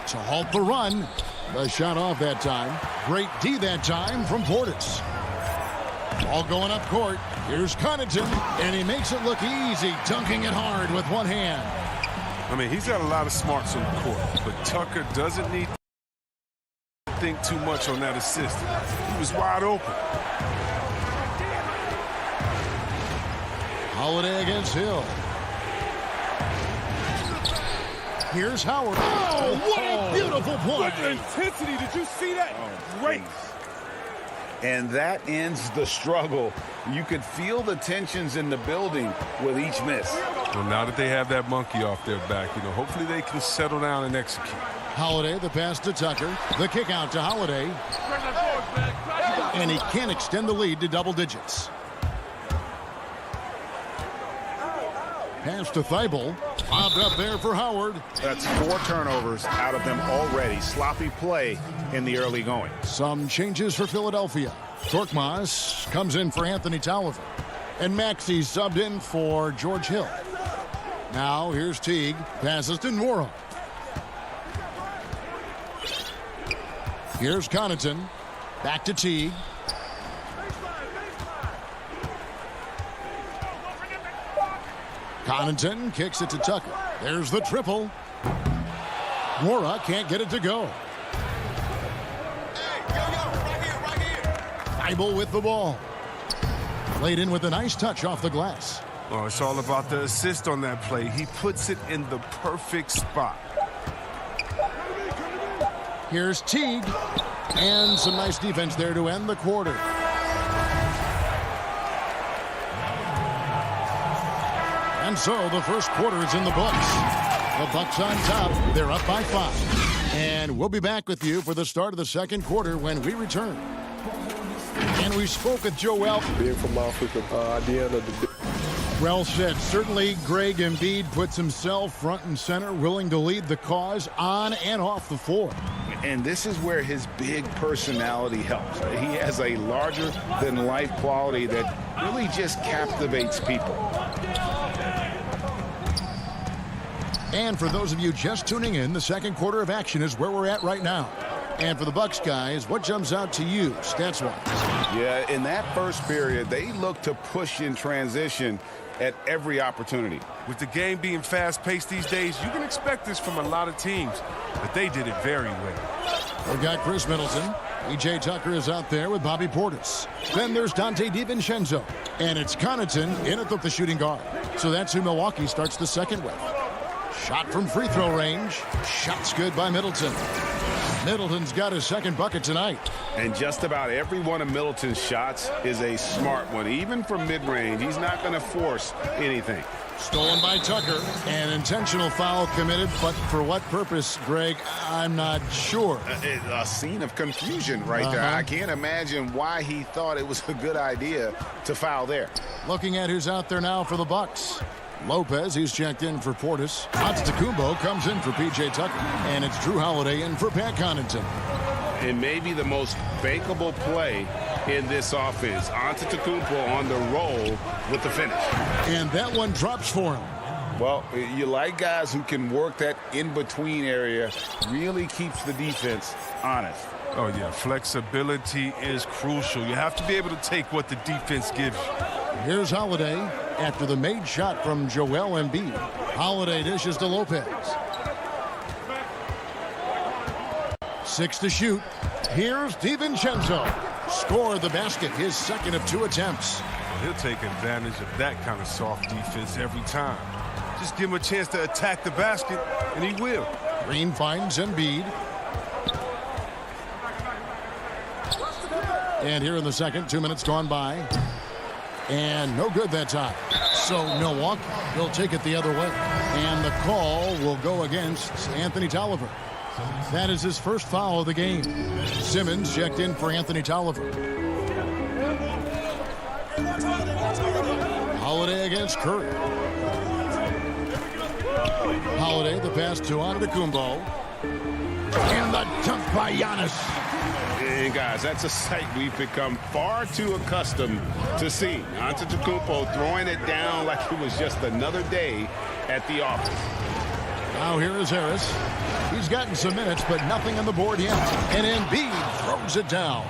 To halt the run. The shot off that time. Great D that time from Portis. Ball going up court. Here's Connaughton, and he makes it look easy, dunking it hard with one hand. I mean, he's got a lot of smarts on the court, but Tucker doesn't need to think too much on that assist. He was wide open. Holiday against Hill. Here's Howard. Oh, what a beautiful play. What intensity. Did you see that? Great. And that ends the struggle. You could feel the tensions in the building with each miss. Well, now that they have that monkey off their back, hopefully they can settle down and execute. Holiday, the pass to Tucker. The kick out to Holiday. And he can't extend the lead to double digits. Pass to Thybulle. Lobbed up there for Howard. That's 4 turnovers out of them already. Sloppy play in the early going. Some changes for Philadelphia. Korkmaz comes in for Anthony Tolliver. And Maxey subbed in for George Hill. Now here's Teague. Passes to Nwora. Here's Connaughton. Back to Teague. Connaughton kicks it to Tucker. There's the triple. Nwora can't get it to go. Thybulle with the ball. Laid in with a nice touch off the glass. Oh, it's all about the assist on that play. He puts it in the perfect spot. Here's Teague. And some nice defense there to end the quarter. And so the first quarter is in the books. The Bucks on top. They're up by 5. And we'll be back with you for the start of the second quarter when we return. And we spoke with Joel. Being from Africa, at the end of the day. Well said. Certainly, Greg Embiid puts himself front and center, willing to lead the cause on and off the floor. And this is where his big personality helps. He has a larger-than-life quality that really just captivates people. And for those of you just tuning in, the second quarter of action is where we're at right now. And for the Bucks guys, what jumps out to you, stats-wise? Yeah, in that first period, they look to push in transition at every opportunity. With the game being fast-paced these days, you can expect this from a lot of teams, but they did it very well. We've got Chris Middleton. P.J. Tucker is out there with Bobby Portis. Then there's Dante DiVincenzo. And it's Connaughton in at the shooting guard. So that's who Milwaukee starts the second with. Shot from free throw range. Shot's good by Middleton. Middleton's got his second bucket tonight. And just about every one of Middleton's shots is a smart one. Even from mid-range, he's not going to force anything. Stolen by Tucker. An intentional foul committed, but for what purpose, Greg? I'm not sure. A scene of confusion right there. I can't imagine why he thought it was a good idea to foul there. Looking at who's out there now for the Bucks. Lopez, he's checked in for Portis. Antetokounmpo comes in for P.J. Tucker. And it's Drew Holiday in for Pat Connaughton. It may be the most bankable play in this offense. Antetokounmpo on the roll with the finish. And that one drops for him. Well, you like guys who can work that in-between area, really keeps the defense honest. Oh, yeah, flexibility is crucial. You have to be able to take what the defense gives you. Here's Holiday after the made shot from Joel Embiid. Holiday dishes to Lopez. 6 to shoot. Here's DiVincenzo. Scored the basket, his second of 2 attempts. He'll take advantage of that kind of soft defense every time. Just give him a chance to attack the basket, and he will. Green finds Embiid. And here in the second, 2 minutes gone by. And no good that time. So Milwaukee will take it the other way. And the call will go against Anthony Tolliver. That is his first foul of the game. Simmons checked in for Anthony Tolliver. Holiday against Curry. Holiday, the pass to Antetokounmpo. And the dunk by Giannis. And guys, that's a sight we've become far too accustomed to seeing. Antetokounmpo throwing it down like it was just another day at the office. Now here is Harris. He's gotten some minutes, but nothing on the board yet. And Embiid throws it down.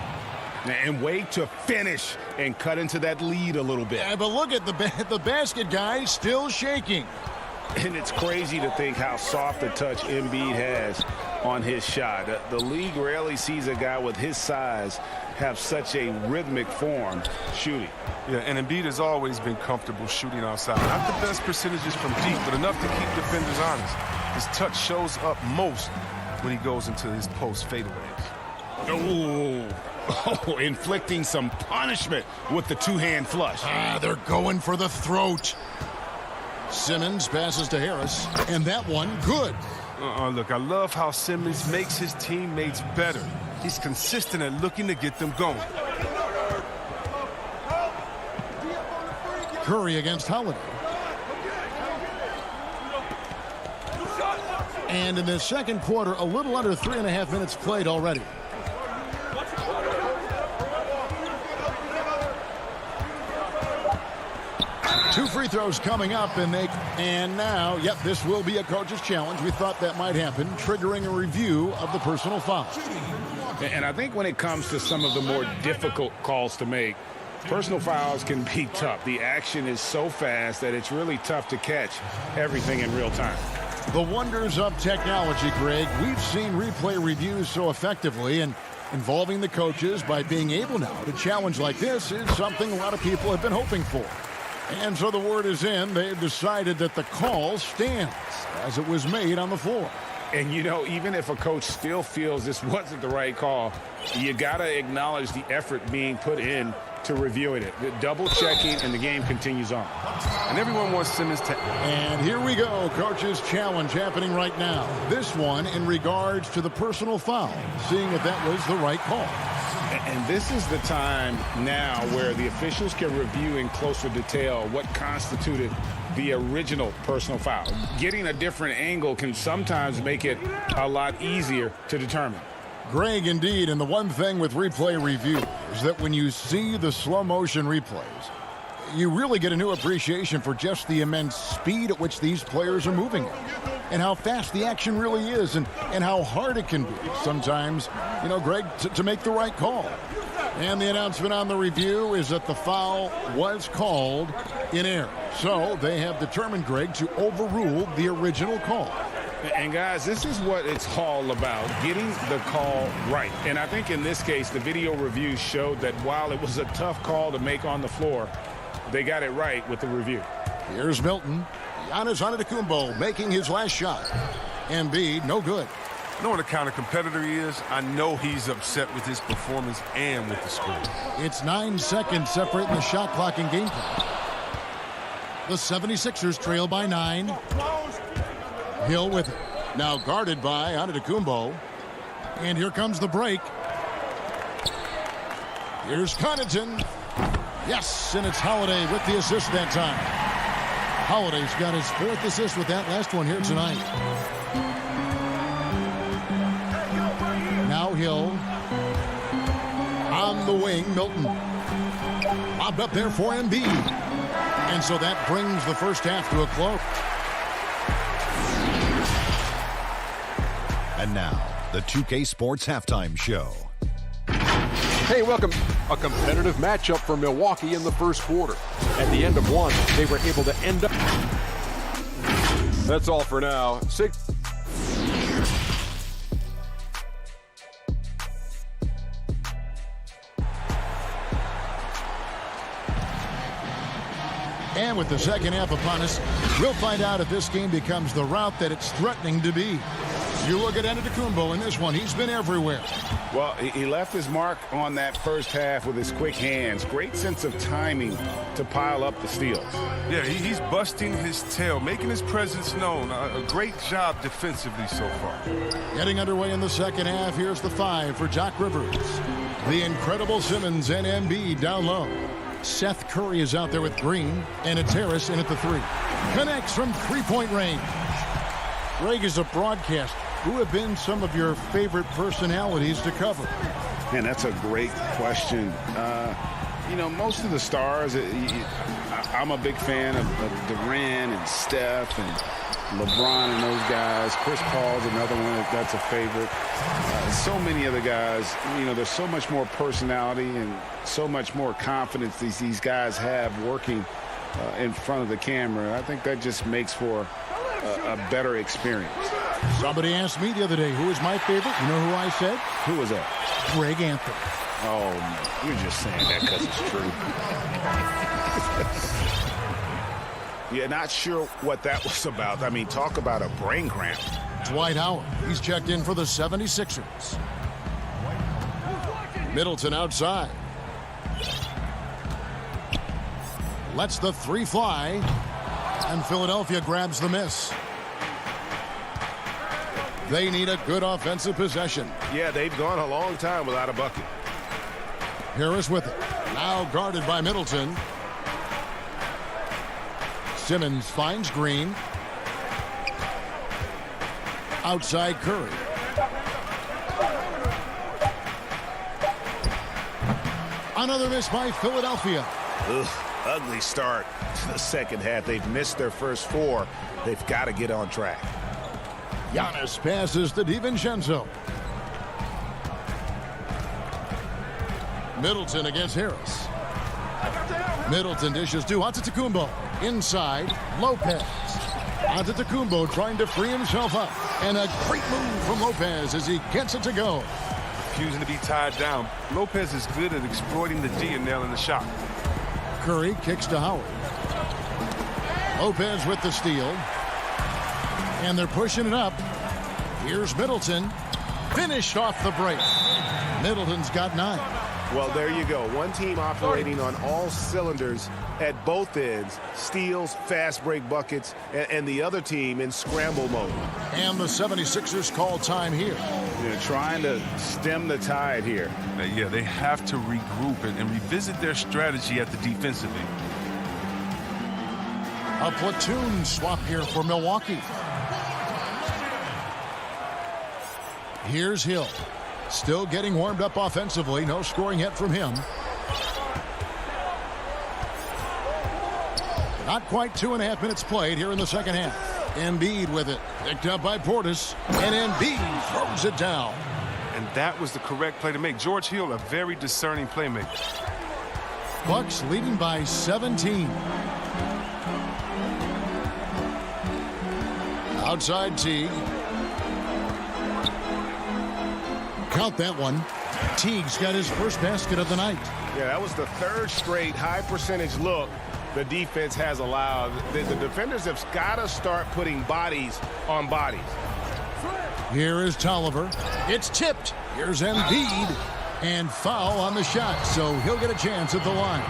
And wait to finish and cut into that lead a little bit. Yeah, but look at the basket guy still shaking. And it's crazy to think how soft a touch Embiid has on his shot. The league rarely sees a guy with his size have such a rhythmic form shooting. Yeah, and Embiid has always been comfortable shooting outside. Not the best percentages from deep, but enough to keep defenders honest. His touch shows up most when he goes into his post fadeaways. Oh, inflicting some punishment with the two-hand flush. They're going for the throat. Simmons passes to Harris, and that one good. Look, I love how Simmons makes his teammates better. He's consistent at looking to get them going. Curry against Holiday. And in the second quarter, a little under 3.5 minutes played already. Two free throws coming up, and now, yep, this will be a coach's challenge. We thought that might happen, triggering a review of the personal foul. And I think when it comes to some of the more difficult calls to make, personal fouls can be tough. The action is so fast that it's really tough to catch everything in real time. The wonders of technology, Greg. We've seen replay reviews so effectively, and involving the coaches by being able now to challenge like this is something a lot of people have been hoping for. And so the word is in. They've decided that the call stands as it was made on the floor. And, you know, even if a coach still feels this wasn't the right call, you got to acknowledge the effort being put in to reviewing it. The double checking, and the game continues on. And everyone wants Simmons to... And here we go. Coach's challenge happening right now. This one in regards to the personal foul, seeing if that was the right call. And this is the time now where the officials can review in closer detail what constituted the original personal foul. Getting a different angle can sometimes make it a lot easier to determine. Greg, indeed, and the one thing with replay review is that when you see the slow motion replays, you really get a new appreciation for just the immense speed at which these players are moving and how fast the action really is and how hard it can be sometimes, you know, Greg, to make the right call. And the announcement on the review is that the foul was called in error. So they have determined, Greg, to overrule the original call. And, guys, this is what it's all about, getting the call right. And I think in this case, the video review showed that while it was a tough call to make on the floor, they got it right with the review. Here's Milton. Giannis Antetokounmpo making his last shot. Embiid, no good. You know what a kind of competitor he is? I know he's upset with his performance and with the score. It's 9 seconds separating the shot clock and game clock. The 76ers trail by 9. Hill with it. Now guarded by Antetokounmpo. And here comes the break. Here's Connaughton. Yes, and it's Holiday with the assist that time. Holiday's got his 4th assist with that last one here tonight. Now Hill. On the wing, Milton. Lobbed up there for Embiid. And so that brings the first half to a close. And now, the 2K Sports Halftime Show. Hey, welcome. A competitive matchup for Milwaukee in the first quarter. At the end of one, they were able to end up. That's all for now. And with the second half upon us, we'll find out if this game becomes the route that it's threatening to be. You look at Antetokounmpo in this one. He's been everywhere. Well, he left his mark on that first half with his quick hands. Great sense of timing to pile up the steals. Yeah, he's busting his tail, making his presence known. A great job defensively so far. Getting underway in the second half. Here's the 5 for Doc Rivers. The incredible Simmons and Embiid down low. Seth Curry is out there with Green, and it's Harris in at the 3. Connects from three-point range. Greg, is a broadcast. Who have been some of your favorite personalities to cover? Man, that's a great question. Most of the stars, I'm a big fan of Durant and Steph and LeBron and those guys. Chris Paul's another one that's a favorite. So many other guys, there's so much more personality and so much more confidence these guys have working in front of the camera. I think that just makes for a better experience. Somebody asked me the other day, who is my favorite? You know who I said? Who was that? Greg Anthony. Oh, no. You're just saying that because it's true. Yeah, not sure what that was about. I mean, talk about a brain cramp. Dwight Howard. He's checked in for the 76ers. Middleton outside. Lets the 3 fly. And Philadelphia grabs the miss. They need a good offensive possession. Yeah, they've gone a long time without a bucket. Harris with it. Now guarded by Middleton. Simmons finds Green. Outside Curry. Another miss by Philadelphia. Ugh, ugly start to the second half. They've missed their first 4. They've got to get on track. Giannis passes to DiVincenzo. Middleton against Harris. Middleton dishes to Antetokounmpo. Inside, Lopez. Antetokounmpo trying to free himself up. And a great move from Lopez as he gets it to go. Refusing to be tied down. Lopez is good at exploiting the D and nailing the shot. Curry kicks to Howard. Lopez with the steal. And they're pushing it up. Here's Middleton. Finished off the break. Middleton's got 9. Well, there you go. One team operating on all cylinders at both ends. Steals, fast break buckets, and the other team in scramble mode. And the 76ers call time here. They're trying to stem the tide here. Yeah, they have to regroup and revisit their strategy at the defensive end. A platoon swap here for Milwaukee. Here's Hill. Still getting warmed up offensively. No scoring yet from him. Not quite 2.5 minutes played here in the second half. Embiid with it. Picked up by Portis. And Embiid throws it down. And that was the correct play to make. George Hill, a very discerning playmaker. Bucks leading by 17. Outside Teague. Count that one. Teague's got his first basket of the night. Yeah, that was the 3rd straight high percentage look the defense has allowed. The defenders have got to start putting bodies on bodies. Here is Tolliver. It's tipped. Here's Embiid. And foul on the shot, so he'll get a chance at the line.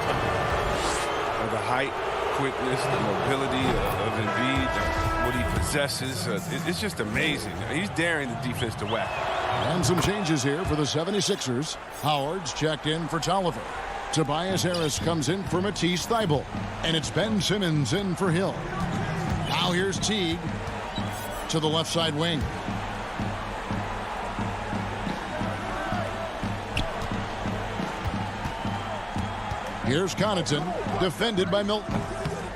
The height quickness, the mobility of Embiid, what he possesses. It's just amazing. He's daring the defense to whack. And some changes here for the 76ers. Howard's checked in for Tolliver. Tobias Harris comes in for Matisse Thybulle. And it's Ben Simmons in for Hill. Now here's Teague to the left side wing. Here's Connaughton, defended by Milton.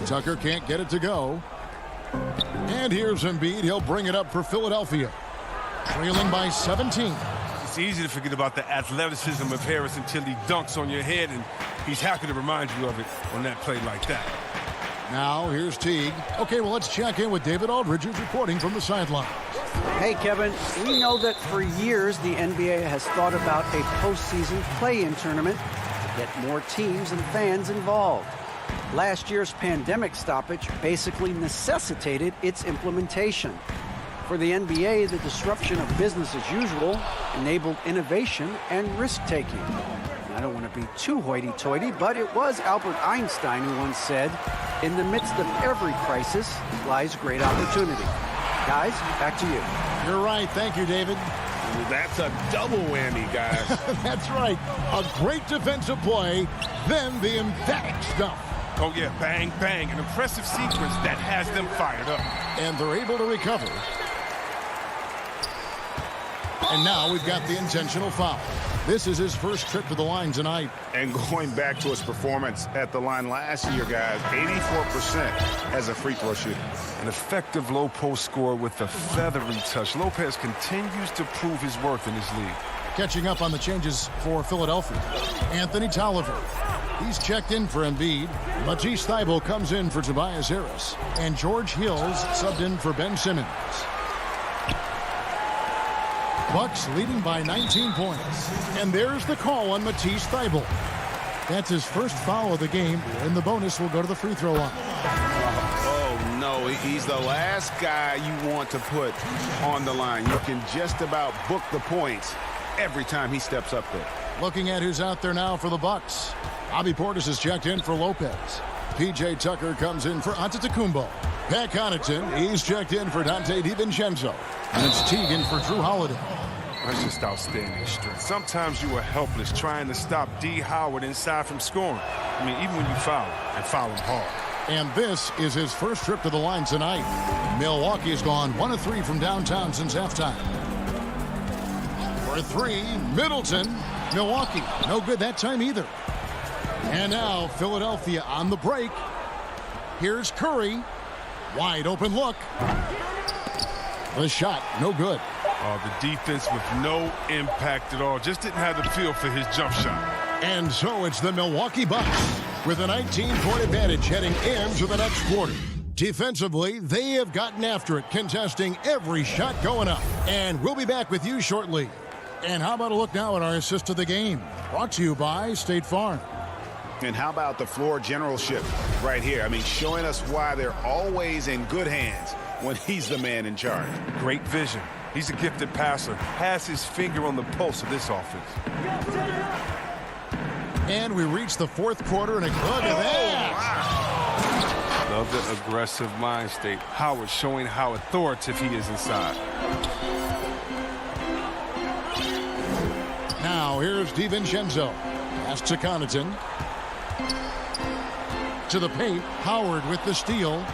Tucker can't get it to go. And here's Embiid. He'll bring it up for Philadelphia. Trailing by 17. It's easy to forget about the athleticism of Harris until he dunks on your head, and he's happy to remind you of it on that play like that. Now here's Teague. Okay, well, let's check in with David Aldridge, who's reporting from the sideline. Hey, Kevin, we know that for years the NBA has thought about a postseason play-in tournament to get more teams and fans involved. Last year's pandemic stoppage basically necessitated its implementation. For the NBA, the disruption of business as usual enabled innovation and risk-taking. I don't want to be too hoity-toity, but it was Albert Einstein who once said, "In the midst of every crisis lies great opportunity." Guys, back to you. You're right. Thank you, David. That's a double whammy, guys. That's right. A great defensive play, then the emphatic stuff. Oh, yeah, bang, bang. An impressive sequence that has them fired up. And they're able to recover. And now we've got the intentional foul. This is his first trip to the line tonight. And going back to his performance at the line last year, guys, 84% as a free throw shooter. An effective low post scorer with a feathery touch. Lopez continues to prove his worth in this league. Catching up on the changes for Philadelphia. Anthony Tolliver. He's checked in for Embiid. Matisse Thybulle comes in for Tobias Harris. And George Hill's subbed in for Ben Simmons. Bucks leading by 19 points. And there's the call on Matisse Thybulle. That's his first foul of the game, and the bonus will go to the free throw line. Oh, no, he's the last guy you want to put on the line. You can just about book the points every time he steps up there. Looking at who's out there now for the Bucks. Bobby Portis is checked in for Lopez. P.J. Tucker comes in for Antetokounmpo. Pat Connaughton, he's checked in for Dante DiVincenzo. And it's Teague in for Drew Holiday. That's just outstanding strength. Sometimes you are helpless trying to stop D. Howard inside from scoring. I mean, even when you foul him, and foul him hard. And this is his first trip to the line tonight. Milwaukee's gone 1 of 3 from downtown since halftime. For 3, Middleton. Milwaukee, no good that time either. And now Philadelphia on the break. Here's Curry. Wide open look. The shot, no good. The defense with no impact at all. Just didn't have the feel for his jump shot. And so it's the Milwaukee Bucks with a 19-point advantage heading into the next quarter. Defensively, they have gotten after it, contesting every shot going up. And we'll be back with you shortly. And how about a look now at our assist of the game? Brought to you by State Farm. And how about the floor generalship right here? I mean, showing us why they're always in good hands when he's the man in charge. Great vision. He's a gifted passer. Has his finger on the pulse of this offense. And we reach the fourth quarter, and a look at that. Wow. Love the aggressive mind state. Howard showing how authoritative he is inside. Now here's DiVincenzo. Pass to Connaughton. To the paint. Howard with the steal.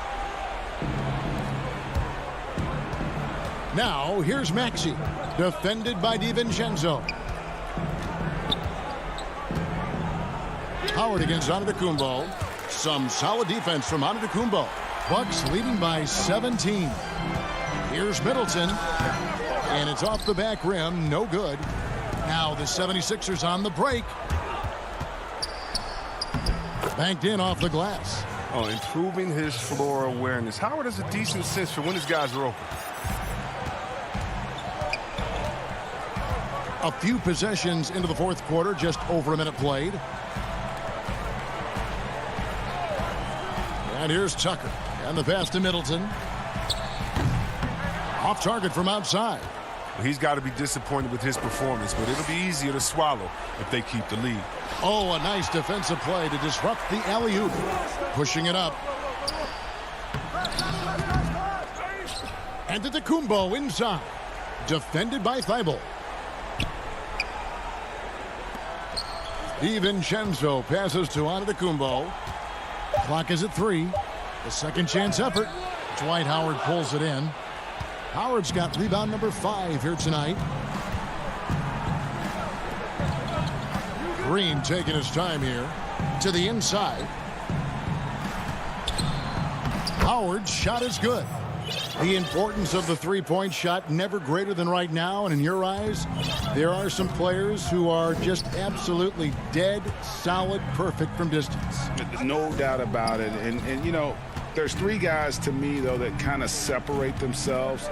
Now here's Maxey. Defended by DiVincenzo. Howard against Antetokounmpo. Some solid defense from Antetokounmpo. Bucks leading by 17. Here's Middleton. And it's off the back rim. No good. Now the 76ers on the break. Banked in off the glass. Oh, improving his floor awareness. Howard has a decent sense for when his guys are open. A few possessions into the fourth quarter, just over a minute played. And here's Tucker. And the pass to Middleton. Off target from outside. He's got to be disappointed with his performance, but it'll be easier to swallow if they keep the lead. Oh, a nice defensive play to disrupt the alley-oop. Pushing it up. Antetokounmpo inside. Defended by Thibault. DiVincenzo passes to Antetokounmpo. Clock is at 3. The second chance effort. Dwight Howard pulls it in. Howard's got rebound number 5 here tonight. Green taking his time here. To the inside. Howard's shot is good. The importance of the three-point shot never greater than right now. And in your eyes, there are some players who are just absolutely dead, solid, perfect from distance. No doubt about it. And you know, there's 3 guys to me, though, that kind of separate themselves.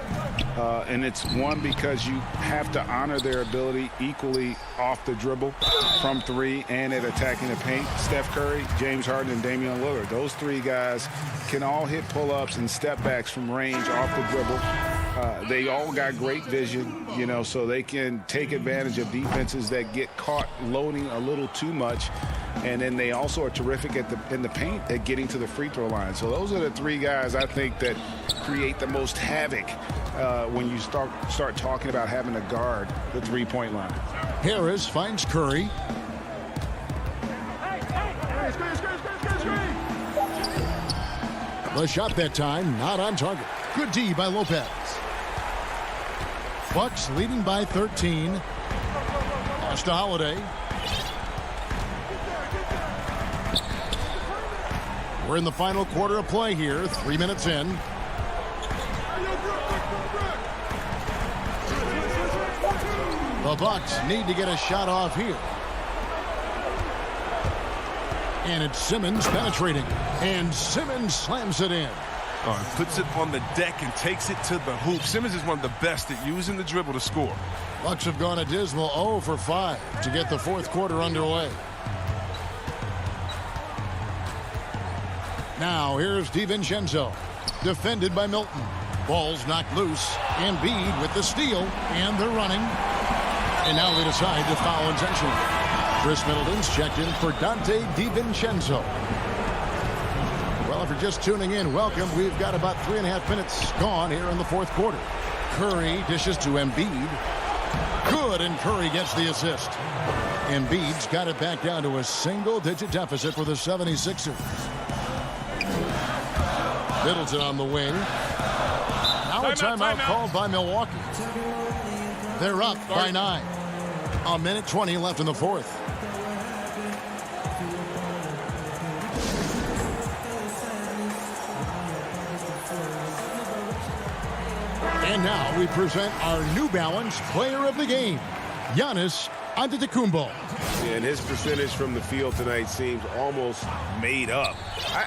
And it's one, because you have to honor their ability equally off the dribble from 3 and at attacking the paint. Steph Curry, James Harden, and Damian Lillard. Those 3 guys can all hit pull-ups and step backs from range off the dribble. They all got great vision, you know, so they can take advantage of defenses that get caught loading a little too much. And then they also are terrific in the paint at getting to the free throw line. So those are the 3 guys I think that create the most havoc when you start talking about having to guard the three-point line. Harris finds Curry. The shot that time, not on target. Good D by Lopez. Bucks leading by 13. Pass to Holiday. We're in the final quarter of play here. 3 minutes in. The Bucks need to get a shot off here. And it's Simmons penetrating. And Simmons slams it in. Puts it on the deck and takes it to the hoop. Simmons is one of the best at using the dribble to score. Bucks have gone a dismal 0 for 5 to get the fourth quarter underway. Now here's DiVincenzo. Defended by Milton. Ball's knocked loose. Embiid with the steal. And they're running. And now they decide to foul intentionally. Chris Middleton's checked in for Dante DiVincenzo. Well, if you're just tuning in, welcome. We've got about 3.5 minutes gone here in the fourth quarter. Curry dishes to Embiid. Good, and Curry gets the assist. Embiid's got it back down to a single-digit deficit for the 76ers. Middleton on the wing. Now a timeout called by Milwaukee. They're up by 9. 1:20 left in the fourth. And now we present our New Balance Player of the Game, Giannis Antetokounmpo. And his percentage from the field tonight seems almost made up.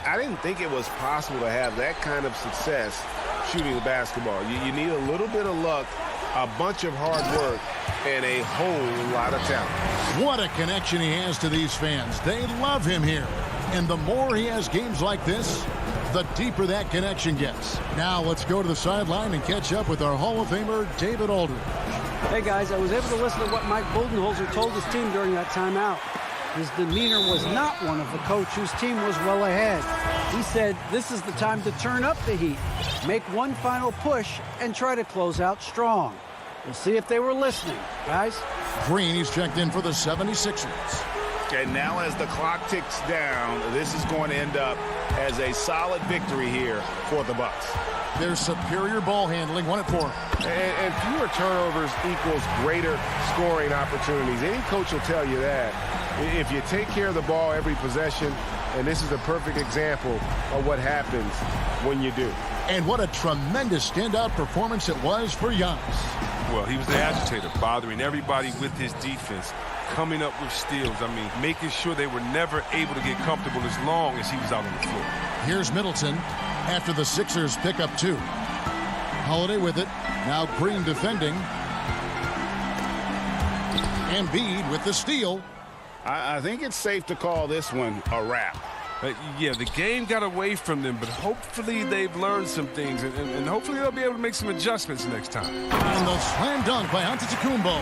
I didn't think it was possible to have that kind of success shooting the basketball. You need a little bit of luck, a bunch of hard work, and a whole lot of talent. What a connection he has to these fans. They love him here. And the more he has games like this, the deeper that connection gets. Now let's go to the sideline and catch up with our Hall of Famer, David Aldridge. Hey, guys, I was able to listen to what Mike Budenholzer told his team during that timeout. His demeanor was not one of the coach whose team was well ahead. He said this is the time to turn up the heat, make one final push, and try to close out strong. We'll see if they were listening, guys. Green, he's checked in for the 76ers. And now as the clock ticks down, this is going to end up as a solid victory here for the Bucks. Their superior ball handling won it for them. And fewer turnovers equals greater scoring opportunities. Any coach will tell you that. If you take care of the ball every possession, and this is a perfect example of what happens when you do. And what a tremendous standout performance it was for Giannis. Well, he was the agitator, bothering everybody with his defense, coming up with steals. I mean, making sure they were never able to get comfortable as long as he was out on the floor. Here's Middleton after the Sixers pick up 2. Holiday with it. Now Green defending. Embiid with the steal. I think it's safe to call this one a wrap. Yeah, the game got away from them, but hopefully they've learned some things, and hopefully they'll be able to make some adjustments next time. And the slam dunk by Antetokounmpo.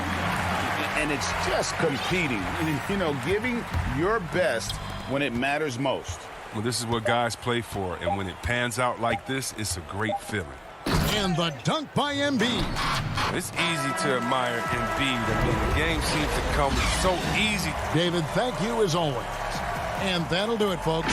And it's just competing, you know, giving your best when it matters most. Well, this is what guys play for, and when it pans out like this, it's a great feeling. And the dunk by Embiid. It's easy to admire Embiid. I mean, the game seems to come so easy. David, thank you as always. And that'll do it, folks.